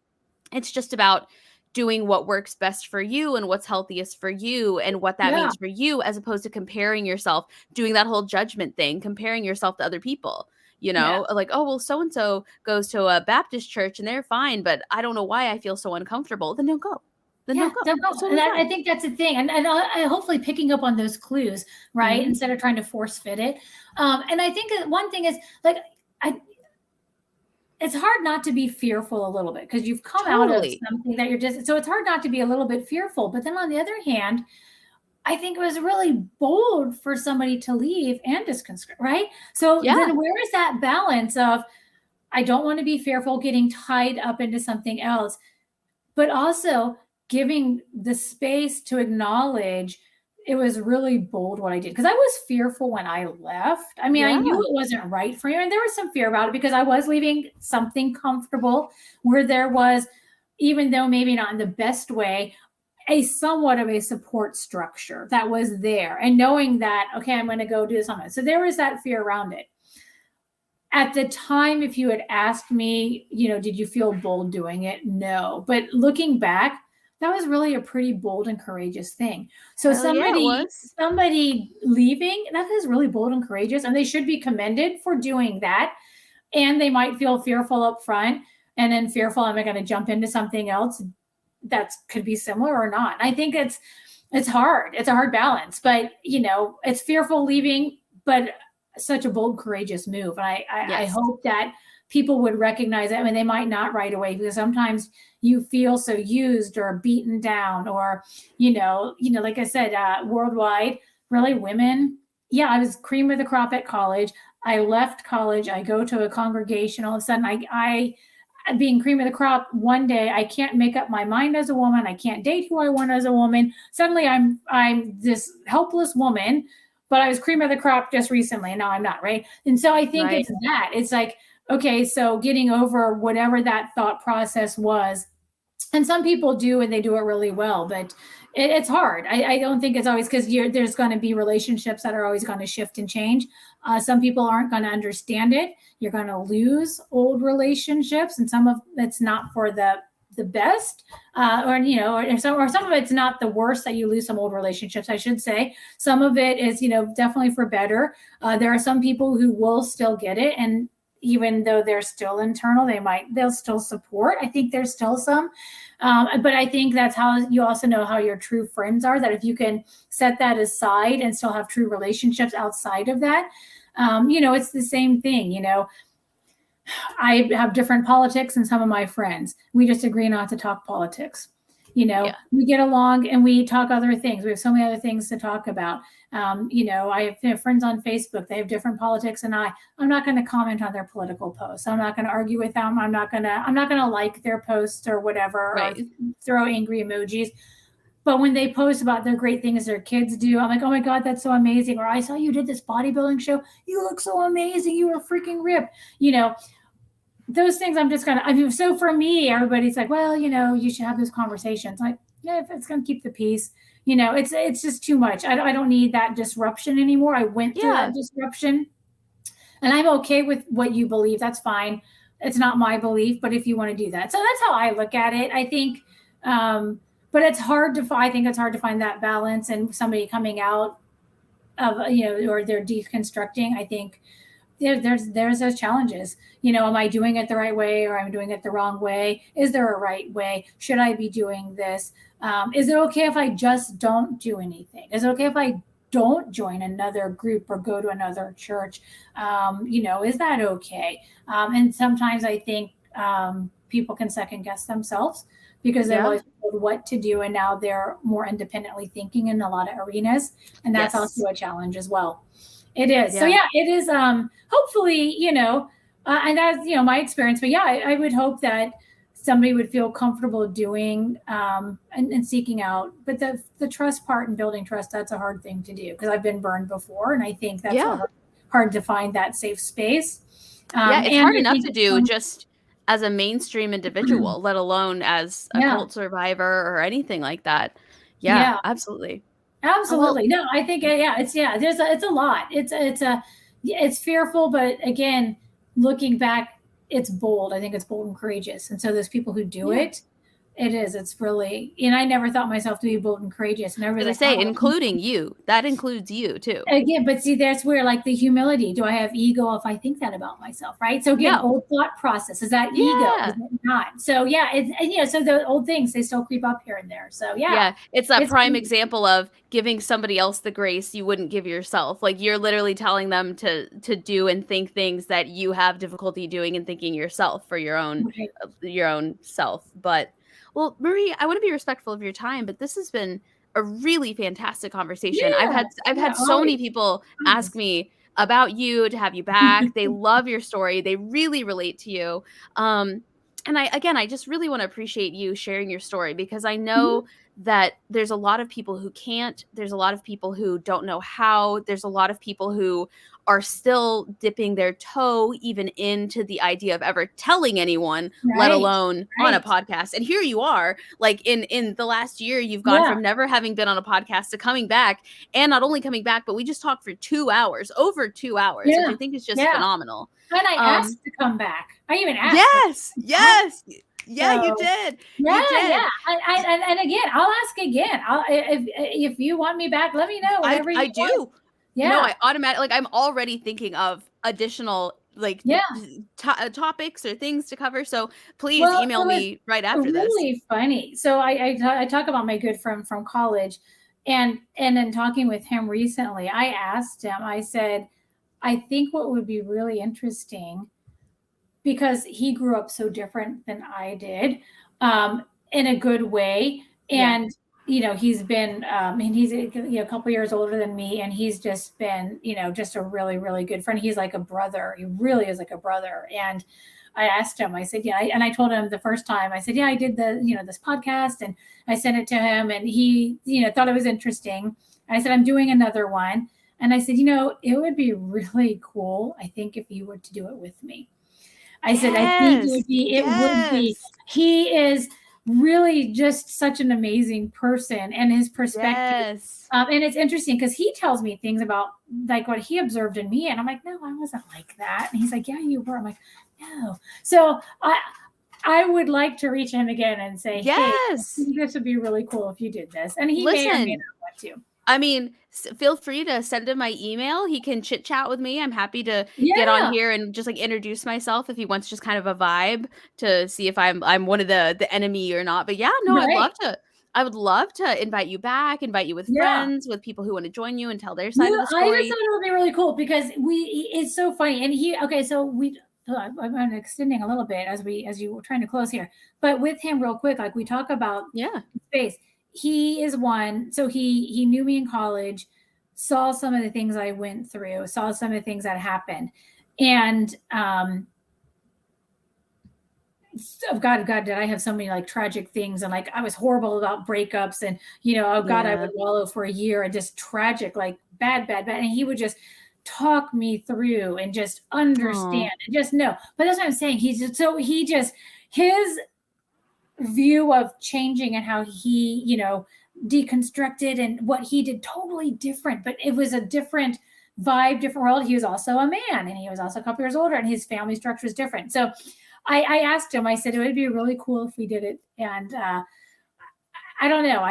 It's just about doing what works best for you and what's healthiest for you and what that means for you, as opposed to comparing yourself, doing that whole judgment thing, comparing yourself to other people. Like, oh, well, so-and-so goes to a Baptist church and they're fine, but I don't know why I feel so uncomfortable. Then don't go. Don't go. And I think that's the thing. And I hopefully picking up on those clues, right? Instead of trying to force fit it. And I think one thing is, like, it's hard not to be fearful a little bit, because you've come out of something that you're just, so it's hard not to be a little bit fearful. But then on the other hand, I think it was really bold for somebody to leave and disconstruct, right? So then where is that balance of, I don't want to be fearful, getting tied up into something else, but also giving the space to acknowledge it was really bold what I did because I was fearful when I left. I mean, I Yeah. knew it wasn't right for me, and there was some fear about it because I was leaving something comfortable where there was, even though maybe not in the best way, a somewhat of a support structure that was there, and knowing that, okay, I'm going to go do something. So there was that fear around it. At the time, if you had asked me, did you feel bold doing it? No. But looking back, that was really a pretty bold and courageous thing. So Hell yeah, it somebody was. somebody leaving, that is really bold and courageous, and they should be commended for doing that. And they might feel fearful up front, and then fearful, am I going to jump into something else that could be similar or not? I think it's hard. It's a hard balance, but it's fearful leaving, but such a bold, courageous move. And I Yes. hope that people would recognize it. I mean, they might not right away because sometimes you feel so used or beaten down, or like I said, worldwide, really women. Yeah, I was cream of the crop at college. I left college. I go to a congregation. All of a sudden, I being cream of the crop, one day I can't make up my mind as a woman. I can't date who I want as a woman. Suddenly I'm this helpless woman, but I was cream of the crop just recently and now I'm not, right? And so I think Right. it's that. It's like, okay, so getting over whatever that thought process was. And some people do, and they do it really well, but it's hard. I don't think it's always because there's going to be relationships that are always going to shift and change. Some people aren't going to understand it. You're going to lose old relationships, and some of it's not for the best, or some of it's not the worst that you lose some old relationships. I should say some of it is definitely for better. There are some people who will still get it, and even though they're still internal, they'll still support. I think there's still some, but I think that's how you also know how your true friends are. That if you can set that aside and still have true relationships outside of that, it's the same thing. I have different politics than some of my friends. We just agree not to talk politics. Yeah. We get along and we talk other things. We have so many other things to talk about. I have friends on Facebook. They have different politics than I. I'm not going to comment on their political posts. I'm not going to argue with them. I'm not going to like their posts or whatever, or Right. throw angry emojis. But when they post about their great things their kids do, I'm like, oh my God, that's so amazing. Or I saw you did this bodybuilding show. You look so amazing. You were freaking ripped. Those things I'm just gonna. I mean, so for me, everybody's like, well, you should have those conversations. Like, yeah, if it's gonna keep the peace, it's just too much. I don't need that disruption anymore. I went through Yeah. that disruption, and I'm okay with what you believe. That's fine. It's not my belief, but if you want to do that, so that's how I look at it. I think, but it's hard to. I think it's hard to find that balance, and somebody coming out of or they're deconstructing. I think there's those challenges. Am I doing it the right way, or I'm doing it the wrong way? Is there a right way? Should I be doing this? Is it okay if I just don't do anything? Is it okay if I don't join another group or go to another church? Is that okay? And sometimes I think people can second guess themselves because they've Yeah. always told what to do, and now they're more independently thinking in a lot of arenas, and that's also Yes. a challenge as well. It is. So Yeah. yeah, it is. Hopefully, and that's my experience. But yeah, I would hope that somebody would feel comfortable doing and seeking out. But the trust part and building trust, that's a hard thing to do because I've been burned before, and I think that's Yeah. hard to find that safe space. Yeah, it's And hard I enough think to do just as a mainstream individual, let alone as a yeah, cult survivor or anything like that. Yeah, yeah. absolutely. Well, Absolutely. No, I think it's a lot. It's fearful, but again, looking back, it's bold. I think it's bold and courageous. And so those people who do yeah. it, it's really, and I never thought myself to be bold and courageous. And As everybody's I like, say, wow. including you. That includes you too. Again, but see, that's where like the humility. Do I have ego if I think that about myself? Right. So again, No. old thought process. Is that ego? Is Yeah. it not? So yeah, so the old things, they still creep up here and there. So yeah, Yeah, it's that it's prime example of giving somebody else the grace you wouldn't give yourself. Like, you're literally telling them to do and think things that you have difficulty doing and thinking yourself for right. your own self. But, well, Marie, I wanna be respectful of your time, but this has been a really fantastic conversation. Yeah. I've Yeah. had so Always. many people ask Always. me about you, to have you back. They love your story. They really relate to you. And I just really wanna appreciate you sharing your story because I Mhm. know that there's a lot of people who can't, there's a lot of people who don't know how, there's a lot of people who are still dipping their toe even into the idea of ever telling anyone, let Right. alone on a podcast. And here you are, like in the last year, you've gone from never having been on a podcast to coming back, and not only coming back, but we just talked for 2 hours, over 2 hours, which I think is just phenomenal. And I asked to come back. I even asked. Yes. Yeah, so, you did. Yeah, you did. yeah. And again, I'll ask again. If you want me back, let me know. I do. Yeah. No, I automatically, like, I'm already thinking of additional like topics or things to cover. So please email me right after this. Really funny. So I talk about my good friend from college, and then talking with him recently, I asked him. I said, I think what would be really interesting, because he grew up so different than I did, in a good way. And, he's been, he's a couple years older than me, and he's just been, just a really, really good friend. He's like a brother. He really is like a brother. And I asked him, I said, and I told him the first time, I said, I did this podcast, and I sent it to him, and he, thought it was interesting. And I said, I'm doing another one. And I said, it would be really cool, I think, if you were to do it with me. I said, I think it would be. He is really just such an amazing person, and his perspective. And it's interesting because he tells me things about like what he observed in me. And I'm like, no, I wasn't like that. And he's like, yeah, you were. I'm like, no. So I would like to reach him again and say, hey, I think this would be really cool if you did this. And he may or may not want to. I mean, feel free to send him my email. He can chit chat with me. I'm happy to get on here and just like introduce myself if he wants just kind of a vibe to see if I'm one of the enemy or not. But yeah, no, I would love to invite you back, invite you with friends, with people who want to join you and tell their side of the story. I just thought it would be really cool because it's so funny. And I'm extending a little bit as you were trying to close here, but with him real quick, like we talk about space. He is one. So he knew me in college, saw some of the things I went through, saw some of the things that happened. And, God, did I have so many like tragic things, and like I was horrible about breakups, and I would wallow for a year and just tragic, like bad. And he would just talk me through and just understand and just know. But that's what I'm saying. His view of changing and how he, deconstructed and what he did totally different, but it was a different vibe, different world. He was also a man, and he was also a couple years older, and his family structure is different. So I asked him, I said, it would be really cool if we did it. And I don't know.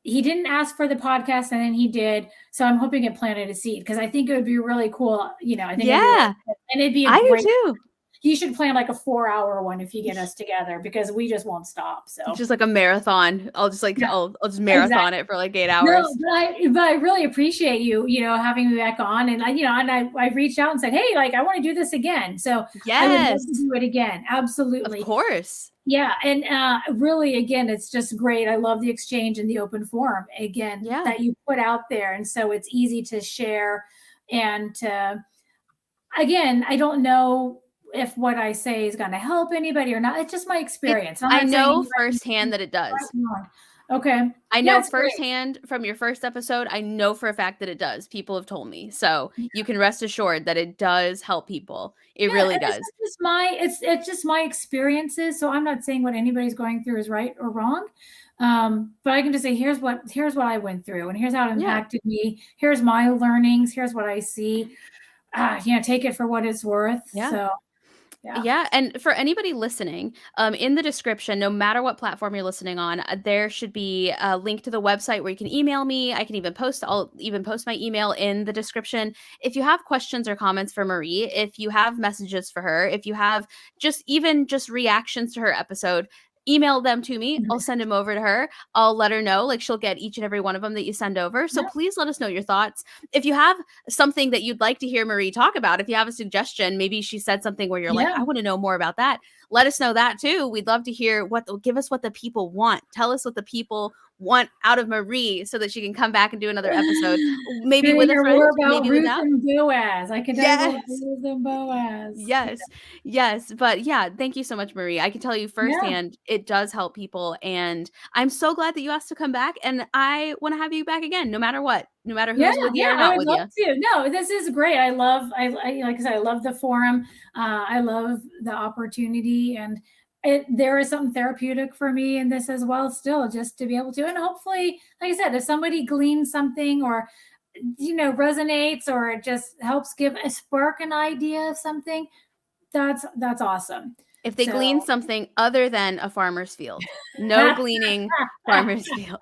He didn't ask for the podcast, and then he did. So I'm hoping it planted a seed, because I think it would be really cool. I think it'd be I do too. You should plan like a 4-hour one if you get us together, because we just won't stop. So just like a marathon. I'll just I'll just marathon it for like 8 hours. No, but I really appreciate you, having me back on. And I reached out and said, hey, like I want to do this again. So I would love to do it again. Absolutely. Of course. Yeah. And really, again, it's just great. I love the exchange and the open forum again that you put out there. And so it's easy to share. And again, I don't know if what I say is going to help anybody or not. It's just my experience. I know firsthand that it does. Okay. I know firsthand from your first episode. I know for a fact that it does. People have told me. So you can rest assured that it does help people. It really does. It's just my experiences. So I'm not saying what anybody's going through is right or wrong. But I can just say, here's what I went through, and here's how it impacted me. Here's my learnings. Here's what I see. Take it for what it's worth. Yeah. So. Yeah. And for anybody listening, in the description, no matter what platform you're listening on, there should be a link to the website where you can email me. I'll even post my email in the description. If you have questions or comments for Marie, if you have messages for her, if you have just reactions to her episode, email them to me. I'll send them over to her. I'll let her know, like she'll get each and every one of them that you send over. So please let us know your thoughts. If you have something that you'd like to hear Marie talk about, if you have a suggestion, maybe she said something where you're like, I want to know more about that. Let us know that too. We'd love to hear give us what the people want. Tell us what the people want out of Marie so that she can come back and do another episode, maybe Can with I a hear friend, more about maybe Ruth without. and Boaz? I can tell you about Yes. Ruth and Boaz. Yes. Yes. But yeah, thank you so much, Marie. I can tell you Yeah. firsthand, it does help people. And I'm so glad that you asked to come back. And I want to have you back again, no matter what, no matter Yeah, who's with you yeah, or I not would with love you. to. No, this is great. I like I said, I love the forum. I love the opportunity, and there is something therapeutic for me in this as well. Still, just to be able to, and hopefully, like I said, if somebody gleans something or resonates or it just helps give a spark an idea of something, that's awesome. If they So glean something other than a farmer's field, no gleaning farmer's field.